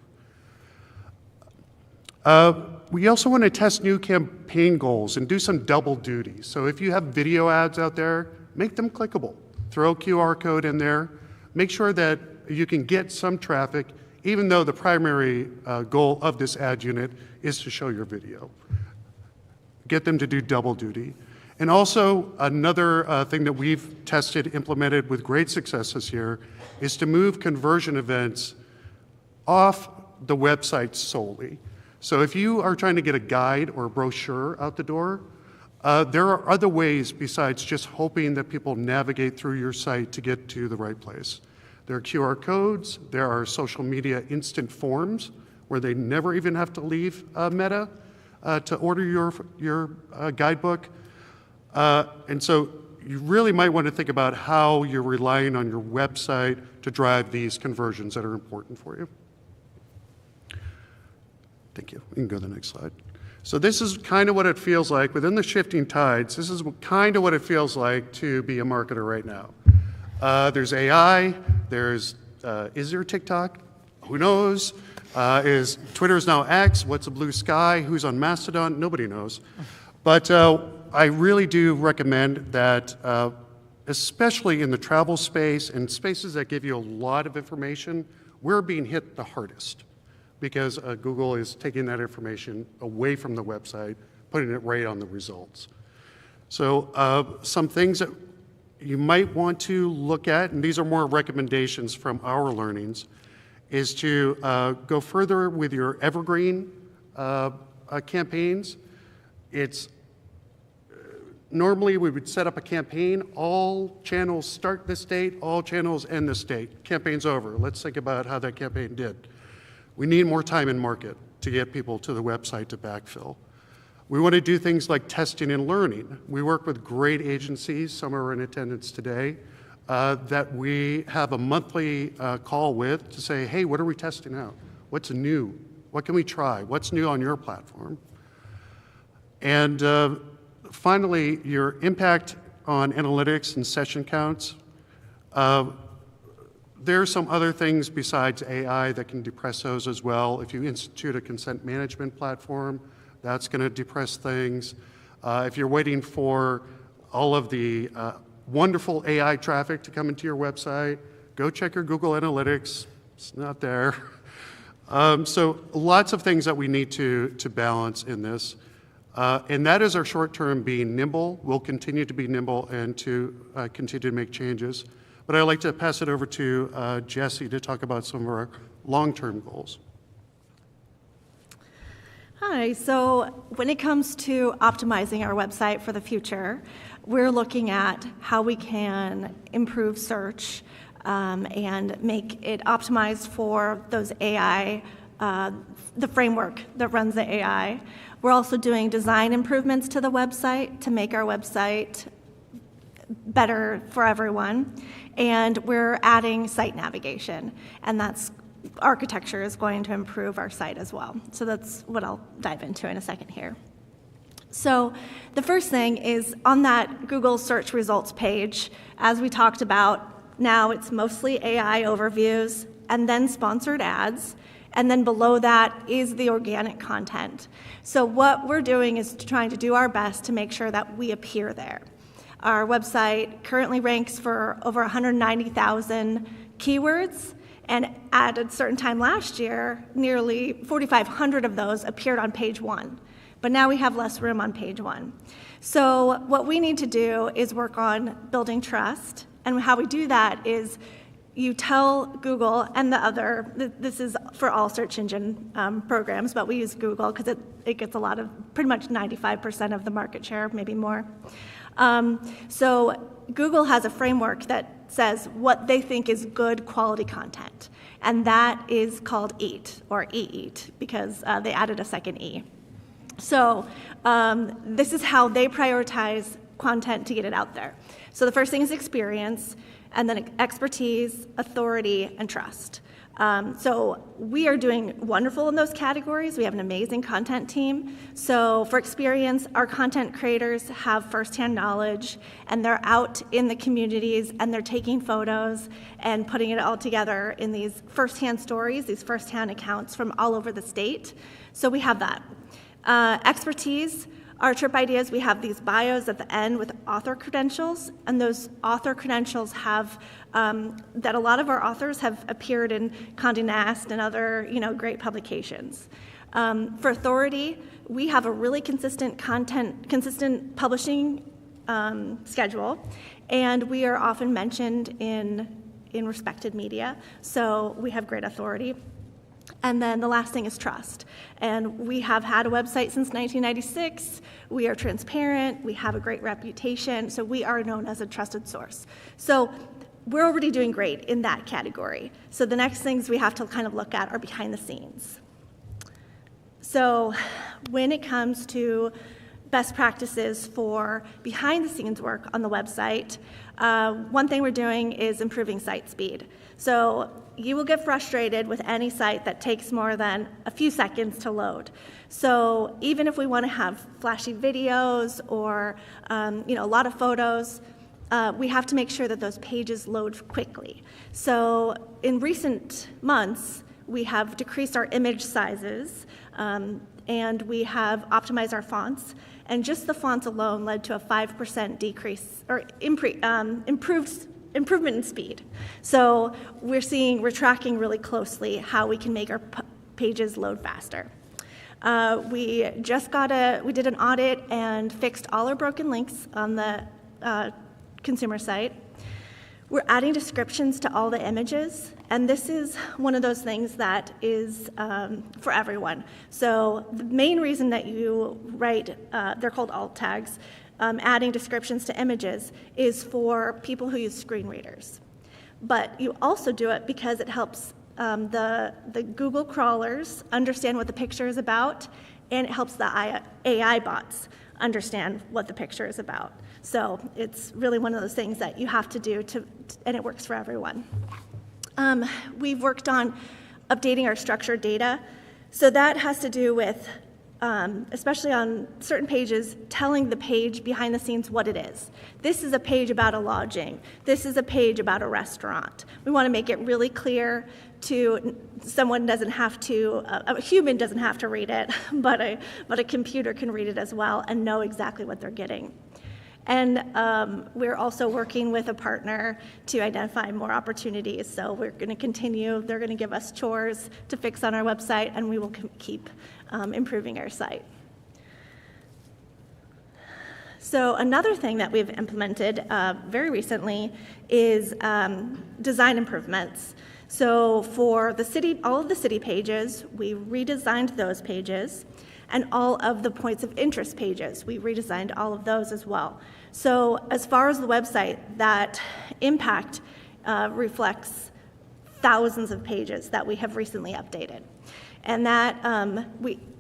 S7: We also want to test new campaign goals and do some double duty. So if you have video ads out there, make them clickable. Throw a QR code in there. Make sure that you can get some traffic, even though the primary goal of this ad unit is to show your video. Get them to do double duty. And also, another thing that we've tested, implemented with great success this year, is to move conversion events off the website solely. So if you are trying to get a guide or a brochure out the door, there are other ways besides just hoping that people navigate through your site to get to the right place. There are QR codes, there are social media instant forms where they never even have to leave Meta to order your guidebook. And so you really might want to think about how you're relying on your website to drive these conversions that are important for you. Thank you. You can go to the next slide. So this is kind of what it feels like within the shifting tides. This is kind of what it feels like to be a marketer right now. There's AI. Is there TikTok? Who knows? Is Twitter's now X? What's a blue sky? Who's on Mastodon? Nobody knows. But I really do recommend that, especially in the travel space and spaces that give you a lot of information, we're being hit the hardest because Google is taking that information away from the website, putting it right on the results. So some things that you might want to look at, and these are more recommendations from our learnings, is to go further with your evergreen campaigns. It's normally we would set up a campaign, all channels start this date, all channels end this date. Campaign's over. Let's think about how that campaign did. We need more time in market to get people to the website to backfill. We want to do things like testing and learning. We work with great agencies, some are in attendance today, that we have a monthly call with to say, hey, what are we testing out? What's new? What can we try? What's new on your platform? And finally, your impact on analytics and session counts. There are some other things besides AI that can depress those as well. If you institute a consent management platform, that's going to depress things. If you're waiting for all of the wonderful AI traffic to come into your website, go check your Google Analytics. It's not there. So lots of things that we need to balance in this. And that is our short term, being nimble. We'll continue to be nimble and to continue to make changes. But I'd like to pass it over to Jesse to talk about some of our long-term goals.
S13: Hi, so when it comes to optimizing our website for the future, we're looking at how we can improve search and make it optimized for those AI, the framework that runs the AI. We're also doing design improvements to the website to make our website better for everyone. And we're adding site navigation, and that's architecture is going to improve our site as well. So that's what I'll dive into in a second here. So the first thing is on that Google search results page, as we talked about, now it's mostly AI overviews and then sponsored ads. And then below that is the organic content. So what we're doing is trying to do our best to make sure that we appear there. Our website currently ranks for over 190,000 keywords, and at a certain time last year, nearly 4,500 of those appeared on page 1. But now we have less room on page 1. So what we need to do is work on building trust, and how we do that is you tell Google and the other, this is for all search engine programs, but we use Google because it gets a lot of, pretty much 95% of the market share, maybe more. So Google has a framework that says what they think is good quality content, and that is called EAT, or EAT, because they added a second E. So this is how they prioritize content to get it out there. So the first thing is experience, and then expertise, authority, and trust. So we are doing wonderful in those categories. We have an amazing content team. So for experience, our content creators have firsthand knowledge, and they're out in the communities, and they're taking photos and putting it all together in these firsthand stories, these firsthand accounts from all over the state. So we have that. Expertise. Our Trip Ideas, we have these bios at the end with author credentials, and those author credentials have, that a lot of our authors have appeared in Condé Nast and other, great publications. For authority, we have a really consistent publishing schedule, and we are often mentioned in respected media, so we have great authority. And then the last thing is trust. And we have had a website since 1996. We are transparent. We have a great reputation. So we are known as a trusted source. So we're already doing great in that category. So the next things we have to kind of look at are behind the scenes. So when it comes to best practices for behind the scenes work on the website, one thing we're doing is improving site speed. So you will get frustrated with any site that takes more than a few seconds to load. So even if we want to have flashy videos or a lot of photos, we have to make sure that those pages load quickly. So in recent months, we have decreased our image sizes, and we have optimized our fonts. And just the fonts alone led to a 5% decrease or improvement in speed. So we're tracking really closely how we can make our pages load faster. We did an audit and fixed all our broken links on the consumer site. We're adding descriptions to all the images, and this is one of those things that is for everyone. So the main reason that you write, they're called alt tags, adding descriptions to images is for people who use screen readers. But you also do it because it helps the Google crawlers understand what the picture is about, and it helps the AI bots understand what the picture is about. So it's really one of those things that you have to do, and it works for everyone. We've worked on updating our structured data. So that has to do with, especially on certain pages, telling the page behind the scenes what it is. This is a page about a lodging. This is a page about a restaurant. We want to make it really clear to someone doesn't have to, a human doesn't have to read it, but a computer can read it as well and know exactly what they're getting. And we're also working with a partner to identify more opportunities. So we're going to continue. They're going to give us chores to fix on our website, and we will keep improving our site. So another thing that we've implemented very recently is design improvements. So for the city, all of the city pages, we redesigned those pages, and all of the points of interest pages, we redesigned all of those as well. So as far as the website, that impact reflects thousands of pages that we have recently updated. And that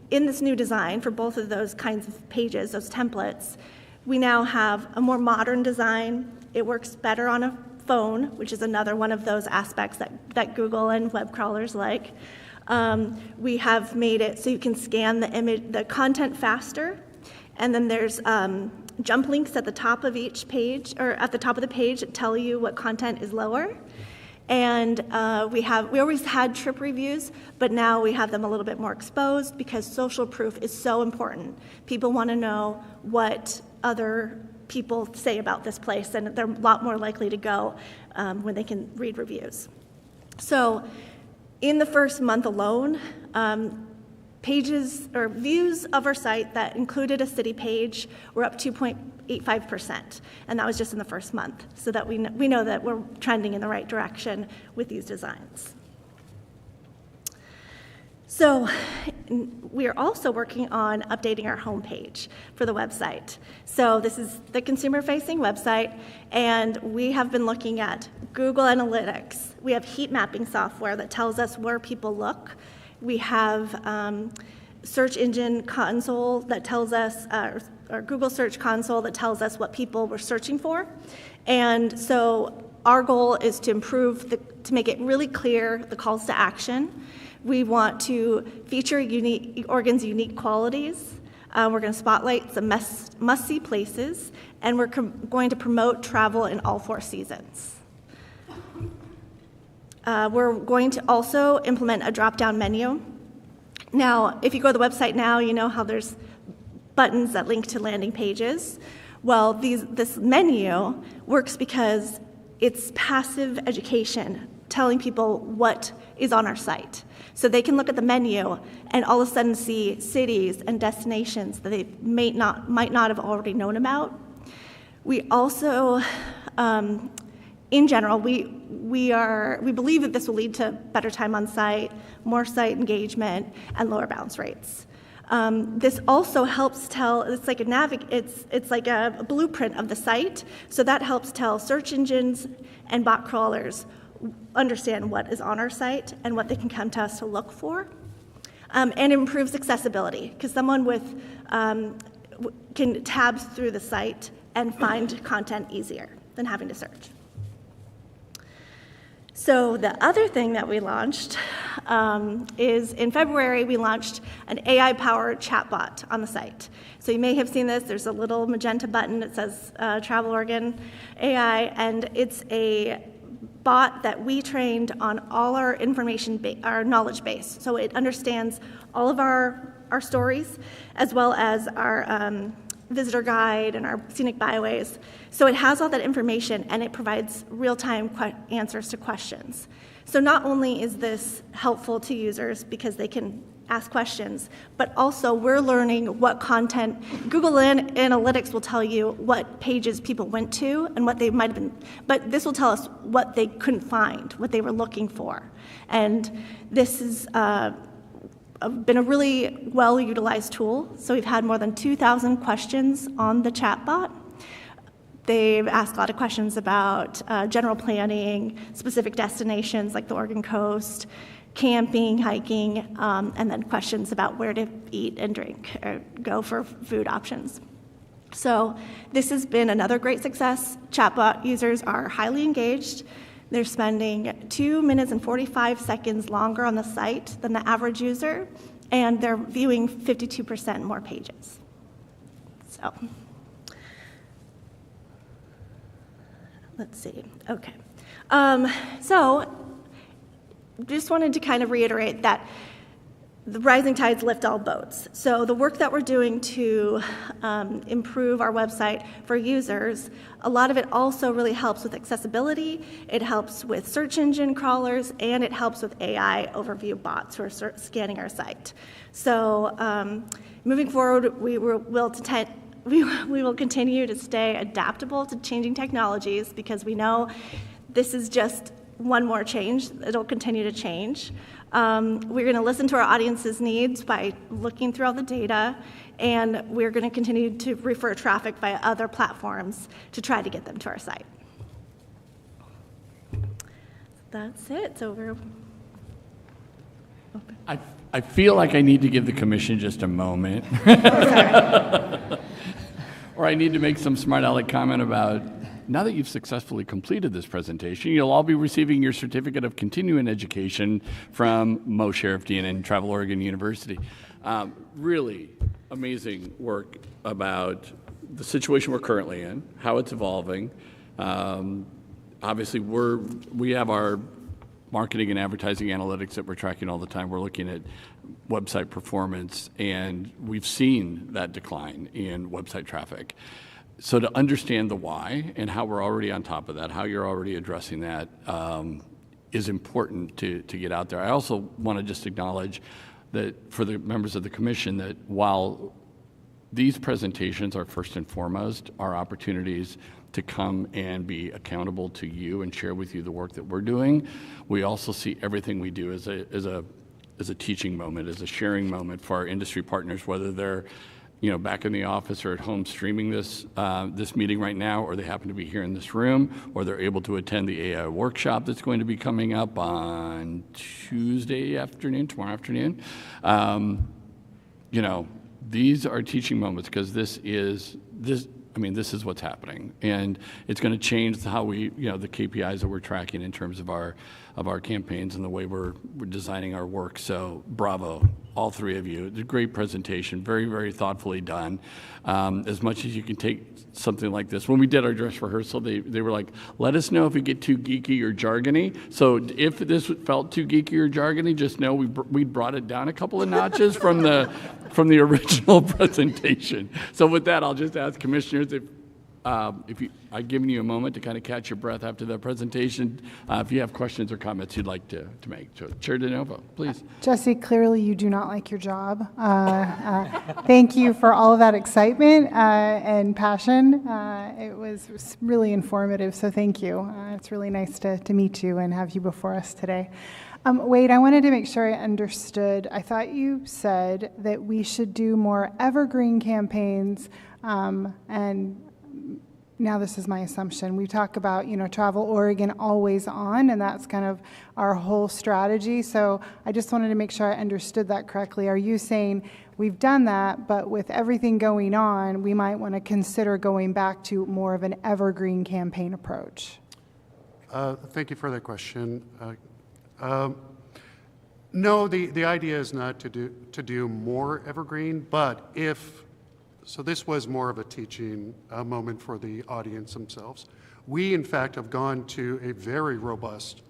S13: in this new design for both of those kinds of pages, those templates, we now have a more modern design. It works better on a phone, which is another one of those aspects that Google and web crawlers like. We have made it so you can scan the image, the content faster, and then there's jump links at the top of each page, or at the top of the page that tell you what content is lower. And we always had trip reviews, but now we have them a little bit more exposed because social proof is so important. People want to know what other people say about this place, and they're a lot more likely to go when they can read reviews. So in the first month alone, pages or views of our site that included a city page were up 2.85%, and that was just in the first month, so that we know that we're trending in the right direction with these designs. So we are also working on updating our homepage for the website. So this is the consumer-facing website, and we have been looking at Google Analytics. We have heat mapping software that tells us where people look. We have search engine console that tells us, or Google Search Console that tells us what people were searching for. And so our goal is to improve, to make it really clear, the calls to action. We want to feature Oregon's unique qualities. We're going to spotlight some must-see places, and we're going to promote travel in all 4 seasons. We're going to also implement a drop-down menu. Now, if you go to the website now, you know how there's buttons that link to landing pages. Well, this menu works because it's passive education, telling people what is on our site. So they can look at the menu and all of a sudden see cities and destinations that they might not have already known about. We also, in general, we believe that this will lead to better time on site, more site engagement, and lower bounce rates. This also helps tell, it's like a blueprint of the site, so that helps tell search engines and bot crawlers understand what is on our site and what they can come to us to look for. And improves accessibility, because someone can tab through the site and find content easier than having to search. So the other thing that we launched is in February, we launched an AI-powered chatbot on the site. So you may have seen this. There's a little magenta button that says Travel Oregon AI, and it's a bot that we trained on all our our knowledge base. So it understands all of our stories, as well as our visitor guide and our scenic byways. So it has all that information, and it provides real-time answers to questions. So not only is this helpful to users because they can ask questions, but also we're learning what content. Google Analytics will tell you what pages people went to and what they might have been, but this will tell us what they couldn't find, what they were looking for. And this has been a really well-utilized tool. So we've had more than 2,000 questions on the chatbot. They've asked a lot of questions about general planning, specific destinations like the Oregon coast, camping, hiking, and then questions about where to eat and drink or go for food options. So this has been another great success. Chatbot users are highly engaged. They're spending 2 minutes and 45 seconds longer on the site than the average user, and they're viewing 52% more pages. So, let's see. Okay. So, just wanted to kind of reiterate that the rising tides lift all boats. So the work that we're doing to improve our website for users, a lot of it also really helps with accessibility, it helps with search engine crawlers, and it helps with AI overview bots who are scanning our site. So moving forward, we will continue to stay adaptable to changing technologies because we know this is just one more change. It'll continue to change. We're going to listen to our audience's needs by looking through all the data, and we're going to continue to refer traffic via other platforms to try to get them to our site. That's it. So we're open.
S3: I feel like I need to give the commission just a moment. Or I need to make some smart aleck comment about, now that you've successfully completed this presentation, you'll all be receiving your Certificate of Continuing Education from Mo Sheriff-Dean and Travel Oregon University. Really amazing work about the situation we're currently in, how it's evolving. Obviously, we have our marketing and advertising analytics that we're tracking all the time. We're looking at website performance, and we've seen that decline in website traffic. So to understand the why and how we're already on top of that, how you're already addressing that, is important to get out there. I also want to just acknowledge that for the members of the commission that while these presentations are first and foremost our opportunities to come and be accountable to you and share with you the work that we're doing, we also see everything we do as a teaching moment, as a sharing moment for our industry partners, whether they're back in the office or at home streaming this meeting right now, or they happen to be here in this room, or they're able to attend the AI workshop that's going to be coming up on tomorrow afternoon. These are teaching moments because this is what's happening, and it's going to change how we, the KPIs that we're tracking in terms of our campaigns and the way we're designing our work. So bravo, all three of you. It's a great presentation, very, very thoughtfully done. As much as you can take something like this. When we did our dress rehearsal, they were like, let us know if we get too geeky or jargony. So if this felt too geeky or jargony, just know we brought it down a couple of notches from the original presentation. So with that, I'll just ask commissioners if I've given you a moment to kind of catch your breath after the presentation. If you have questions or comments you'd like to make. So, Chair DeNovo, please.
S1: Jesse, clearly you do not like your job. Thank you for all of that excitement and passion. It was really informative, so thank you. It's really nice to meet you and have you before us today. Wade, I wanted to make sure I understood. I thought you said that we should do more evergreen campaigns, and now this is my assumption. We talk about, Travel Oregon always on, and that's kind of our whole strategy. So I just wanted to make sure I understood that correctly. Are you saying we've done that, but with everything going on, we might want to consider going back to more of an evergreen campaign approach?
S7: Thank you for that question. No, the idea is not to do more evergreen, but so this was more of a teaching moment for the audience themselves. We, in fact, have gone to a very robust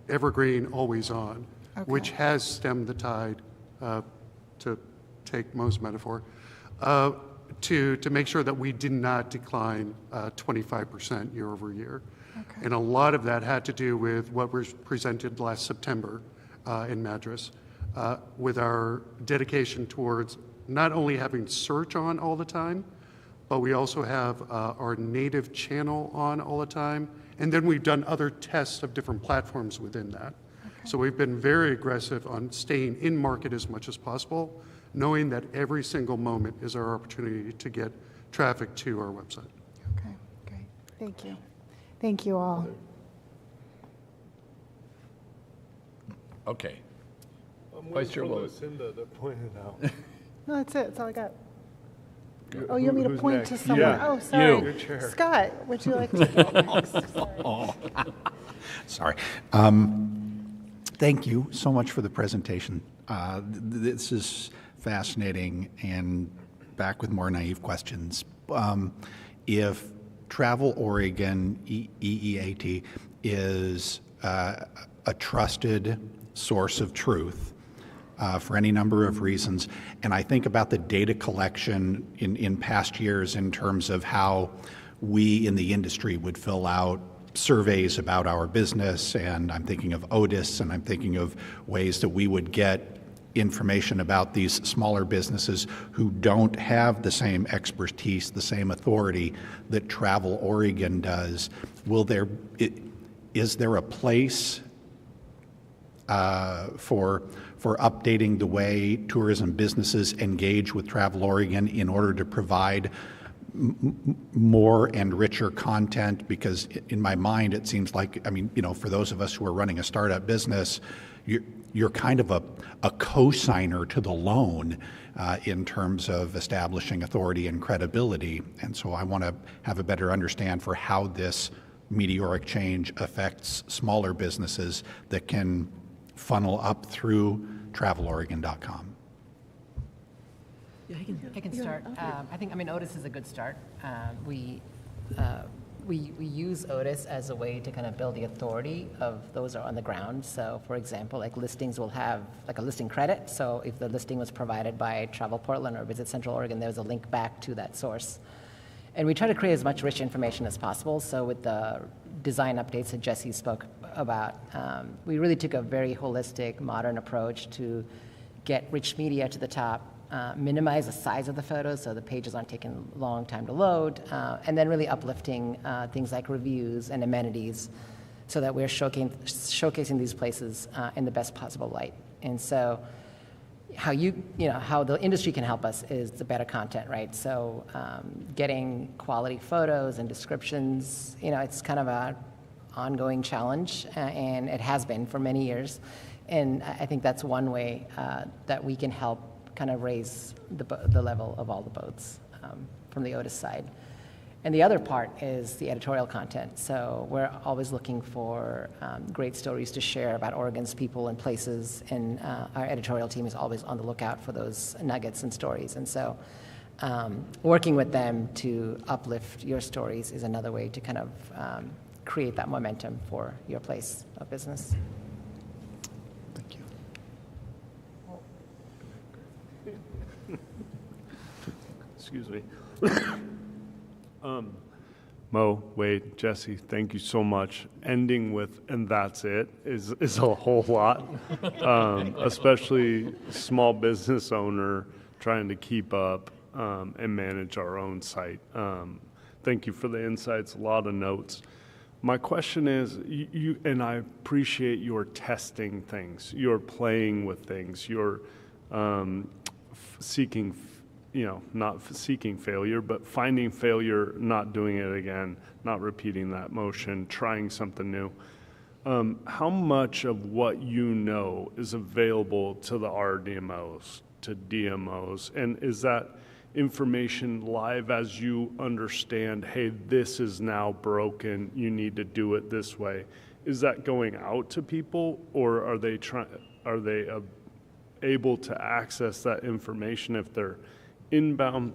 S7: evergreen always on, which has stemmed the tide, to take Mo's metaphor, to make sure that we did not decline 25% year over year. Okay. And a lot of that had to do with what was presented last September in Madras, with our dedication towards not only having search on all the time, but we also have our native channel on all the time. And then we've done other tests of different platforms within that. Okay. So we've been very aggressive on staying in market as much as possible, knowing that every single moment is our opportunity to get traffic to our website.
S1: Okay, great. Thank you. Thank you all.
S14: Okay.
S11: Vice Chair Willis. Lucinda to point it out.
S1: No, that's it. That's all I got. Oh, you want me to
S11: Who's
S1: point
S11: next?
S1: to someone?
S11: Yeah,
S1: Oh, sorry.
S11: you. Your chair.
S1: Scott, would you like to go next?
S6: Sorry. Thank you so much for the presentation. This is fascinating, and back with more naive questions. If Travel Oregon, EEAT, is a trusted source of truth for any number of reasons, and I think about the data collection in past years in terms of how we in the industry would fill out surveys about our business, and I'm thinking of Otis, and I'm thinking of ways that we would get information about these smaller businesses who don't have the same expertise, the same authority that Travel Oregon does. Is there a place for updating the way tourism businesses engage with Travel Oregon in order to provide more and richer content? Because in my mind, it seems like, for those of us who are running a startup business, you're kind of a co-signer to the loan in terms of establishing authority and credibility. And so I want to have a better understand for how this meteoric change affects smaller businesses that can funnel up through traveloregon.com.
S20: Yeah, I can start. I think Otis is a good start. We use Otis as a way to kind of build the authority of those who are on the ground. So, for example, like listings will have like a listing credit. So if the listing was provided by Travel Portland or Visit Central Oregon, there's a link back to that source. And we try to create as much rich information as possible. So with the design updates that Jesse spoke about, we really took a very holistic, modern approach to get rich media to the top, minimize the size of the photos so the pages aren't taking a long time to load, and then really uplifting things like reviews and amenities so that we're showcasing these places in the best possible light. And so how how the industry can help us is the better content, right? So getting quality photos and descriptions, it's kind of an ongoing challenge, and it has been for many years. And I think that's one way that we can help kind of raise the level of all the boats from the Otis side. And the other part is the editorial content. So we're always looking for great stories to share about Oregon's people and places, and our editorial team is always on the lookout for those nuggets and stories. And so working with them to uplift your stories is another way to kind of create that momentum for your place of business.
S11: Excuse me. Mo, Wade, Jesse, thank you so much. Ending with "and that's it" is a whole lot, especially small business owner trying to keep up and manage our own site. Thank you for the insights, a lot of notes. My question is, and I appreciate your testing things, you're playing with things, you're seeking, not seeking failure, but finding failure, not doing it again, not repeating that motion, trying something new. How much of what you know is available to the RDMOs, to DMOs, and is that information live as you understand, hey, this is now broken, you need to do it this way? Is that going out to people, or are they able to access that information if they're inbound?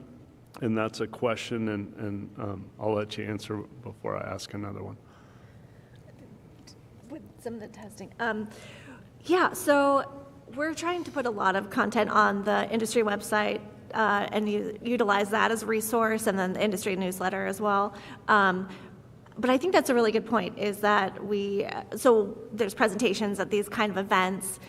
S11: And that's a question, and I'll let you answer before I ask another one.
S13: With some of the testing. So we're trying to put a lot of content on the industry website and utilize that as a resource, and then the industry newsletter as well. But I think that's a really good point, is that so there's presentations at these kind of events,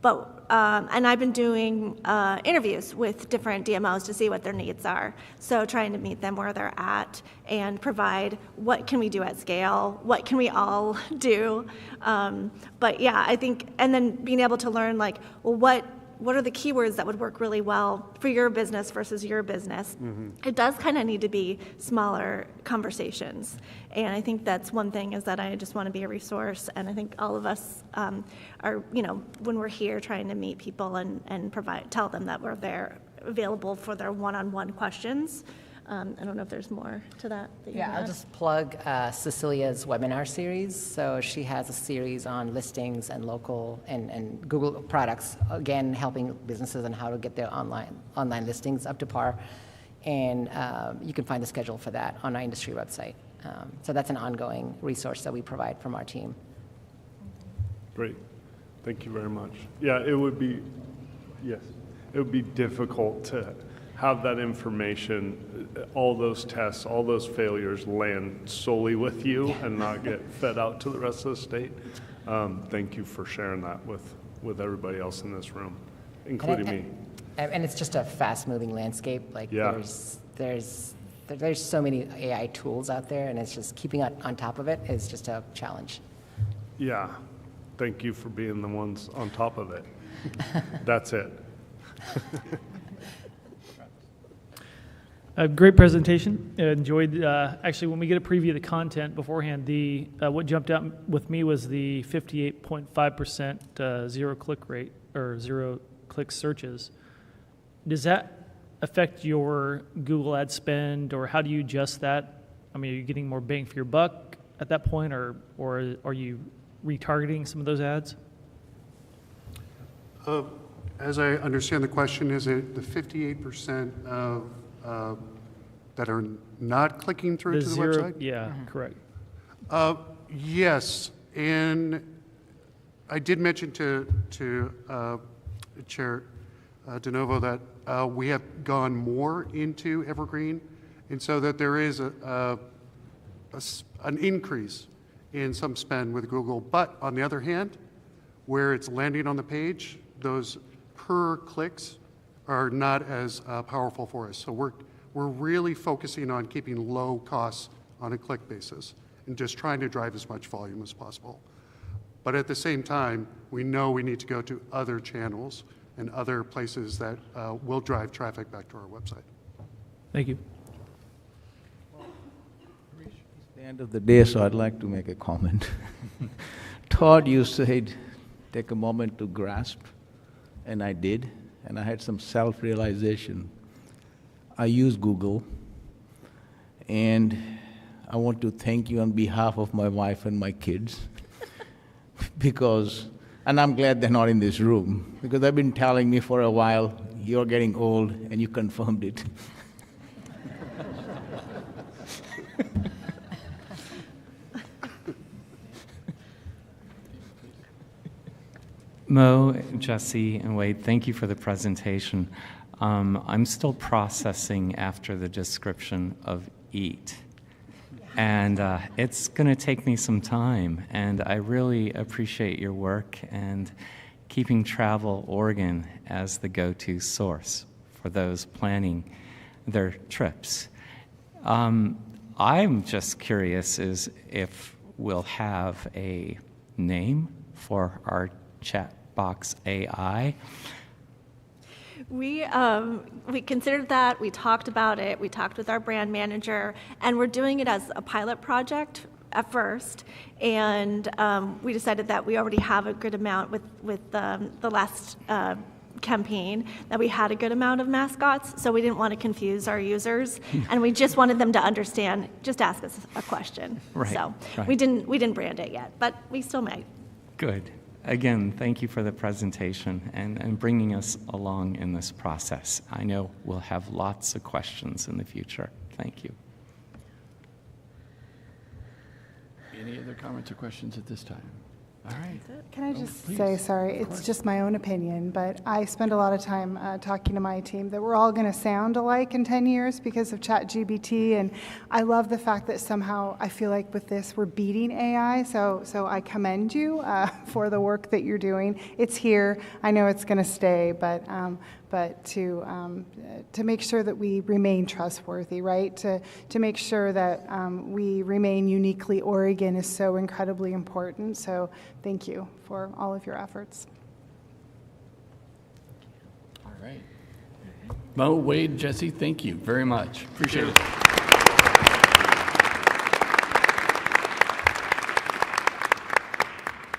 S13: but, and I've been doing interviews with different DMOs to see what their needs are. So trying to meet them where they're at and provide what can we do at scale, what can we all do. But yeah, I think, and then being able to learn, like, well, are the keywords that would work really well for your business versus your business. It does kind of need to be smaller conversations. And I think that's one thing, is that I just want to be a resource. And I think all of us are, when we're here trying to meet people and tell them that we're there available for their one-on-one questions. I don't know if there's more to that.
S20: Yeah, I'll just plug Cecilia's webinar series. So she has a series on listings and local and Google products, again, helping businesses on how to get their online listings up to par. And you can find the schedule for that on our industry website. So that's an ongoing resource that we provide from our team.
S11: Great. Thank you very much. Yeah, it would be difficult to have that information, all those tests, all those failures land solely with you and not get fed out to the rest of the state. Thank you for sharing that with everybody else in this room, including me.
S20: And it's just a fast-moving landscape. Like there's so many AI tools out there, and it's just keeping on top of it is just a challenge.
S11: Yeah. Thank you for being the ones on top of it. That's it.
S10: A great presentation. Enjoyed, actually, when we get a preview of the content beforehand, what jumped out with me was the 58.5% zero-click rate, or zero-click searches. Does that affect your Google ad spend, or how do you adjust that? I mean, are you getting more bang for your buck at that point, or are you retargeting some of those ads?
S7: As I understand the question, is it the 58% of that are not clicking through to the website?
S10: Yeah, correct.
S7: Yes, and I did mention to Chair DeNovo that we have gone more into Evergreen, and so that there is an increase in some spend with Google. But on the other hand, where it's landing on the page, those per clicks are not as powerful for us. So we're really focusing on keeping low costs on a click basis and just trying to drive as much volume as possible. But at the same time, we know we need to go to other channels and other places that will drive traffic back to our website.
S10: Thank you.
S5: It's the end of the day, so I'd like to make a comment. Todd, you said, take a moment to grasp, and I did. And I had some self-realization. I use Google, and I want to thank you on behalf of my wife and my kids, and I'm glad they're not in this room, because they've been telling me for a while, you're getting old, and you confirmed it.
S2: Mo, Jesse, and Wade, thank you for the presentation. I'm still processing after the description of EAT. And it's going to take me some time, and I really appreciate your work and keeping Travel Oregon as the go-to source for those planning their trips. I'm just curious if we'll have a name for our chat box AI.
S13: We considered that, we talked about it, we talked with our brand manager, and we're doing it as a pilot project at first, and we decided that we already have a good amount with the last campaign, that we had a good amount of mascots, so we didn't want to confuse our users, and we just wanted them to understand, just ask us a question.
S2: Right,
S13: so
S2: right.
S13: we didn't brand it yet, but we still may.
S2: Good. Again, thank you for the presentation and bringing us along in this process. I know we'll have lots of questions in the future. Thank you.
S3: Any other comments or questions at this time? All right.
S1: Can I just say, sorry, it's just my own opinion, but I spend a lot of time talking to my team that we're all going to sound alike in 10 years because of ChatGPT, and I love the fact that somehow I feel like with this we're beating AI, so I commend you for the work that you're doing. It's here. I know it's going to stay, but to make sure that we remain trustworthy, right? To make sure that we remain uniquely Oregon is so incredibly important. So thank you for all of your efforts.
S3: All right. Mo, Wade, Jesse, thank you very much. Appreciate it.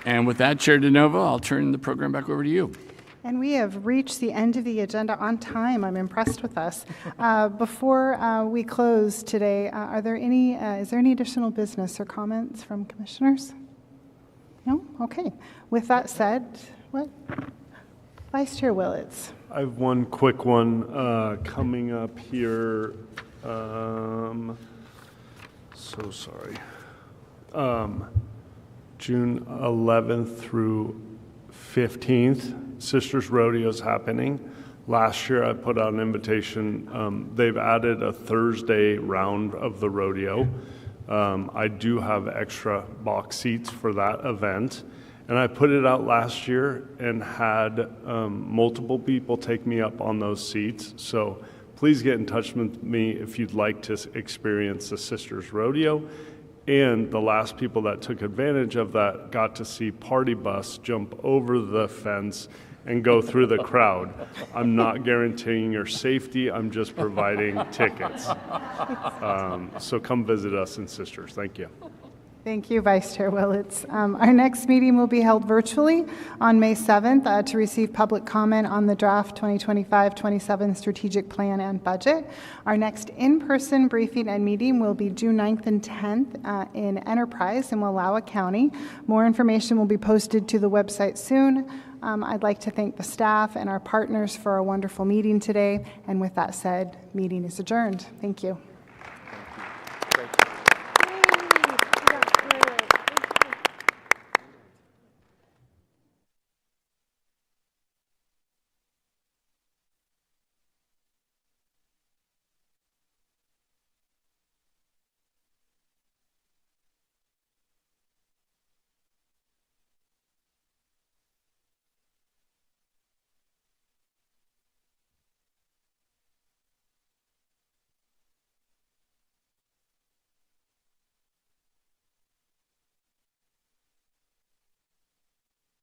S3: And with that, Chair DeNovo, I'll turn the program back over to you.
S1: And we have reached the end of the agenda on time. I'm impressed with us. Before we close today, is there any additional business or comments from commissioners? No? Okay. With that said, what? Vice Chair Willits.
S11: I have one quick one coming up here. So sorry. June 11th through 15th, Sisters Rodeo is happening. Last year I put out an invitation. They've added a Thursday round of the rodeo. I do have extra box seats for that event. And I put it out last year and had multiple people take me up on those seats. So please get in touch with me if you'd like to experience the Sisters Rodeo. And the last people that took advantage of that got to see Party Bus jump over the fence and go through the crowd. I'm not guaranteeing your safety, I'm just providing tickets. So come visit us in Sisters. Thank you.
S1: Thank you, Vice Chair Willits. Our next meeting will be held virtually on May 7th to receive public comment on the draft 2025-27 strategic plan and budget. Our next in-person briefing and meeting will be June 9th and 10th in Enterprise in Wallowa County. More information will be posted to the website soon. I'd like to thank the staff and our partners for a wonderful meeting today. And with that said, meeting is adjourned. Thank you.